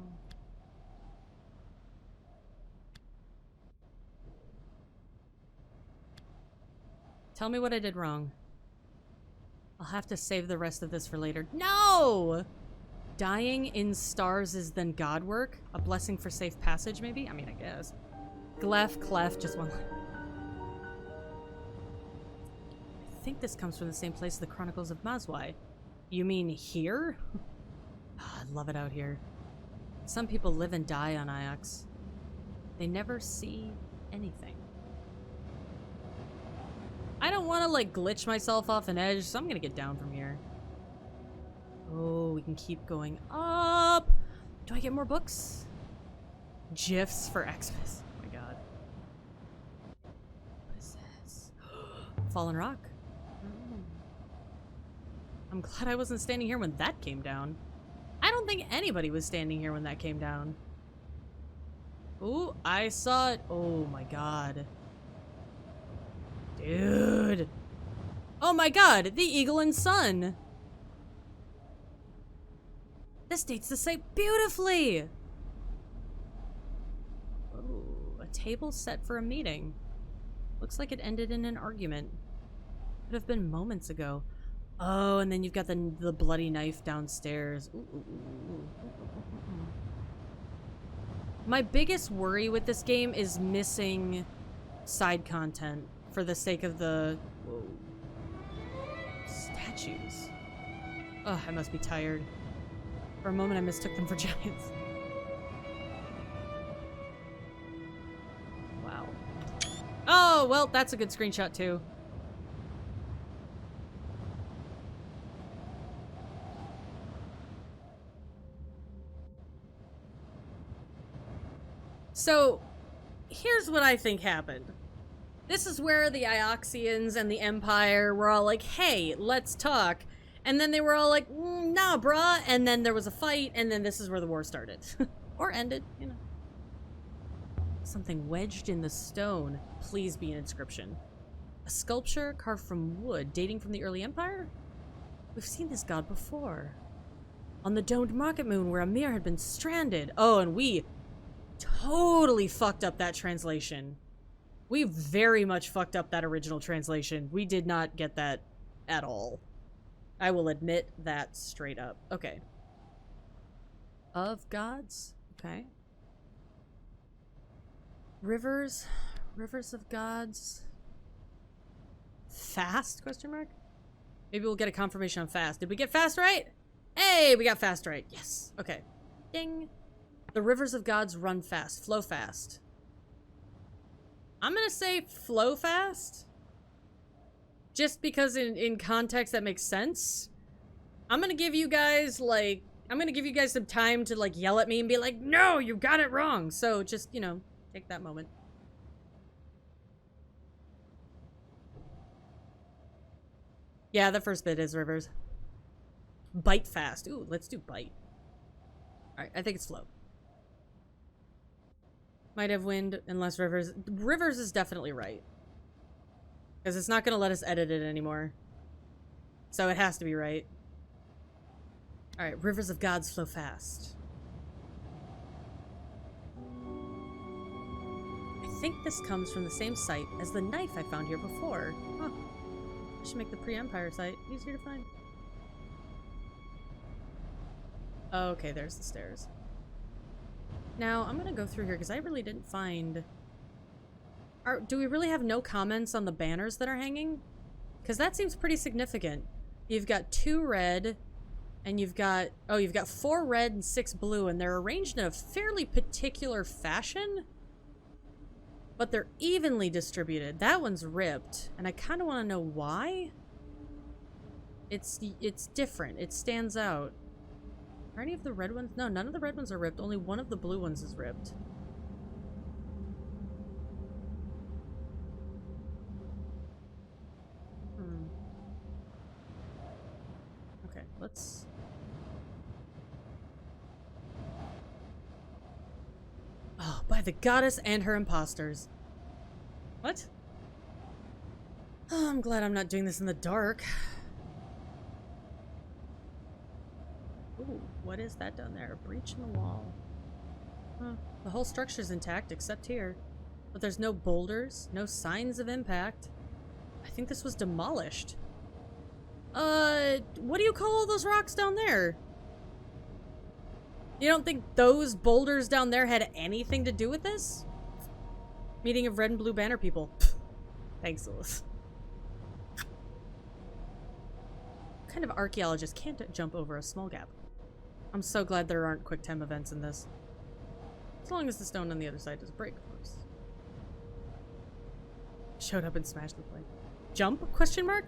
Tell me what I did wrong. I'll have to save the rest of this for later. No! Dying in stars is then God work? A blessing for safe passage, maybe? I mean, I guess. Glef, clef, just one line. I think this comes from the same place as the Chronicles of Mazwai. You mean here? Oh, I love it out here. Some people live and die on Iox. They never see anything. I don't want to, like, glitch myself off an edge, so I'm gonna get down from here. Oh, we can keep going up. Do I get more books? GIFs for Xmas. Oh my god. What is this? Fallen Rock. Oh. I'm glad I wasn't standing here when that came down. I don't think anybody was standing here when that came down. Ooh, I saw it. Oh my god. Dude. Oh my god, the Eagle and Sun. This dates the site beautifully. Oh, a table set for a meeting. Looks like it ended in an argument. Could have been moments ago. Oh, and then you've got the bloody knife downstairs. Ooh, ooh, ooh, ooh, ooh, ooh. My biggest worry with this game is missing side content for the sake of the... Whoa. Statues. Oh, I must be tired. For a moment, I mistook them for giants. Wow. Oh, well, that's a good screenshot, too. So, here's what I think happened. This is where the Ioxians and the Empire were all like, hey, let's talk. And then they were all like, nah, brah. And then there was a fight, and then this is where the war started. Or ended, you know. Something wedged in the stone. Please be an inscription. A sculpture carved from wood, dating from the early Empire? We've seen this god before. On the domed market moon where Amir had been stranded. Oh, and we totally fucked up that translation. We very much fucked up that original translation. We did not get that at all. I will admit that straight up. Okay. Of gods? Okay. Rivers. Rivers of gods. Fast? Question mark? Maybe we'll get a confirmation on fast. Did we get fast right? Hey, we got fast right. Yes. Okay. Ding. The rivers of gods run fast. Flow fast. I'm gonna say flow fast. Just because in context that makes sense. I'm gonna give you guys, like... I'm gonna give you guys some time to, like, yell at me and be like, no, you got it wrong. So just, you know, take that moment. Yeah, the first bit is rivers. Bite fast. Ooh, let's do bite. Alright, I think it's flow. Might have wind unless rivers... Rivers is definitely right. Because it's not going to let us edit it anymore. So it has to be right. Alright, rivers of gods flow fast. I think this comes from the same site as the knife I found here before. Huh. I should make the pre-Empire site easier to find. Okay, there's the stairs. Now, I'm gonna go through here because I really didn't find... do we really have no comments on the banners that are hanging? Because that seems pretty significant. You've got 2 red, and you've got... Oh, you've got 4 red and 6 blue, and they're arranged in a fairly particular fashion. But they're evenly distributed. That one's ripped, and I kind of want to know why. It's different. It stands out. Are any of the red ones? No, none of the red ones are ripped. Only one of the blue ones is ripped. Okay, let's... Oh, by the goddess and her imposters. What? Oh, I'm glad I'm not doing this in the dark. Ooh, what is that down there? A breach in the wall. Huh. The whole structure's intact, except here. But there's no boulders, no signs of impact. I think this was demolished. What do you call all those rocks down there? You don't think those boulders down there had anything to do with this? Meeting of red and blue banner people. Thanks, Lilith. What kind of archaeologist can't jump over a small gap? I'm so glad there aren't quick time events in this. As long as the stone on the other side doesn't break, of course. Showed up and smashed the plank. Jump? Question mark?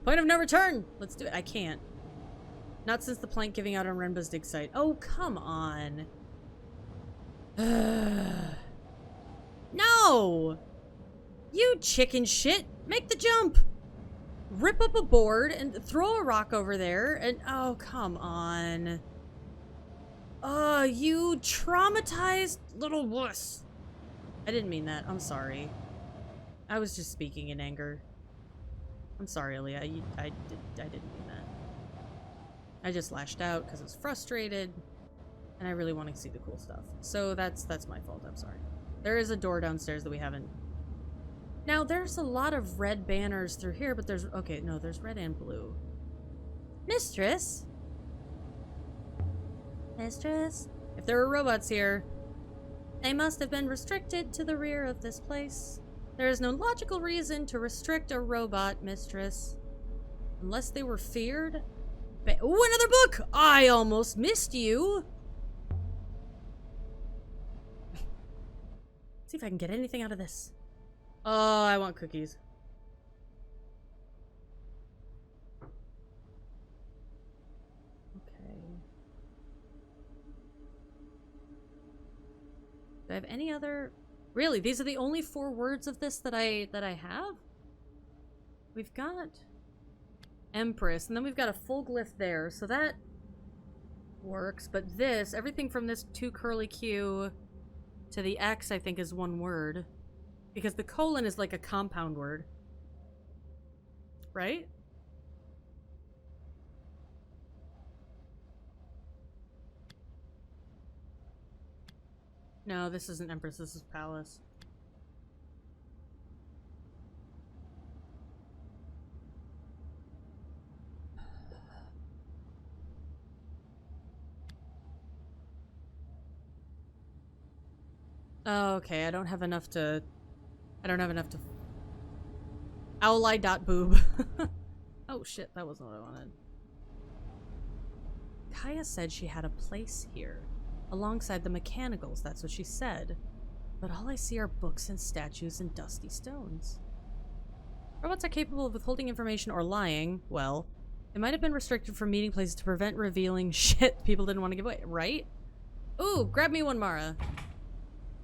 Point of no return! Let's do it. I can't. Not since the plank giving out on Renba's dig site. Oh, come on. No! You chicken shit! Make the jump! Rip up a board and throw a rock over there and... Oh, come on. Oh, you traumatized little wuss. I didn't mean that. I'm sorry. I was just speaking in anger. I'm sorry, Aaliyah. I didn't mean that. I just lashed out because I was frustrated, and I really want to see the cool stuff. So that's my fault. I'm sorry. There is a door downstairs that we haven't... Now, there's a lot of red banners through here, but there's... Okay, no, there's red and blue. Mistress? Mistress? If there were robots here... They must have been restricted to the rear of this place. There is no logical reason to restrict a robot, mistress. Unless they were feared? Ooh, another book! I almost missed you! See if I can get anything out of this. Oh, I want cookies. Okay. Do I have any other... Really, these are the only 4 words of this that I have? We've got Empress, and then we've got a full glyph there, so that works. But this, everything from this 2 curly Q to the X, I think, is 1 word. Because the colon is like a compound word. Right? No, this isn't Empress, this is Palace. Oh, okay, I don't have enough to... Owli.boob. Oh shit, that wasn't what I wanted. Kaya said she had a place here. Alongside the mechanicals, that's what she said. But all I see are books and statues and dusty stones. Robots are capable of withholding information or lying. Well, it might have been restricted from meeting places to prevent revealing shit people didn't want to give away, right? Ooh, grab me one, Mara.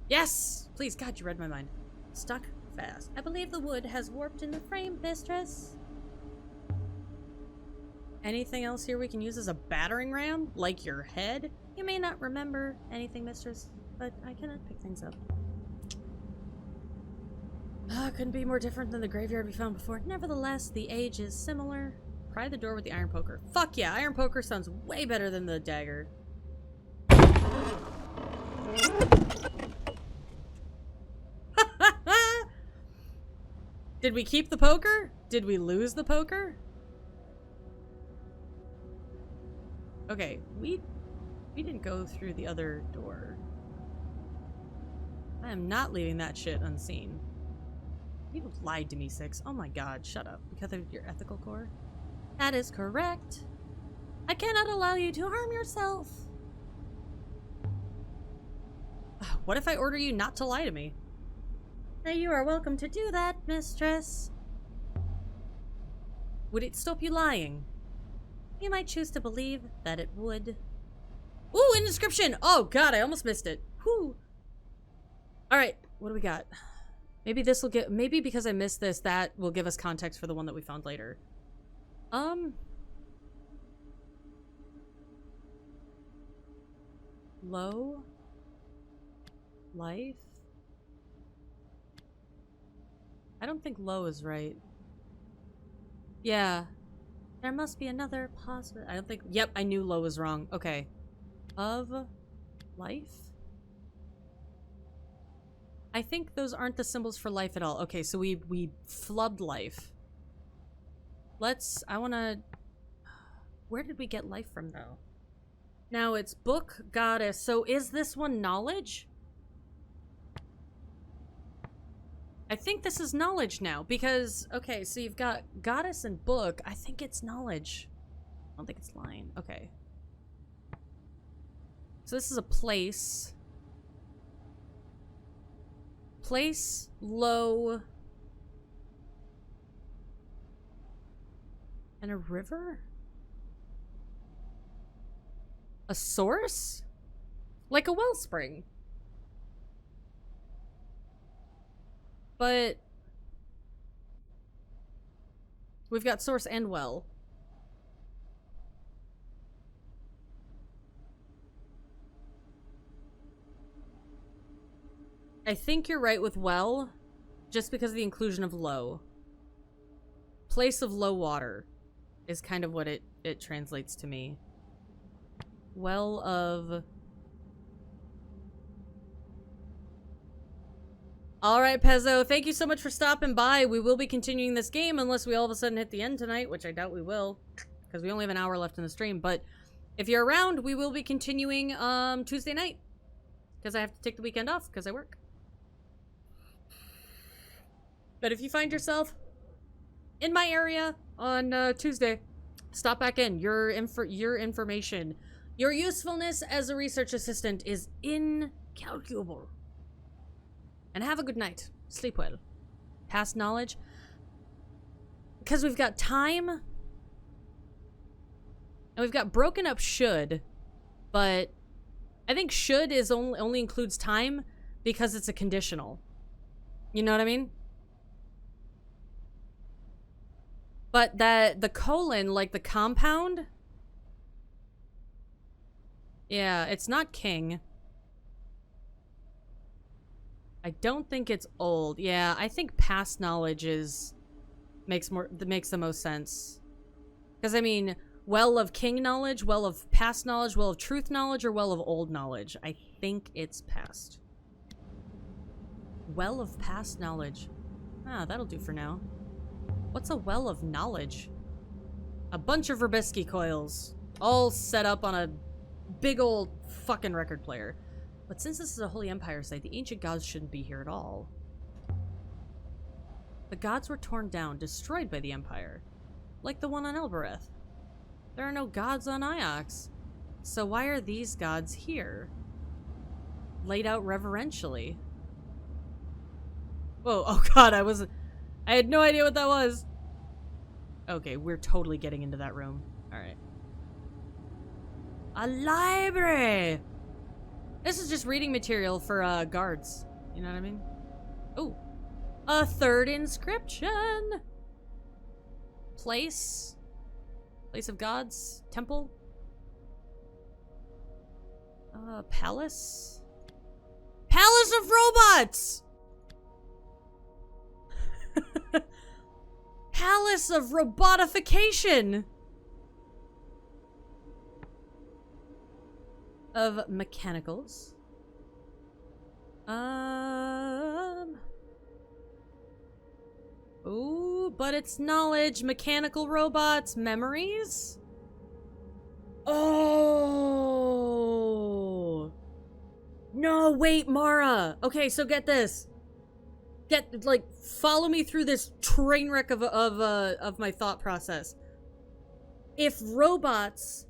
Yes! Please, God, you read my mind. Stuck fast. I believe the wood has warped in the frame, mistress. Anything else here we can use as a battering ram? Like your head? You may not remember anything, mistress, but I cannot pick things up. Couldn't be more different than the graveyard we found before. Nevertheless, the age is similar. Pry the door with the iron poker. Fuck yeah, iron poker sounds way better than the dagger. Did we keep the poker? Did we lose the poker? Okay, we didn't go through the other door. I am not leaving that shit unseen. You lied to me, Six. Oh my god, shut up. Because of your ethical core? That is correct. I cannot allow you to harm yourself. What if I order you not to lie to me? Now you are welcome to do that, mistress. Would it stop you lying? You might choose to believe that it would. Ooh, an inscription! Oh god, I almost missed it. Whew. Alright, what do we got? Maybe this will get... Maybe because I missed this, that will give us context for the one that we found later. Low. Life. I don't think low is right. Yeah. There must be another possible... I don't think... Yep, I knew low was wrong. Okay. Of life? I think those aren't the symbols for life at all. Okay, so we flubbed life. Let's... I wanna... Where did we get life from, though? Now it's book, goddess. So is this one knowledge? I think this is knowledge now, because... Okay, so you've got goddess and book. I think it's knowledge. I don't think it's lying. Okay. So this is a place. Place, low... And a river? A source? Like a wellspring. But... We've got source and well. I think you're right with well, just because of the inclusion of low. Place of low water is kind of what it translates to me. Well of... Alright, Pezzo, thank you so much for stopping by. We will be continuing this game unless we all of a sudden hit the end tonight, which I doubt we will, because we only have an hour left in the stream. But if you're around, we will be continuing Tuesday night. because I have to take the weekend off because I work. But if you find yourself in my area on Tuesday, stop back in. Your information, your usefulness as a research assistant is incalculable. And have a good night. Sleep well. Past knowledge. Because we've got time. And we've got broken up should. But I think should is only includes time because it's a conditional. You know what I mean? But that the colon, like the compound. Yeah, it's not king. I don't think it's old. Yeah, I think past knowledge makes the most sense. Because I mean, well of king knowledge, well of past knowledge, well of truth knowledge, or well of old knowledge. I think it's past. Well of past knowledge. Ah, that'll do for now. What's a well of knowledge? A bunch of Verbisky coils, all set up on a big old fucking record player. But since this is a Holy Empire site, the ancient gods shouldn't be here at all. The gods were torn down, destroyed by the Empire. Like the one on Elbereth. There are no gods on Iox. So why are these gods here? Laid out reverentially. Whoa, oh god, I had no idea what that was. Okay, we're totally getting into that room. Alright. A library! This is just reading material for guards. You know what I mean? Oh. A third inscription! Place. Place of gods. Temple. Palace. Palace of robots! Palace of robotification! Of mechanicals. Ooh, but it's knowledge. Mechanical robots. Memories? Oh! No, wait, Mara! Okay, so get this. Follow me through this train wreck of my thought process. If robots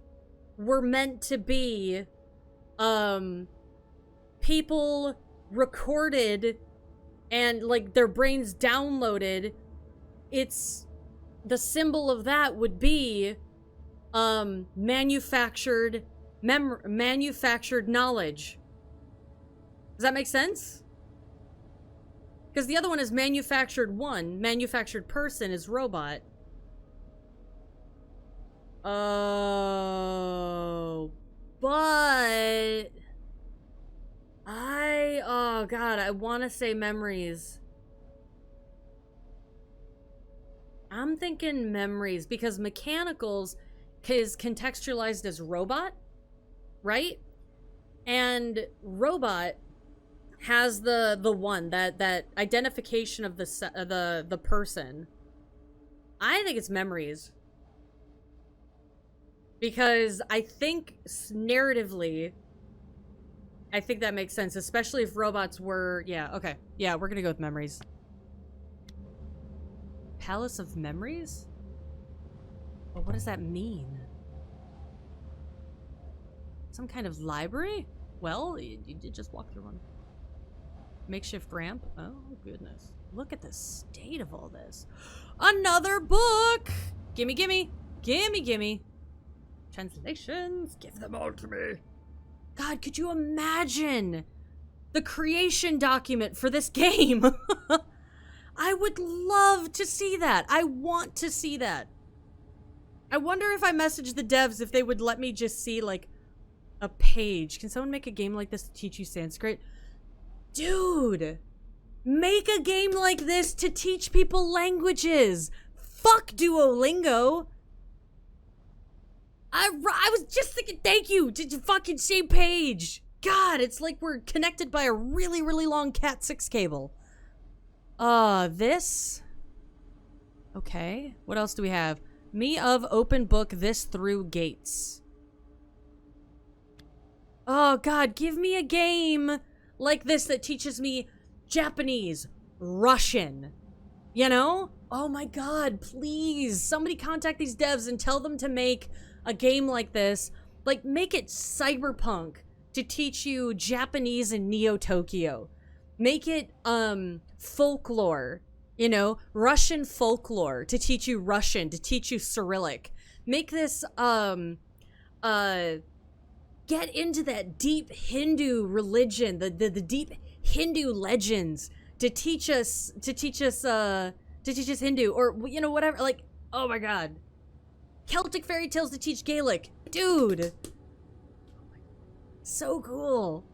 were meant to be people recorded and like their brains downloaded, it's the symbol of that would be manufactured knowledge. Does that make sense? Because the other one is manufactured person is robot. Oh, but oh god, I want to say memories. I'm thinking memories because mechanicals is contextualized as robot, right? And robot has the one that identification of the person. I think it's memories. Because I think narratively, I think that makes sense, especially if robots were, yeah, okay. Yeah, we're gonna go with memories. Palace of Memories? Well, what does that mean? Some kind of library? Well, you did just walk through one. Makeshift ramp? Oh, goodness. Look at the state of all this. Another book! Gimme, gimme! Gimme, gimme! Translations, give them all to me. God, could you imagine the creation document for this game? I would love to see that. I want to see that. I wonder if I message the devs if they would let me just see like a page. Can someone make a game like this to teach you Sanskrit? Dude, make a game like this to teach people languages. Fuck Duolingo. I was just thinking, thank you, to fucking same page. God, it's like we're connected by a really, really long Cat 6 cable. This. Okay, what else do we have? Me of open book this through gates. Oh god, give me a game like this that teaches me Japanese, Russian, you know? Oh my god, please, somebody contact these devs and tell them to make a game like this. Like, make it cyberpunk to teach you Japanese in Neo Tokyo. Make it, folklore, you know? Russian folklore to teach you Russian, to teach you Cyrillic. Make this, get into that deep Hindu religion, the deep Hindu legends to teach us Hindu, or, you know, whatever. Like, oh my god. Celtic fairy tales to teach Gaelic. Dude. So cool.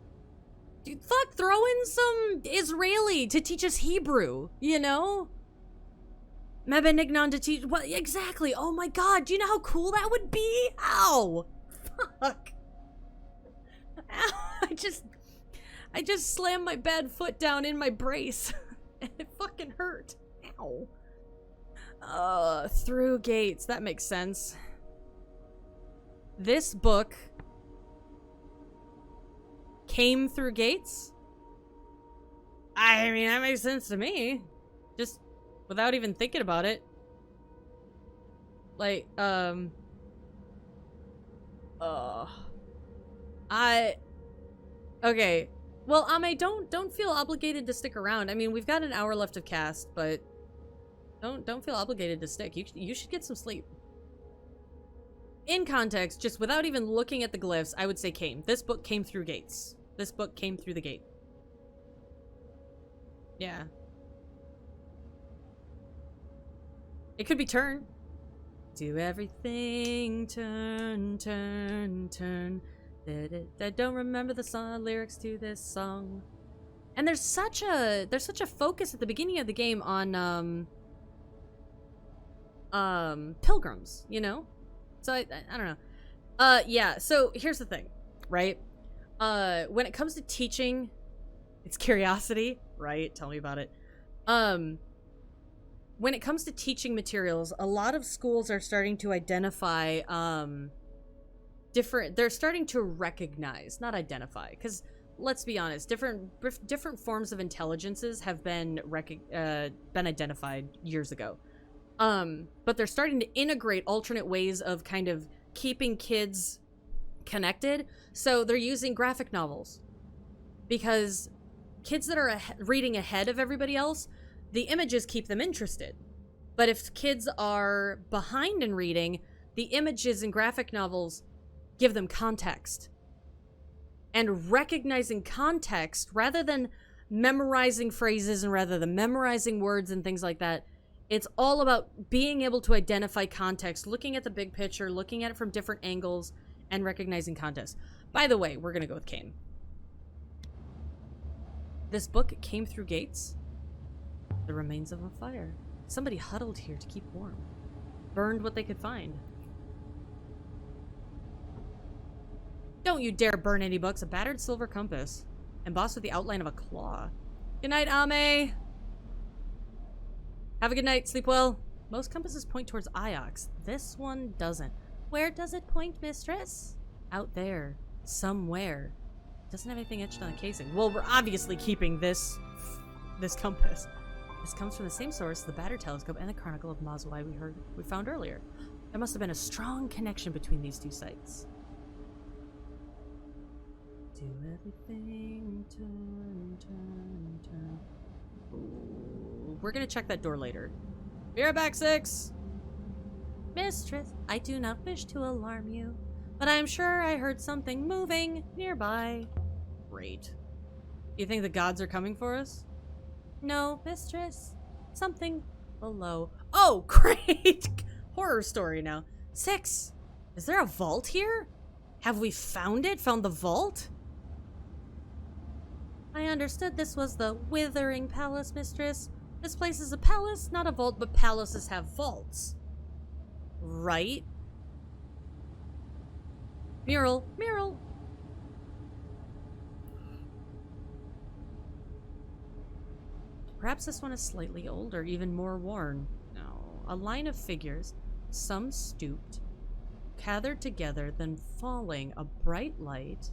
Dude, fuck, throw in some Israeli to teach us Hebrew, you know? Mebenignon to teach, what, exactly. Oh my god, do you know how cool that would be? Ow. Fuck. Ow, I just slammed my bad foot down in my brace. And it fucking hurt. Ow. Through gates. That makes sense. This book came through gates? I mean, that makes sense to me. Just without even thinking about it. Like, okay. Well, Ame, don't feel obligated to stick around. I mean, we've got an hour left of cast, but don't feel obligated to stick. You should get some sleep. In context, just without even looking at the glyphs, I would say came. This book came through gates. This book came through the gate. Yeah. It could be turn. Do everything, turn, turn, turn. I don't remember the song lyrics to this song. And there's such a focus at the beginning of the game on pilgrims, you know? So I don't know. Yeah, so here's the thing, right? When it comes to teaching, it's curiosity, right? Tell me about it. When it comes to teaching materials, a lot of schools are starting to identify they're starting to recognize, not identify, because let's be honest, different forms of intelligences have been identified years ago. But they're starting to integrate alternate ways of kind of keeping kids connected. So they're using graphic novels, because kids that are reading ahead of everybody else, the images keep them interested. But if kids are behind in reading, the images in graphic novels give them context. And recognizing context, rather than memorizing phrases and rather than memorizing words and things like that, it's all about being able to identify context, looking at the big picture, looking at it from different angles, and recognizing context. By the way, we're gonna go with came. This book came through gates. The remains of a fire. Somebody huddled here to keep warm. Burned what they could find. Don't you dare burn any books. A battered silver compass. Embossed with the outline of a claw. Good night, Ame. Have a good night. Sleep well. Most compasses point towards Iox. This one doesn't. Where does it point, mistress? Out there. Somewhere. Doesn't have anything etched on the casing. Well, we're obviously keeping this compass. This comes from the same source, the Battered Telescope and the Chronicle of Mazwai we found earlier. There must have been a strong connection between these two sites. Do everything, turn, turn, turn. Ooh, we're gonna check that door later. Be right back, 6! Mistress, I do not wish to alarm you, but I am sure I heard something moving nearby. Great. You think the gods are coming for us? No, mistress. Something below. Oh, great! Horror story now. 6! Is there a vault here? Have we found it? Found the vault? I understood this was the Withering Palace, mistress. This place is a palace, not a vault, but palaces have vaults. Right? Mural. Mural. Perhaps this one is slightly older, even more worn. No. A line of figures, some stooped, gathered together, then falling, a bright light.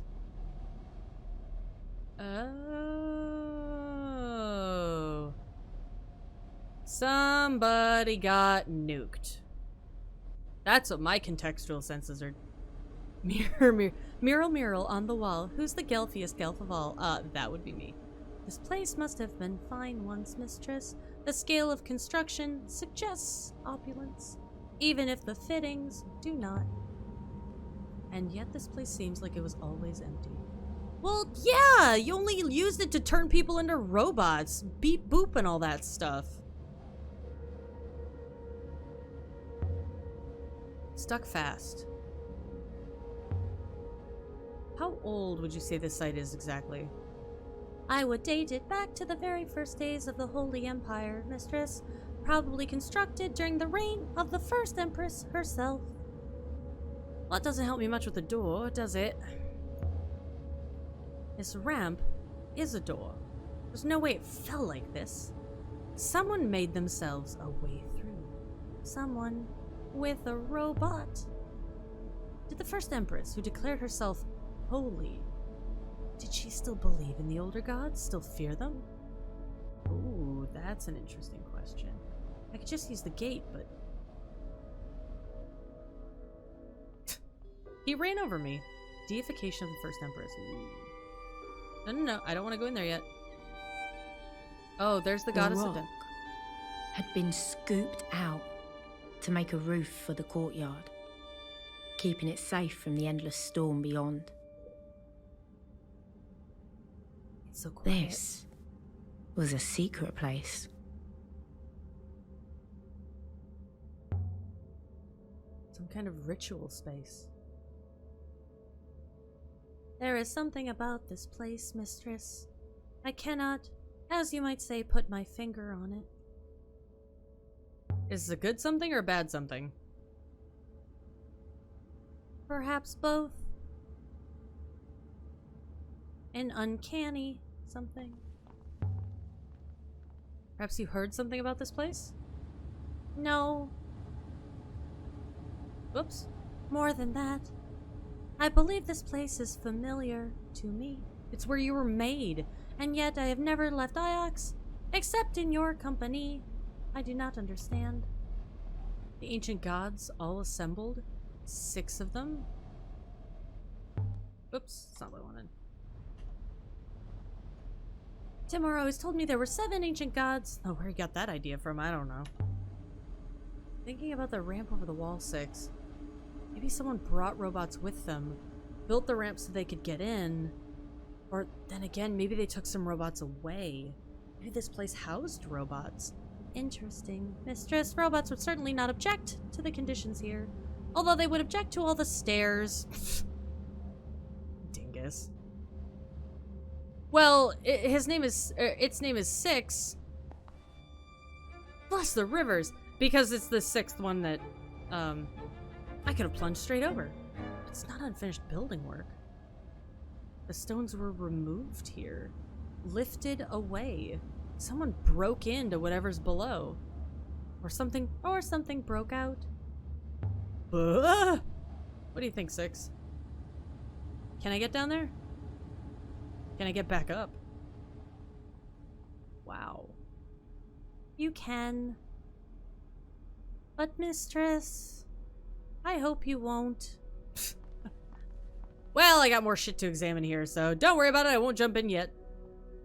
Oh. Somebody got nuked. That's what my contextual senses are. Mural on the wall. Who's the gelfiest gelf of all? That would be me. This place must have been fine once, mistress. The scale of construction suggests opulence, even if the fittings do not. And yet this place seems like it was always empty. Well, yeah, you only used it to turn people into robots. Beep boop and all that stuff. Stuck fast. How old would you say this site is exactly? I would date it back to the very first days of the Holy Empire, mistress. Probably constructed during the reign of the first empress herself. Well, that doesn't help me much with the door, does it? This ramp is a door. There's no way it fell like this. Someone made themselves a way through. Someone with a robot. Did the first empress, who declared herself holy, did she still believe in the older gods? Still fear them? Ooh, that's an interesting question. I could just use the gate, but... He ran over me. Deification of the first empress. Ooh. No, I don't want to go in there yet. Oh, there's the goddess of death. Had been scooped out to make a roof for the courtyard, keeping it safe from the endless storm beyond. It's so quiet. This was a secret place. Some kind of ritual space. There is something about this place, mistress. I cannot, as you might say, put my finger on it. Is this a good something or a bad something? Perhaps both. An uncanny something. Perhaps you heard something about this place? No. Whoops. More than that. I believe this place is familiar to me. It's where you were made, and yet I have never left Iox, except in your company. I do not understand. The ancient gods all assembled? 6 of them? Oops, that's not what I wanted. Timur always told me there were 7 ancient gods. Oh, where he got that idea from, I don't know. Thinking about the ramp over the wall 6. Maybe someone brought robots with them, built the ramp so they could get in. Or then again, maybe they took some robots away. Maybe this place housed robots. Interesting. Mistress, robots would certainly not object to the conditions here. Although they would object to all the stairs. Dingus. Well, its name is 6. Bless the rivers. Because it's the 6th one that, I could have plunged straight over. It's not unfinished building work. The stones were removed here. Lifted away. Someone broke into whatever's below. Or something broke out. What do you think, 6? Can I get down there? Can I get back up? Wow. You can. But mistress, I hope you won't. Well, I got more shit to examine here, so don't worry about it. I won't jump in yet.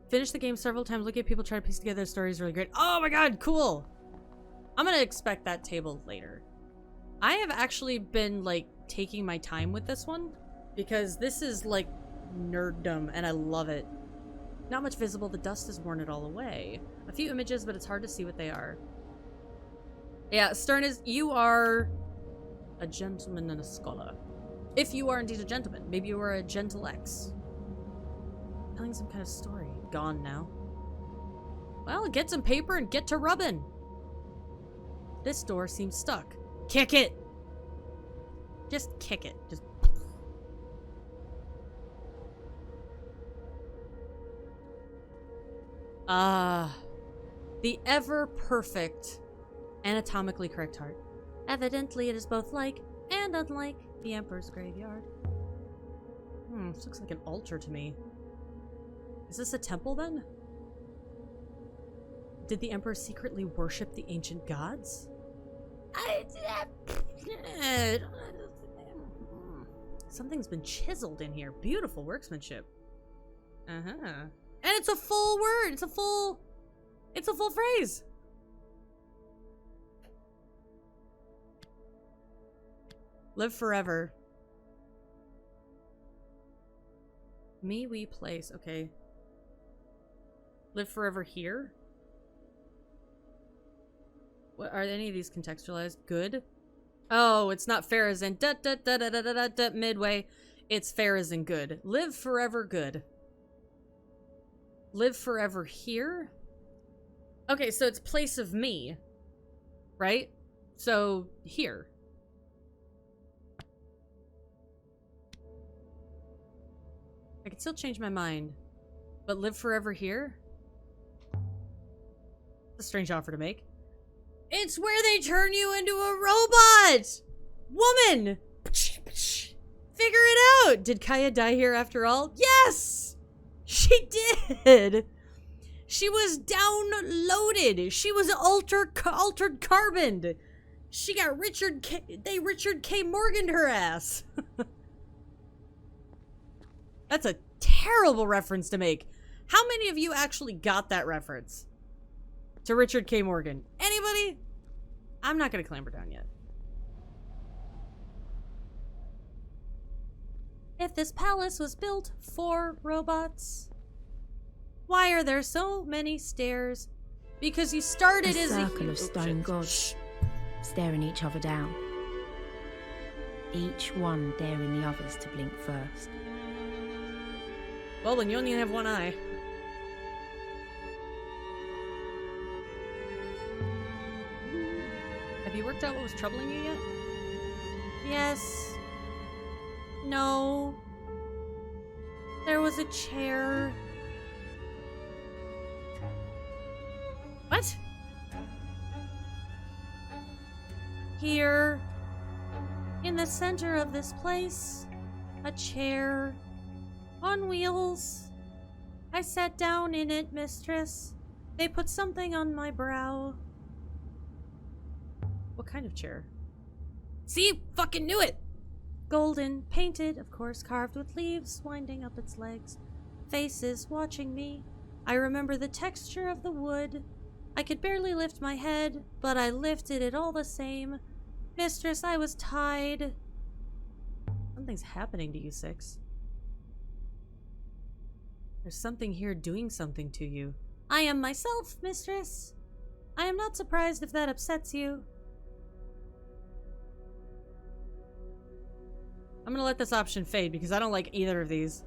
Finished the game several times. Look at people try to piece together the story is really great. Oh my god, cool. I'm gonna expect that table later. I have actually been, like, taking my time with this one because this is, like, nerddom and I love it. Not much visible. The dust has worn it all away. A few images, but it's hard to see what they are. Yeah, Stern is, you are a gentleman and a scholar. If you are indeed a gentleman. Maybe you are a gentle X. Telling some kind of story. Gone now. Well, get some paper and get to rubbing. This door seems stuck. Kick it! Just kick it. Just... the ever-perfect, anatomically correct heart. Evidently it is both like and unlike the Emperor's graveyard. This looks like an altar to me. Is this a temple then? Did the Emperor secretly worship the ancient gods? Something's been chiseled in here. Beautiful workmanship. Uh-huh. And it's a full word. It's a full phrase. Live forever. Me, we, place. Okay. Live forever here? What are any of these contextualized? Good? Oh, it's not fair as in midway. It's fair as in good. Live forever good. Live forever here? Okay, so it's place of me. Right? So, here. I can still change my mind. But live forever here? It's a strange offer to make. It's where they turn you into a robot! Woman! Figure it out! Did Kaya die here after all? Yes! She did! She was downloaded! She was altered carboned! She got Richard K. Morgan'd her ass! That's a terrible reference to make. How many of you actually got that reference? To Richard K. Morgan. Anybody? I'm not gonna clamber down yet. If this palace was built for robots, why are there so many stairs? Because you started as a circle of stone gods staring each other down. Each one daring the others to blink first. Well, then you only have one eye. Have you worked out what was troubling you yet? Yes. No. There was a chair. What? Here. In the center of this place. A chair. On wheels. I sat down in it, mistress. They put something on my brow. What kind of chair? See? Fucking knew it! Golden, painted, of course, carved with leaves winding up its legs. Faces watching me. I remember the texture of the wood. I could barely lift my head, but I lifted it all the same. Mistress, I was tied. Something's happening to you, Six. There's something here doing something to you. I am myself, mistress. I am not surprised if that upsets you. I'm gonna let this option fade because I don't like either of these.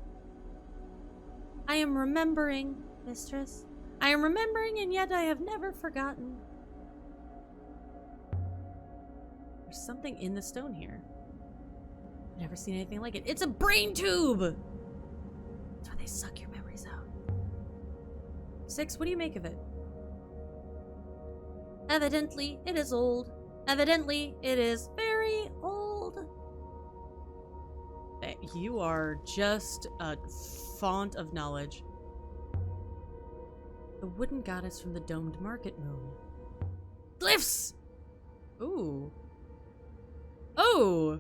I am remembering, mistress. I am remembering, and yet I have never forgotten. There's something in the stone here. I've never seen anything like it. It's a brain tube! That's where they suck your memories out. Six, what do you make of it? Evidently, it is old. Evidently, it is very old. You are just a font of knowledge. The wooden goddess from the domed market moon. Glyphs! Ooh. Oh!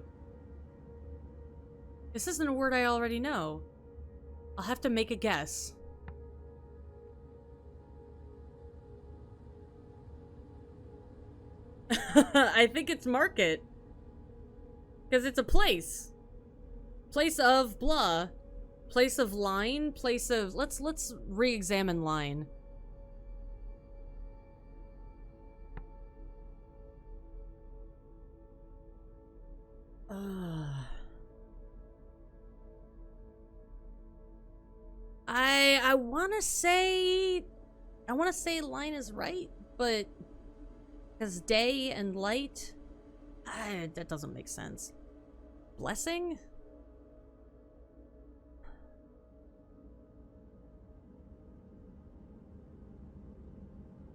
This isn't a word I already know. I'll have to make a guess. I think it's market. Because it's a place. Place of blah. Place of line. Place of... Let's re-examine line. I want to say line is right, but because day and light, that doesn't make sense. Blessing?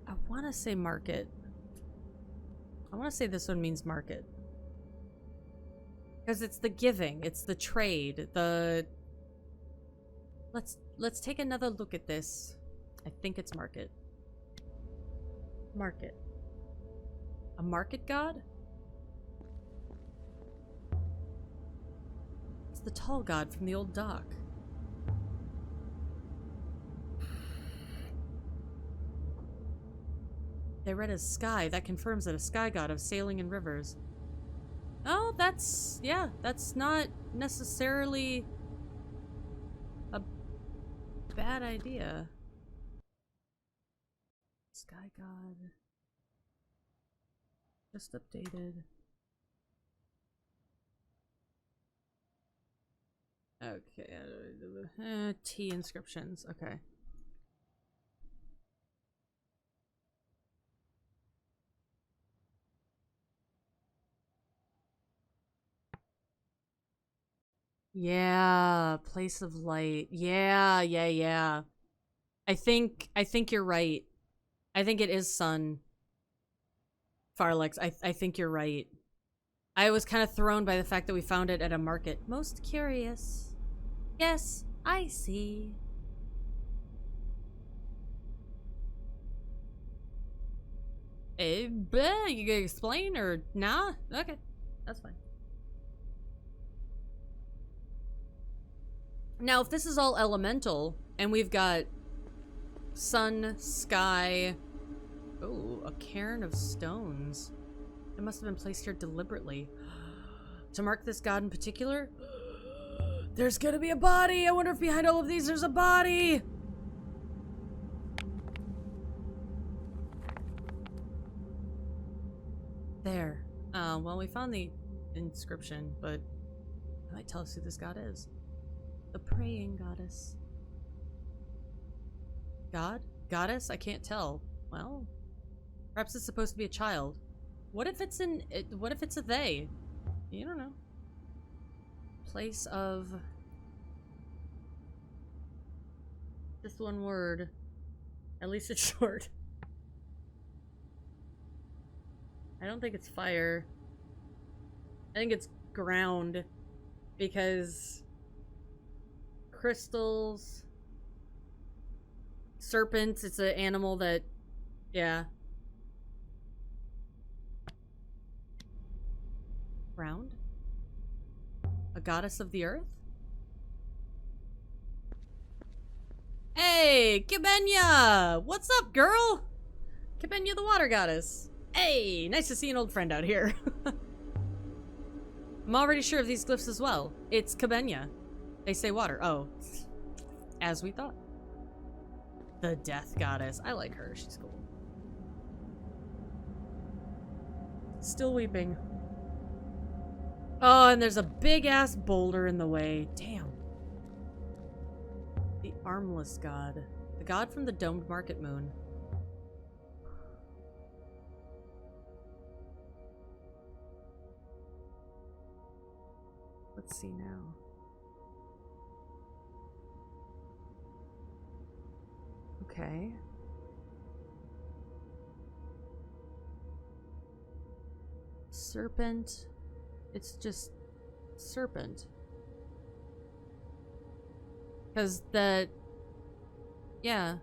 I want to say market. I want to say this one means market. Because it's the giving, it's the trade, Let's take another look at this. I think it's market. Market. A market god? It's the tall god from the old dock. They read as sky. That confirms that a sky god of sailing in rivers. Oh, that's... yeah, that's not necessarily a bad idea. Sky god. Just updated. Okay. T inscriptions. Okay. Yeah, place of light. Yeah. I think you're right. I think it is sun. Farlex, I think you're right. I was kind of thrown by the fact that we found it at a market. Most curious. Yes, I see. You gonna explain or nah? Okay, that's fine. Now, if this is all elemental, and we've got sun, sky... Oh, a cairn of stones. It must have been placed here deliberately. To mark this god in particular? There's gonna be a body! I wonder if behind all of these there's a body! There. Well, we found the inscription, but it might tell us who this god is. The praying goddess. God? Goddess? I can't tell. Well, perhaps it's supposed to be a child. What if it's what if it's a they? You don't know. Place of... just one word. At least it's short. I don't think it's fire. I think it's ground. Because... crystals, serpents, it's an animal that, yeah. Ground? A goddess of the earth? Hey, Kibenya! What's up, girl? Kibenya the water goddess. Hey, nice to see an old friend out here. I'm already sure of these glyphs as well. It's Kibenya. They say water. Oh. As we thought. The death goddess. I like her. She's cool. Still weeping. Oh, and there's a big-ass boulder in the way. Damn. The armless god. The god from the domed market moon. Let's see now. Okay. Serpent. It's just serpent. Because the... yeah.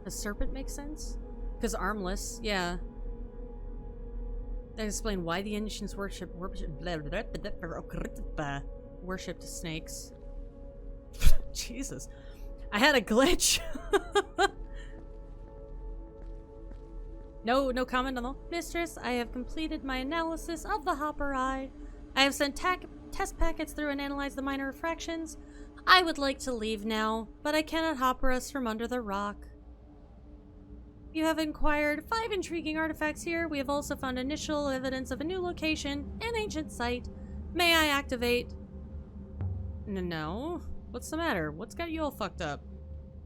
Does serpent make sense? Because armless, yeah. That explain why the ancients worshipped snakes. Jesus. I had a glitch. No comment on the mistress. I have completed my analysis of the Hopper Eye. I have sent test packets through and analyzed the minor refractions. I would like to leave now, but I cannot hopper us from under the rock. You have inquired 5 intriguing artifacts here. We have also found initial evidence of a new location, an ancient site. May I activate? No. What's the matter? What's got you all fucked up?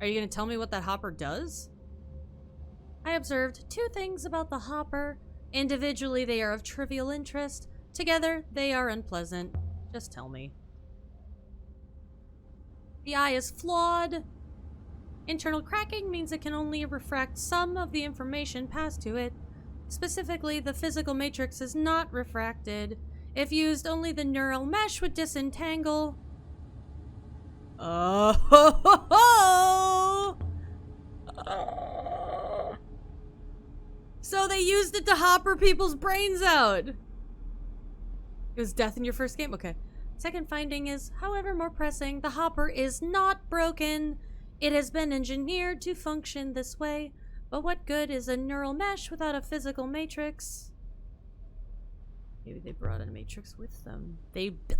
Are you gonna tell me what that hopper does? I observed 2 things about the hopper. Individually, they are of trivial interest. Together, they are unpleasant. Just tell me. The eye is flawed. Internal cracking means it can only refract some of the information passed to it. Specifically, the physical matrix is not refracted. If used, only the neural mesh would disentangle. Oh! So they used it to hopper people's brains out. It was death in your first game? Okay. Second finding is, however more pressing, the hopper is not broken. It has been engineered to function this way. But what good is a neural mesh without a physical matrix? Maybe they brought a matrix with them.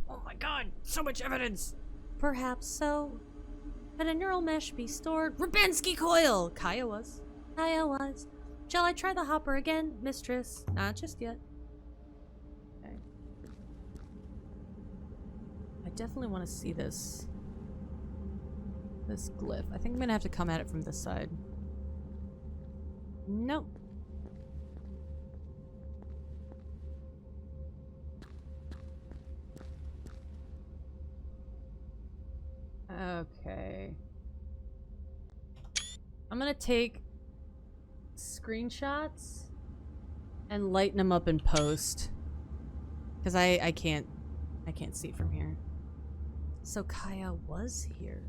Oh my god, so much evidence! Perhaps so. Can a neural mesh be stored? Rubinsky coil! Kaya was. Shall I try the hopper again, mistress? Not just yet. Okay. I definitely want to see this. This glyph. I think I'm gonna have to come at it from this side. Nope. Okay. I'm gonna take screenshots and lighten them up in post. Because I can't see from here. So Kaya was here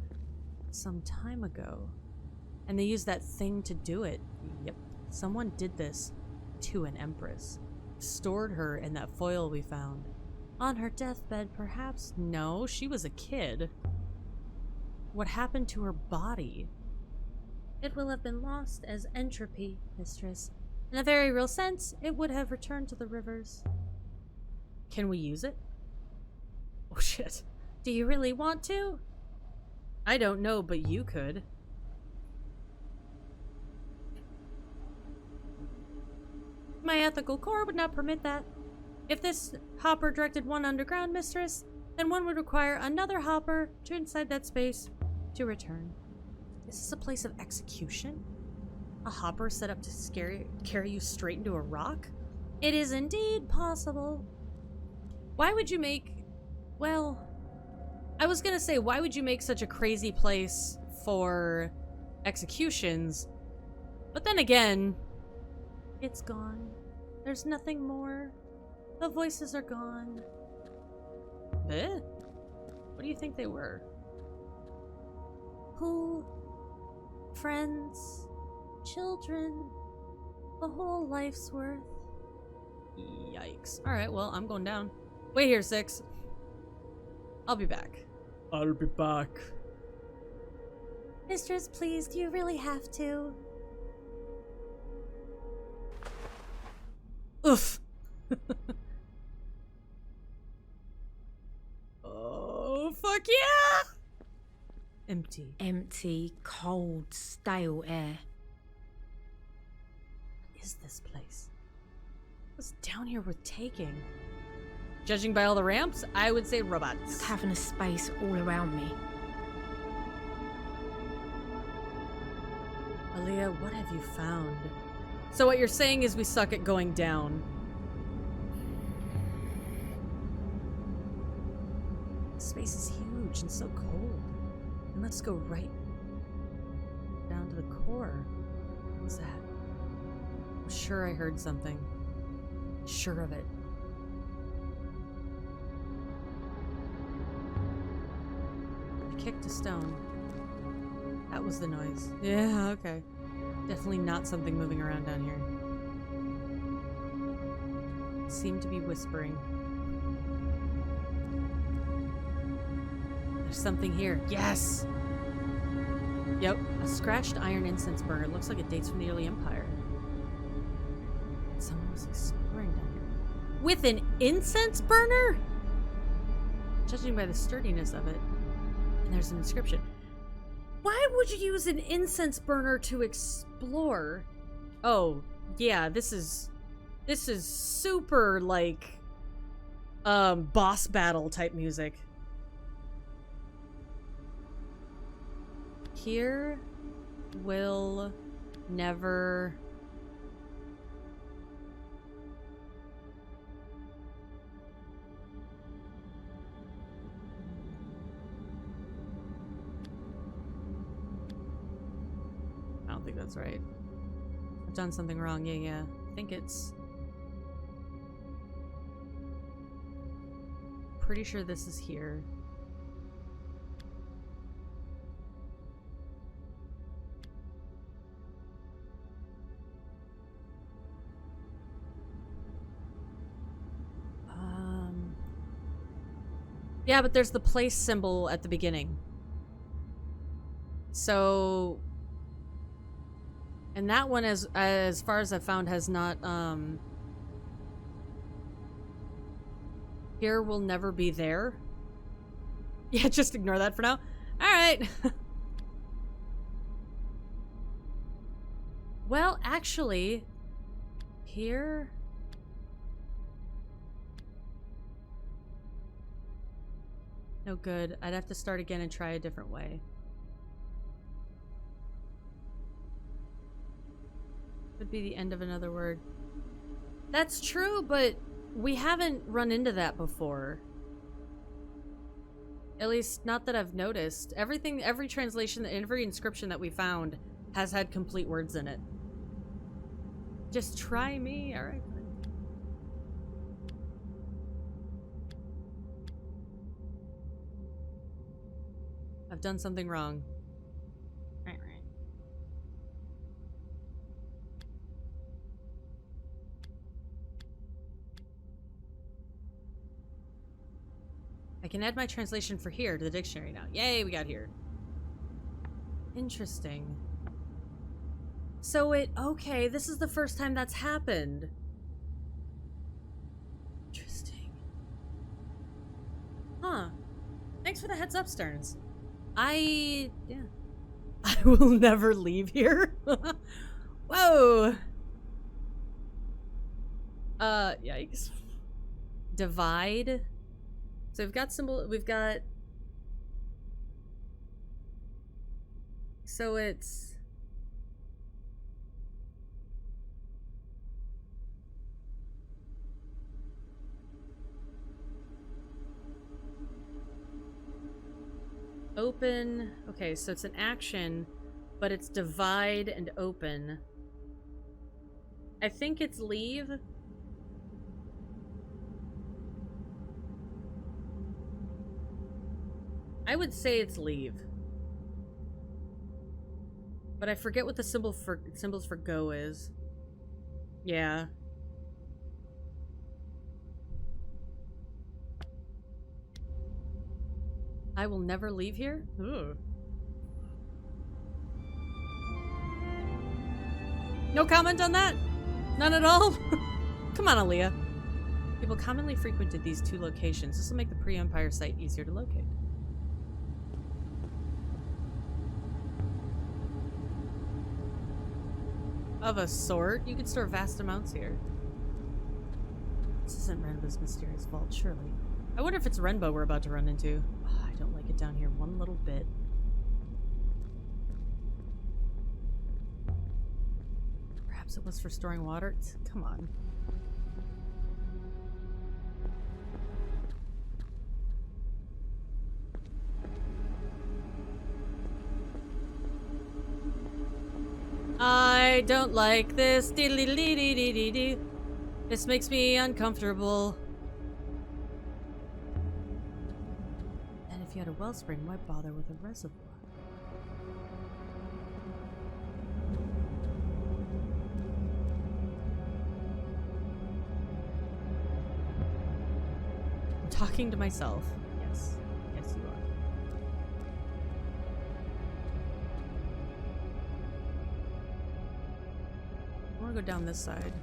some time ago. And they used that thing to do it. Yep. Someone did this to an empress. Stored her in that foil we found. On her deathbed, perhaps? No, she was a kid. What happened to her body? It will have been lost as entropy, mistress. In a very real sense, it would have returned to the rivers. Can we use it? Oh shit. Do you really want to? I don't know, but you could. My ethical core would not permit that. If this hopper directed one underground, mistress, then one would require another hopper to inside that space to return. Is this a place of execution? A hopper set up to carry you straight into a rock? It is indeed possible. Why would you make... Well, I was gonna say, why would you make such a crazy place for executions? But then again, it's gone. There's nothing more. The voices are gone. Eh? What do you think they were? Who? Friends? Children? The whole life's worth? Yikes. Alright, well, I'm going down. Wait here, Six. I'll be back. I'll be back. Mistress, please, do you really have to? Oof. Oh, fuck yeah! Empty. Empty, cold, stale air. What is this place? What's down here worth taking? Judging by all the ramps, I would say robots. Cavernous space all around me. Aaliyah, what have you found? So what you're saying is we suck at going down. Space is huge and so cold. And let's go right down to the core. What's that? I'm sure I heard something. Sure of it. I kicked a stone. That was the noise. Yeah, okay. Definitely not something moving around down here. Seemed to be whispering. There's something here. Yes! Yep, a scratched iron incense burner. Looks like it dates from the early Empire. Someone was exploring down here. With an incense burner? Judging by the sturdiness of it. And there's an inscription. Why would you use an incense burner to explore? Oh, yeah, this is super, like, boss battle type music. Here will never... I don't think that's right. I've done something wrong. Yeah. I think it's... pretty sure this is here. Yeah, but there's the place symbol at the beginning. So, and that one, as far as I've found, has not, here will never be there. Yeah, just ignore that for now. Alright. Well, actually, here... No good. I'd have to start again and try a different way. Could be the end of another word. That's true, but we haven't run into that before. At least, not that I've noticed. Everything, every translation, every inscription that we found has had complete words in it. Just try me, alright. I've done something wrong. Right. I can add my translation for here to the dictionary now. Yay, we got here. Interesting. So okay, this is the first time that's happened. Interesting. Huh. Thanks for the heads up, Stearns. I will never leave here. Whoa. Yikes. Divide. So we've got so it's open. Okay, so it's an action, but it's divide and open. I think it's leave. I would say it's leave. But I forget what the symbols for go is. Yeah. I will never leave here? Ooh. No comment on that? None at all? Come on, Aaliyah. People commonly frequented these two locations. This will make the pre-Empire site easier to locate. Of a sort. You can store vast amounts here. This isn't Renbo's mysterious vault, surely. I wonder if it's Renbo we're about to run into. Oh, I don't like it down here one little bit. Perhaps it was for storing water? Come on. I don't like this. This makes me uncomfortable. And if you had a wellspring, why bother with a reservoir? I'm talking to myself. Yes. Yes, you are. I want to go down this side.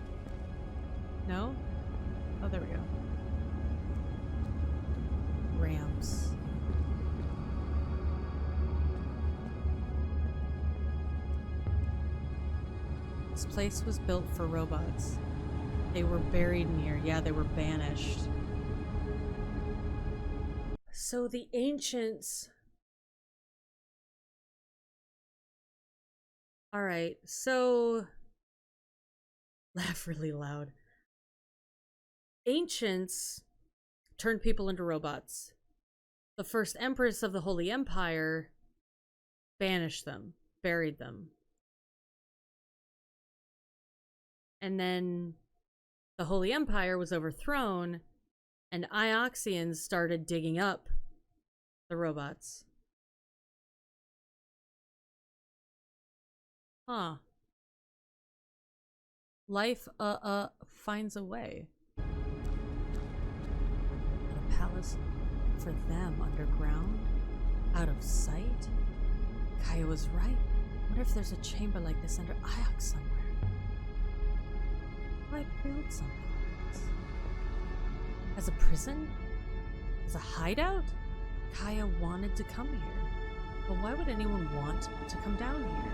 No? Oh, there we go. Ramps. This place was built for robots. They were buried near. Yeah, they were banished. So the ancients... Alright, so... Laugh really loud. Ancients turned people into robots. The first empress of the Holy Empire banished them, buried them. And then the Holy Empire was overthrown, and Ioxians started digging up the robots. Huh. Life, finds a way. A palace for them underground? Out of sight? Kaya was right. What if there's a chamber like this under Iox somewhere? Why build something like this? As a prison? As a hideout? Kaya wanted to come here. But why would anyone want to come down here?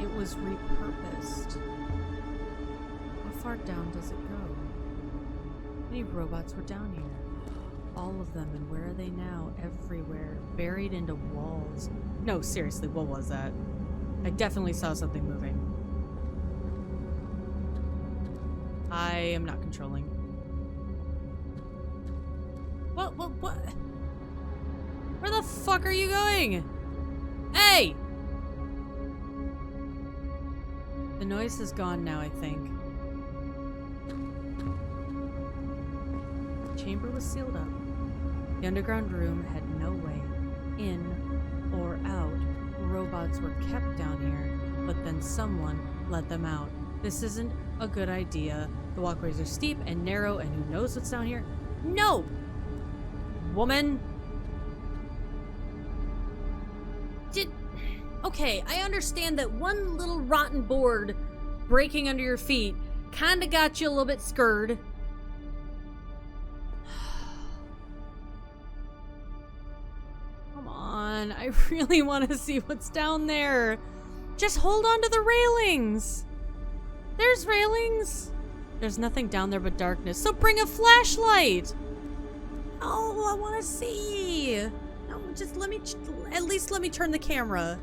It was repurposed. How far down does it go? Many robots were down here. All of them, and where are they now? Everywhere. Buried into walls. No, seriously, what was that? I definitely saw something moving. I am not controlling. What? Where the fuck are you going? Hey! The noise is gone now, I think. The chamber was sealed up. The underground room had no way in or out. Robots were kept down here, but then someone let them out. This isn't a good idea. The walkways are steep and narrow, and who knows what's down here? No! Woman! Okay, I understand that one little rotten board breaking under your feet kinda got you a little bit scared. Come on, I really want to see what's down there. Just hold on to the railings. There's railings. There's nothing down there but darkness, so bring a flashlight. Oh, I want to see. No, just at least let me turn the camera.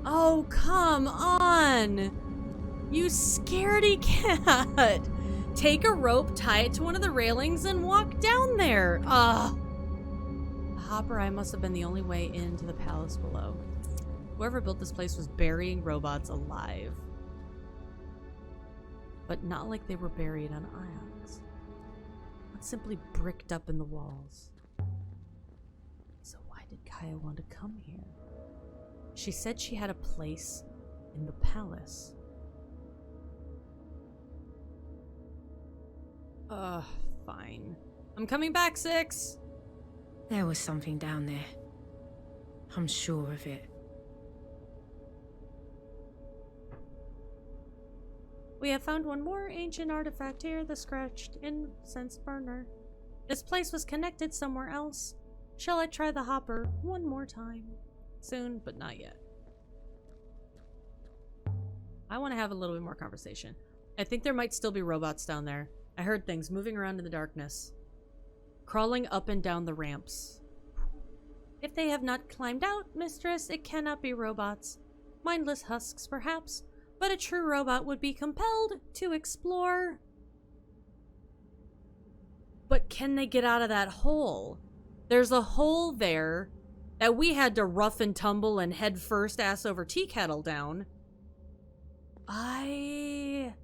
Oh, come on. You scaredy cat. Take a rope, tie it to one of the railings, and walk down there. The hopper eye must have been the only way into the palace below. Whoever built this place was burying robots alive. But not like they were buried on Iox. Not simply bricked up in the walls. So why did Kaya want to come here? She said she had a place in the palace. Fine. I'm coming back, Six! There was something down there. I'm sure of it. We have found one more ancient artifact here, the scratched incense burner. This place was connected somewhere else. Shall I try the hopper one more time? Soon, but not yet. I want to have a little bit more conversation. I think there might still be robots down there. I heard things moving around in the darkness. Crawling up and down the ramps. If they have not climbed out, mistress, it cannot be robots. Mindless husks, perhaps, but a true robot would be compelled to explore. But can they get out of that hole? There's a hole there that we had to rough and tumble and head first ass over tea kettle down. I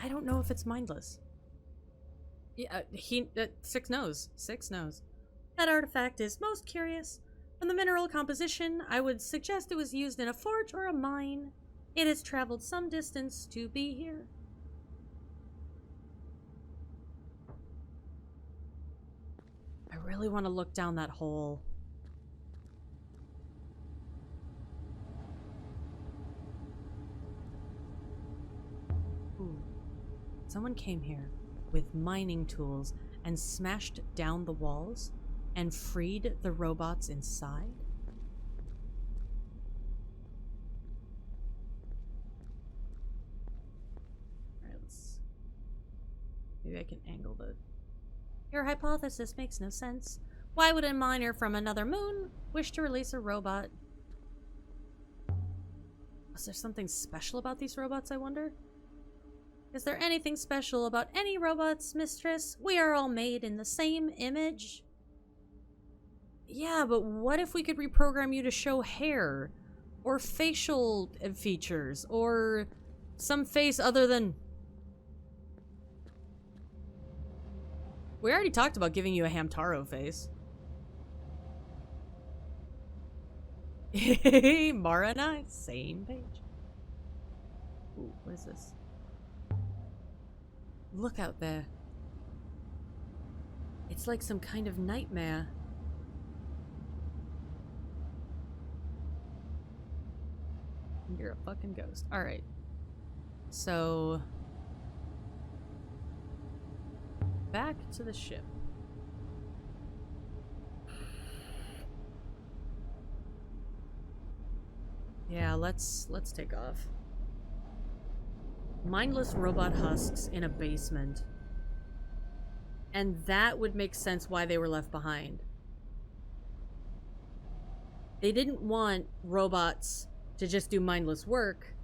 don't know if it's mindless. Yeah, Six knows. Six knows. That artifact is most curious. From the mineral composition, I would suggest it was used in a forge or a mine. It has traveled some distance to be here. I really want to look down that hole. Ooh. Someone came here with mining tools and smashed down the walls and freed the robots inside? Alright, maybe I can angle the... Your hypothesis makes no sense. Why would a miner from another moon wish to release a robot? Was there something special about these robots, I wonder? Is there anything special about any robots, mistress? We are all made in the same image. Yeah, but what if we could reprogram you to show hair? Or facial features? Or some face other than... We already talked about giving you a Hamtaro face. Mara and I, same page. Ooh, what is this? Look out there. It's like some kind of nightmare. You're a fucking ghost. Alright. So... back to the ship. Yeah, let's take off. Mindless robot husks in a basement. And that would make sense why they were left behind. They didn't want robots to just do mindless work.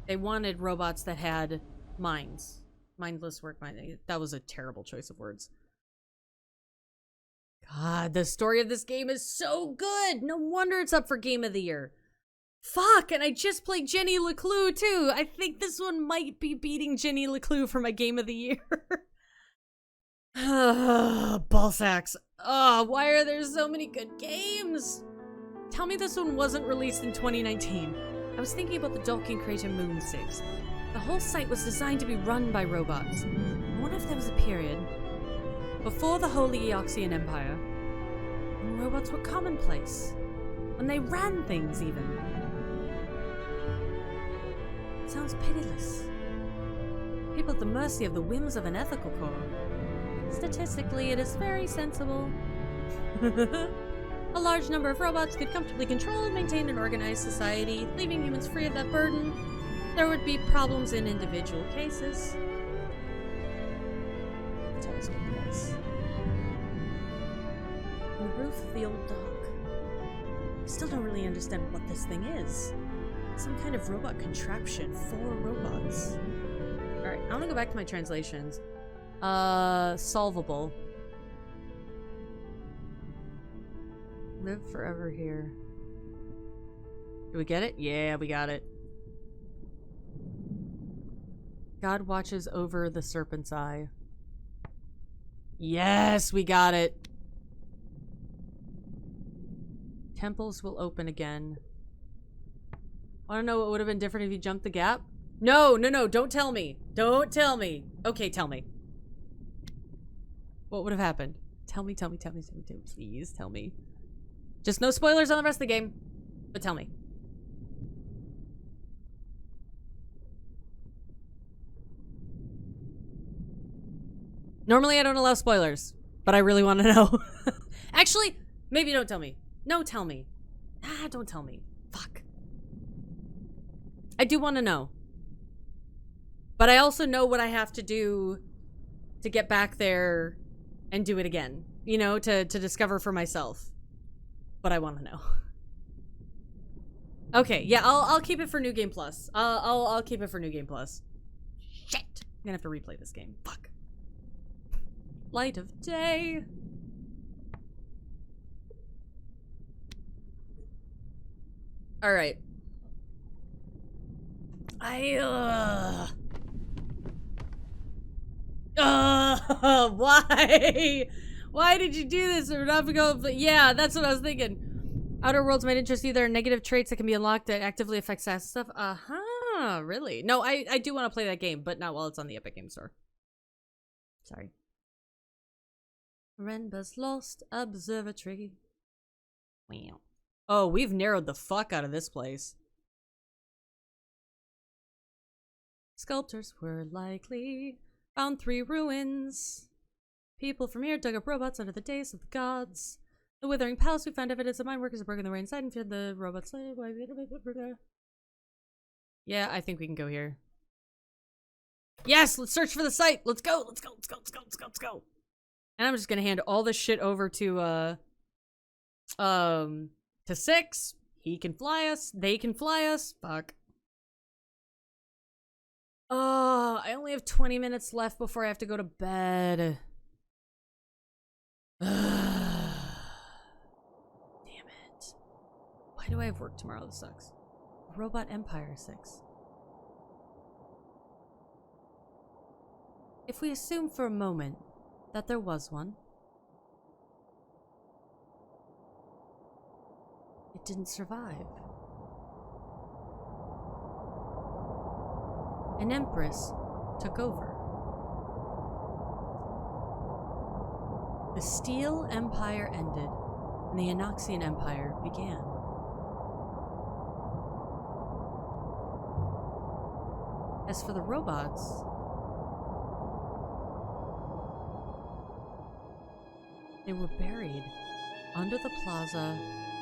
They wanted robots that had minds. Mindless work, that was a terrible choice of words. God, the story of this game is so good! No wonder it's up for Game of the Year. Fuck, and I just played Jenny LeClue too! I think this one might be beating Jenny LeClue for my Game of the Year. Ballsacks. Oh, why are there so many good games? Tell me this one wasn't released in 2019. I was thinking about the Dalkin Crater Moon 6. The whole site was designed to be run by robots. I wonder if there was a period before the Holy Eoxian Empire when robots were commonplace. When they ran things, even. It sounds pitiless. People at the mercy of the whims of an ethical core. Statistically, it is very sensible. A large number of robots could comfortably control and maintain an organized society, leaving humans free of that burden. There would be problems in individual cases. Telescope device. On the roof of the old dock. I still don't really understand what this thing is. Some kind of robot contraption for robots. Alright, I'm gonna go back to my translations. Solvable. Live forever here. Do we get it? Yeah, we got it. God watches over the Serpent's Eye. Yes, we got it. Temples will open again. Wanna know what would have been different if you jumped the gap? No, don't tell me. Don't tell me. Okay, tell me. What would have happened? Tell me, please tell me. Just no spoilers on the rest of the game, but tell me. Normally I don't allow spoilers, but I really want to know. Actually, maybe don't tell me. No, tell me. Ah, don't tell me. Fuck. I do want to know. But I also know what I have to do to get back there and do it again. You know, to discover for myself. But I want to know. Okay, yeah, I'll keep it for New Game Plus. I'll keep it for New Game Plus. Shit! I'm gonna have to replay this game. Fuck. Light of day. Alright. Why? Why did you do this? Or not go, but yeah, that's what I was thinking. Outer Worlds might interest you. There are negative traits that can be unlocked that actively affect SAS stuff. Uh-huh, really? No, I do want to play that game, but not while it's on the Epic Game Store. Sorry. Renba's Lost Observatory. Wow. Oh, we've narrowed the fuck out of this place. Sculptors were likely found 3 ruins. People from here dug up robots under the days of the gods. The Withering Palace, we found evidence of mine workers have broken the way inside and feared the robots. Yeah, I think we can go here. Yes, let's search for the site. Let's go. Let's go. Let's go. Let's go. Let's go. Let's go. And I'm just gonna hand all this shit over to 6. He can fly us. They can fly us. Fuck. Oh, I only have 20 minutes left before I have to go to bed. Damn it. Why do I have work tomorrow? This sucks. Robot Empire 6. If we assume for a moment that there was one. It didn't survive. An empress took over. The Steel Empire ended, and the Enoxian Empire began. As for the robots, they were buried under the plaza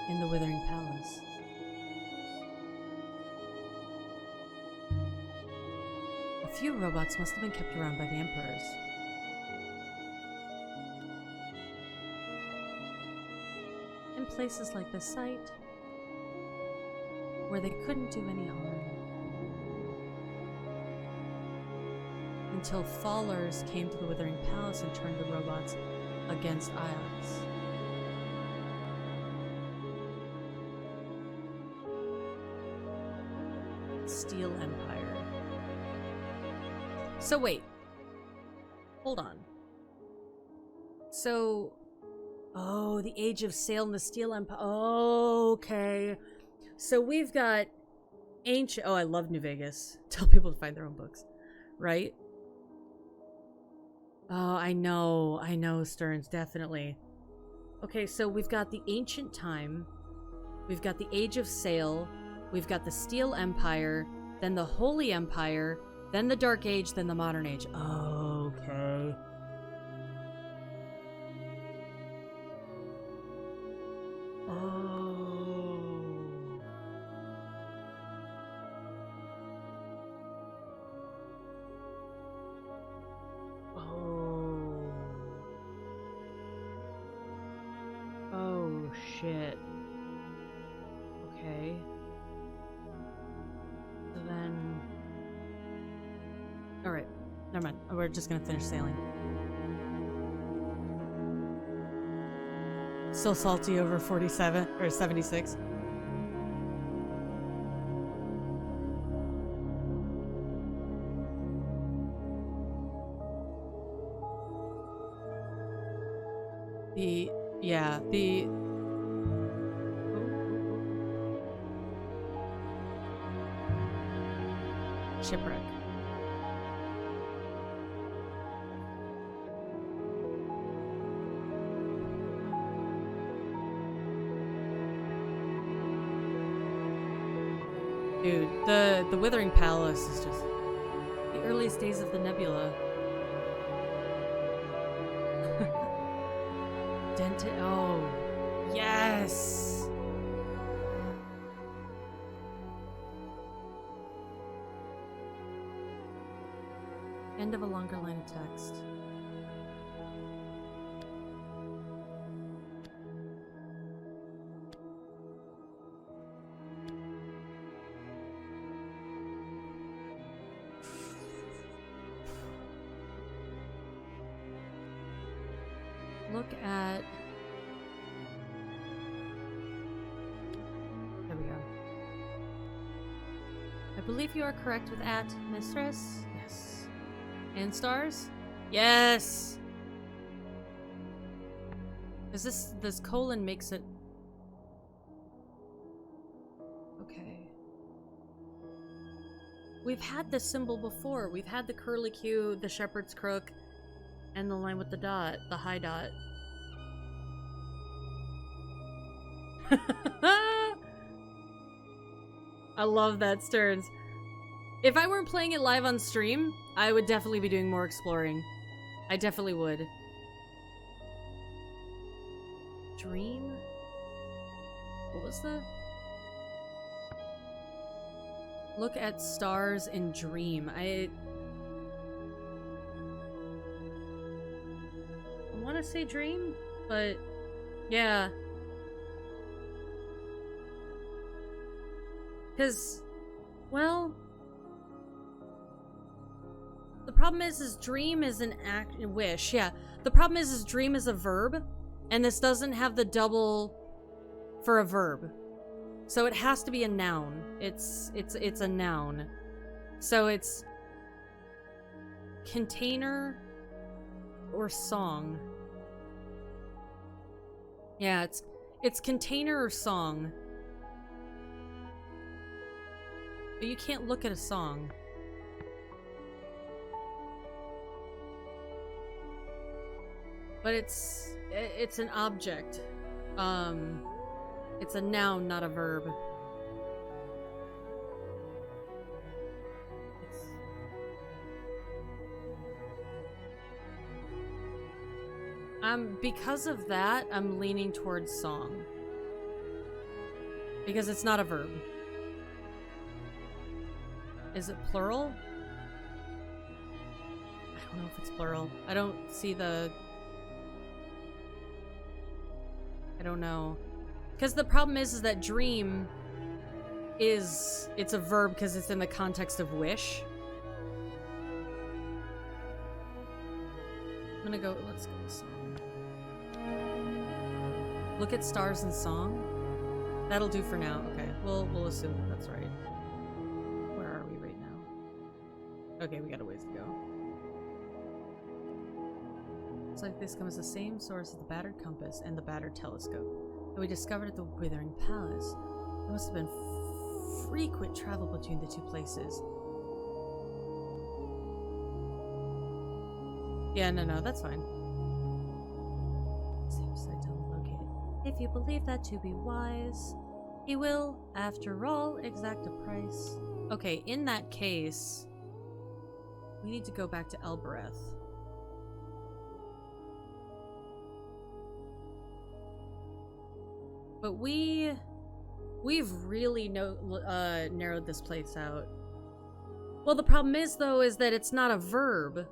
in the Withering Palace. A few robots must have been kept around by the emperors. In places like this site, where they couldn't do any harm. Until Fallers came to the Withering Palace and turned the robots against Ilex. Steel Empire. So wait. Hold on. So... Oh, the Age of Sail and the Steel Empire. Oh, okay. So we've got ancient... Oh, I love New Vegas. Tell people to find their own books. Right? Oh, I know, Stearns, definitely. Okay, so we've got the Ancient Time, we've got the Age of Sail, we've got the Steel Empire, then the Holy Empire, then the Dark Age, then the Modern Age. Okay. Shit. Okay. So then... Alright. Never mind. We're just gonna finish sailing. Still salty over 47 or 76. The shipwreck. Dude, the Withering Palace is just the earliest days of the Nebula. Dented. Oh, yes. End of a longer line of text. Look at... There we go. I believe you are correct with at, mistress. Yes. And stars? Yes! Is this colon makes it... Okay. We've had this symbol before. We've had the curly Q, the shepherd's crook, and the line with the dot, the high dot. I love that, Stearns. If I weren't playing it live on stream, I would definitely be doing more exploring. I definitely would. Dream? What was the... Look at stars in Dream. I want to say Dream, but yeah. Because, well, the problem is dream is an wish. Yeah, the problem is dream is a verb, and this doesn't have the double for a verb, so it has to be a noun. It's a noun, so it's container or song. Yeah, it's container or song. But you can't look at a song. But it's an object. It's a noun, not a verb. Because of that, I'm leaning towards song. Because it's not a verb. Is it plural? I don't know if it's plural. I don't see the... I don't know. Because the problem is that dream is... It's a verb because it's in the context of wish. I'm gonna go... Let's go with song. Look at stars and song? That'll do for now. Okay, we'll assume that that's right. Where are we right now? Okay, we got a ways to go. Looks like this comes the same source as the battered compass and the battered telescope that we discovered at the Withering Palace. There must have been frequent travel between the two places. Yeah, no, that's fine. Same site located. If you believe that to be wise, he will, after all, exact a price. Okay, in that case, we need to go back to Elbereth. But we've really narrowed this place out. Well, the problem is, though, is that it's not a verb.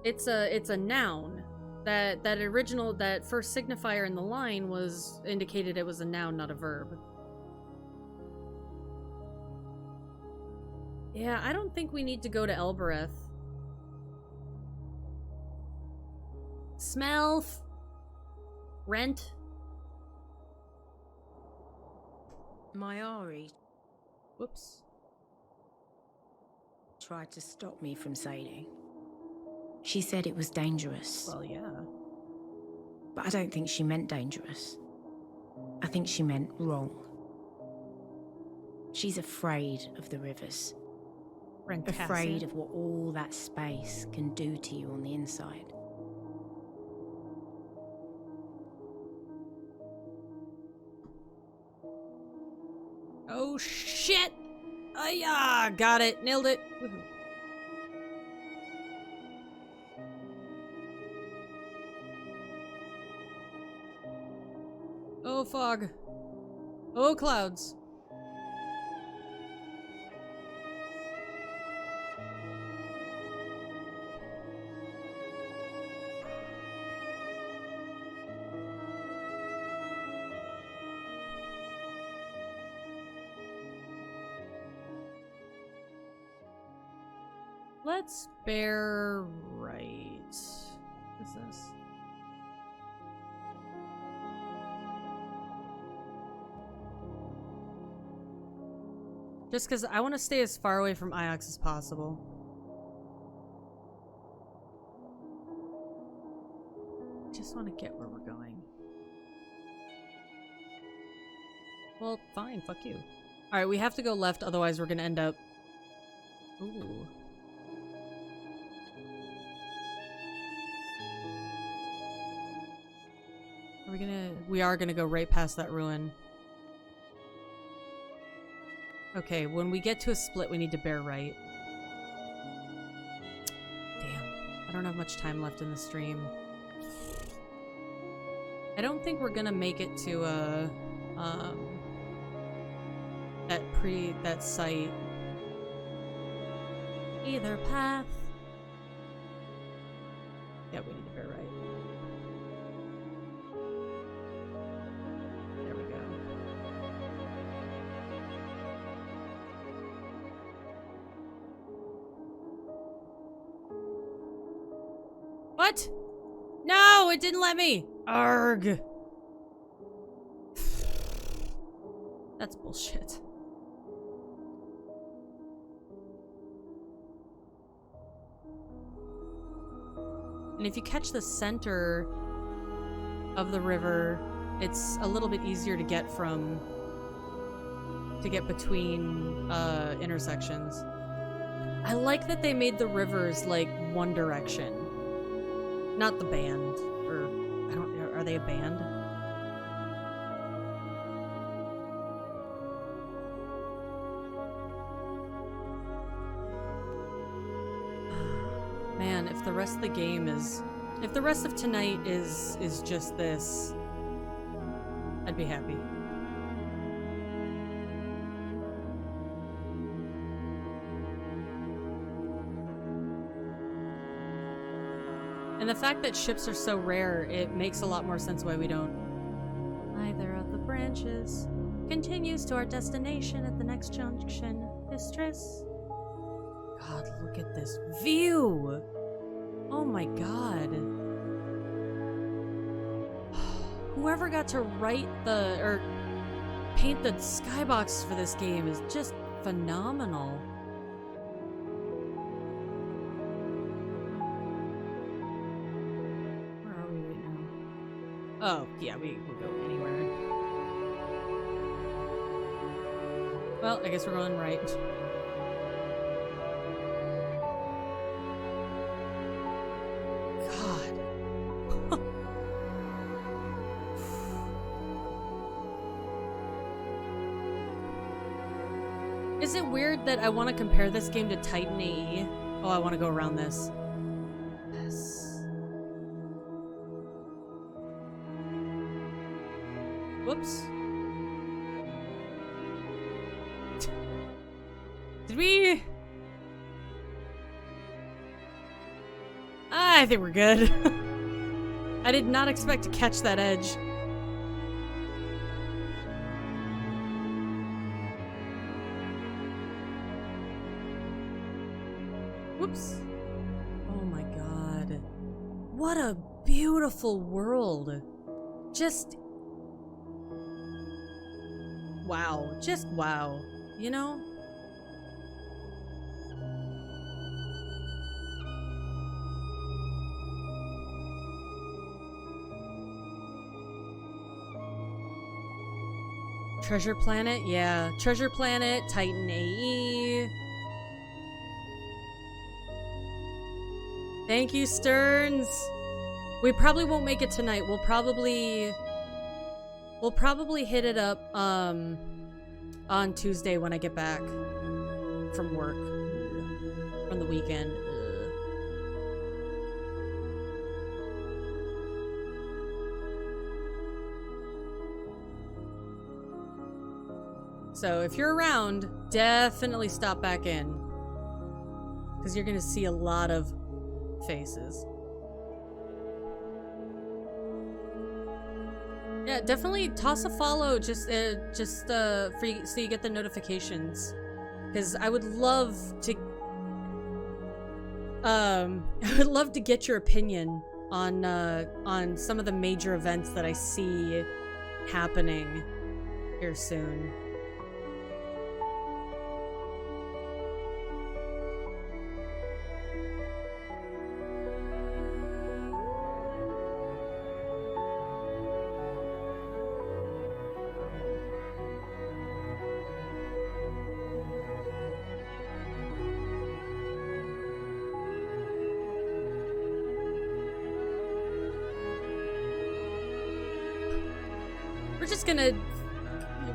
It's a noun. That first signifier in the line was indicated it was a noun, not a verb. Yeah, I don't think we need to go to Elbereth. Smell. Rent. Mayari Whoops. tried to stop me from sailing. She said it was dangerous. Well, yeah. But I don't think she meant dangerous. I think she meant wrong. She's afraid of the rivers. Afraid of what all that space can do to you on the inside. Oh shit! Oh yeah, got it, nailed it. Woohoo. Oh fog. Oh clouds. Let's bear right. What is this? Just because I want to stay as far away from Iox as possible. Just want to get where we're going. Well, fine, fuck you. Alright, we have to go left, otherwise we're gonna end up... Ooh. We are gonna go right past that ruin. Okay, when we get to a split, we need to bear right. Damn. I don't have much time left in the stream. I don't think we're gonna make it to that site. Either path. Yeah, we need to bear right. There we go. What? No, it didn't let me. Arg. That's bullshit. And if you catch the center of the river, it's a little bit easier to get between intersections. I like that they made the rivers like One Direction. Not the band, or I don't know, are they a band? Man, if the rest of the game is, if the rest of tonight is just this, I'd be happy. And the fact that ships are so rare, it makes a lot more sense why we don't. Either of the branches continues to our destination at the next junction. Mistress. God, look at this view! Oh my god. Whoever got to write or paint the skybox for this game is just phenomenal. Where are we right now? Oh, yeah, we will go anywhere. Well, I guess we're going right. Is it weird that I want to compare this game to Titan AE? Oh, I want to go around this. Yes. Whoops. Did we? I think we're good. I did not expect to catch that edge. Whoops. Oh my god. What a beautiful world. Just... wow. Just wow. You know? Treasure Planet? Yeah. Treasure Planet, Titan AE. Thank you, Stearns. We probably won't make it tonight. We'll probably hit it up on Tuesday when I get back from work from the weekend. So if you're around, definitely stop back in, because you're gonna see a lot of faces. Yeah, definitely toss a follow just for you, so you get the notifications, because I would love to get your opinion on some of the major events that I see happening here soon.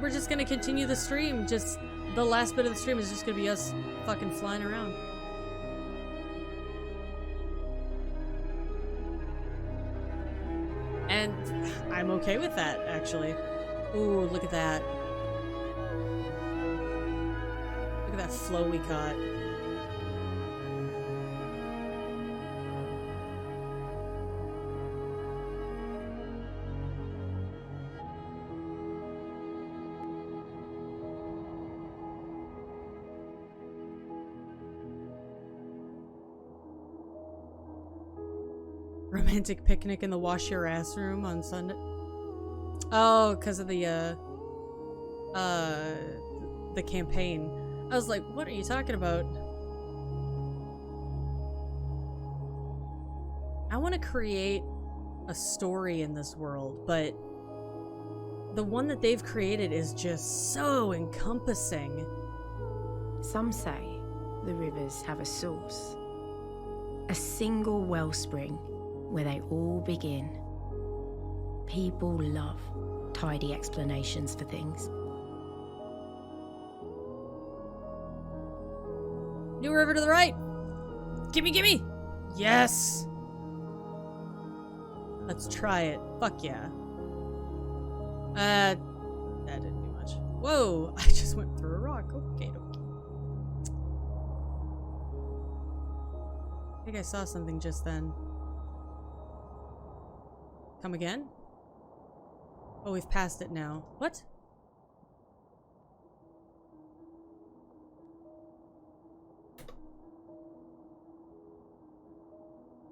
We're just gonna continue the stream. Just the last bit of the stream is just gonna be us fucking flying around. And I'm okay with that, actually. Ooh, look at that. Look at that flow we caught. Romantic picnic in the wash your ass room on Sunday. Oh, because of the campaign. I was like, what are you talking about? I want to create a story in this world, but the one that they've created is just so encompassing. Some say the rivers have a source, a single wellspring where they all begin. People love tidy explanations for things. New river to the right. Gimme, gimme. Yes. Let's try it. Fuck yeah. That didn't do much. Whoa, I just went through a rock. Okay, okay. I think I saw something just then. Come again? Oh, we've passed it now. What?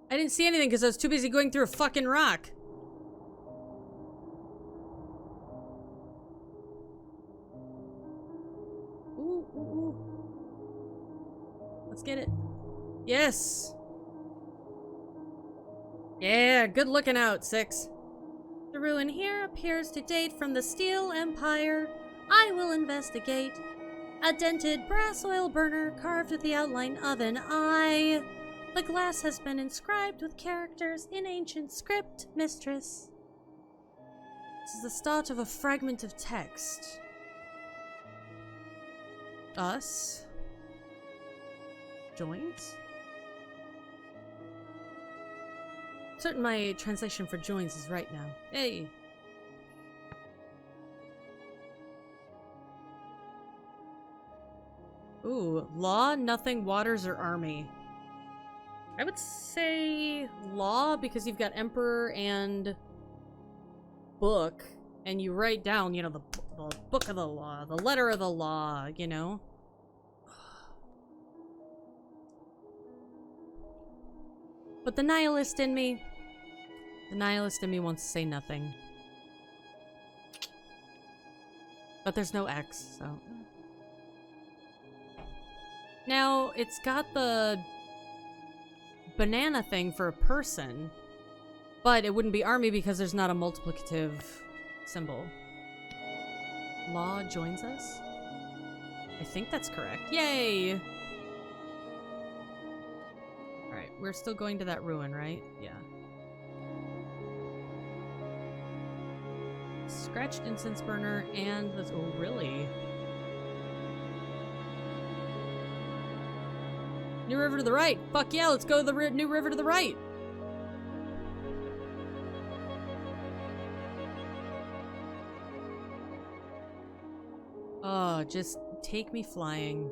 I didn't see anything because I was too busy going through a fucking rock. Ooh, ooh, ooh. Let's get it. Yes. Yeah, good looking out, 6. The ruin here appears to date from the Steel Empire. I will investigate. A dented brass oil burner carved with the outline of an eye. The glass has been inscribed with characters in ancient script, mistress. This is the start of a fragment of text. Us. Joins? Certain my translation for joins is right now. Hey! Ooh, law, nothing, waters, or army. I would say law, because you've got emperor and book, and you write down, you know, the book of the law, the letter of the law, you know? But the nihilist in me wants to say nothing. But there's no X, so. Now, it's got the banana thing for a person, but it wouldn't be army because there's not a multiplicative symbol. Law joins us? I think that's correct. Yay! Alright, we're still going to that ruin, right? Yeah. Scratched incense burner and this. Oh, really? New river to the right. Fuck yeah, let's go to the new river to the right. Oh, just take me flying.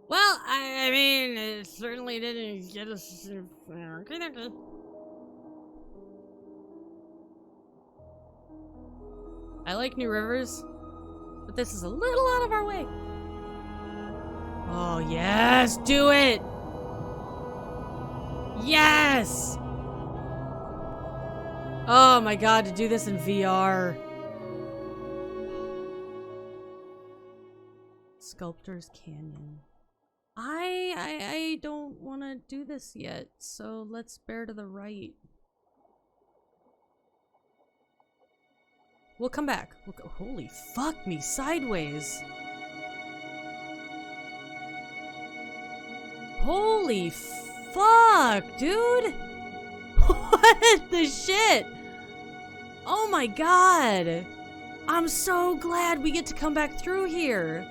Well, I mean, it certainly didn't get us. I like new rivers, but this is a little out of our way. Oh, yes, do it! Yes! Oh my god, to do this in VR. Sculptor's Canyon. I don't want to do this yet, so let's bear to the right. We'll come back. We'll go. Holy fuck me sideways. Holy fuck, dude. What the shit? Oh my god. I'm so glad we get to come back through here.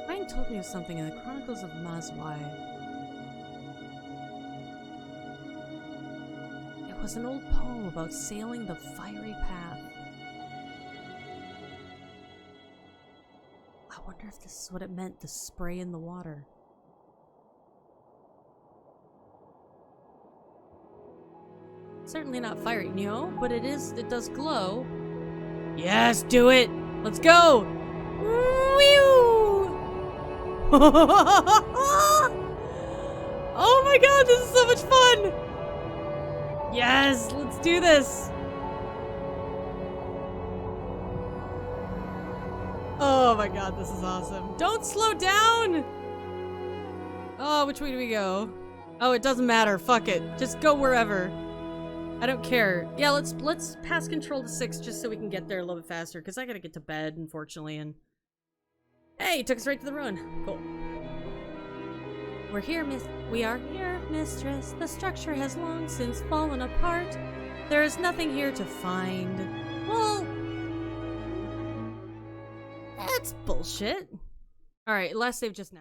Ryan told me of something in the Chronicles of Mazwai. It was an old poem about sailing the fiery path. I wonder if this is what it meant, the spray in the water. Certainly not fiery, no, but it does glow. Yes, do it! Let's go! Oh my god, this is so much fun! Yes, let's do this! Oh my god, this is awesome. Don't slow down! Oh, which way do we go? Oh, it doesn't matter. Fuck it. Just go wherever. I don't care. Yeah, let's pass control to 6 just so we can get there a little bit faster, because I gotta get to bed, unfortunately, and... Hey, took us right to the ruin. Cool. We are here, mistress. The structure has long since fallen apart. There is nothing here to find. Well... That's bullshit. Alright, last save just now.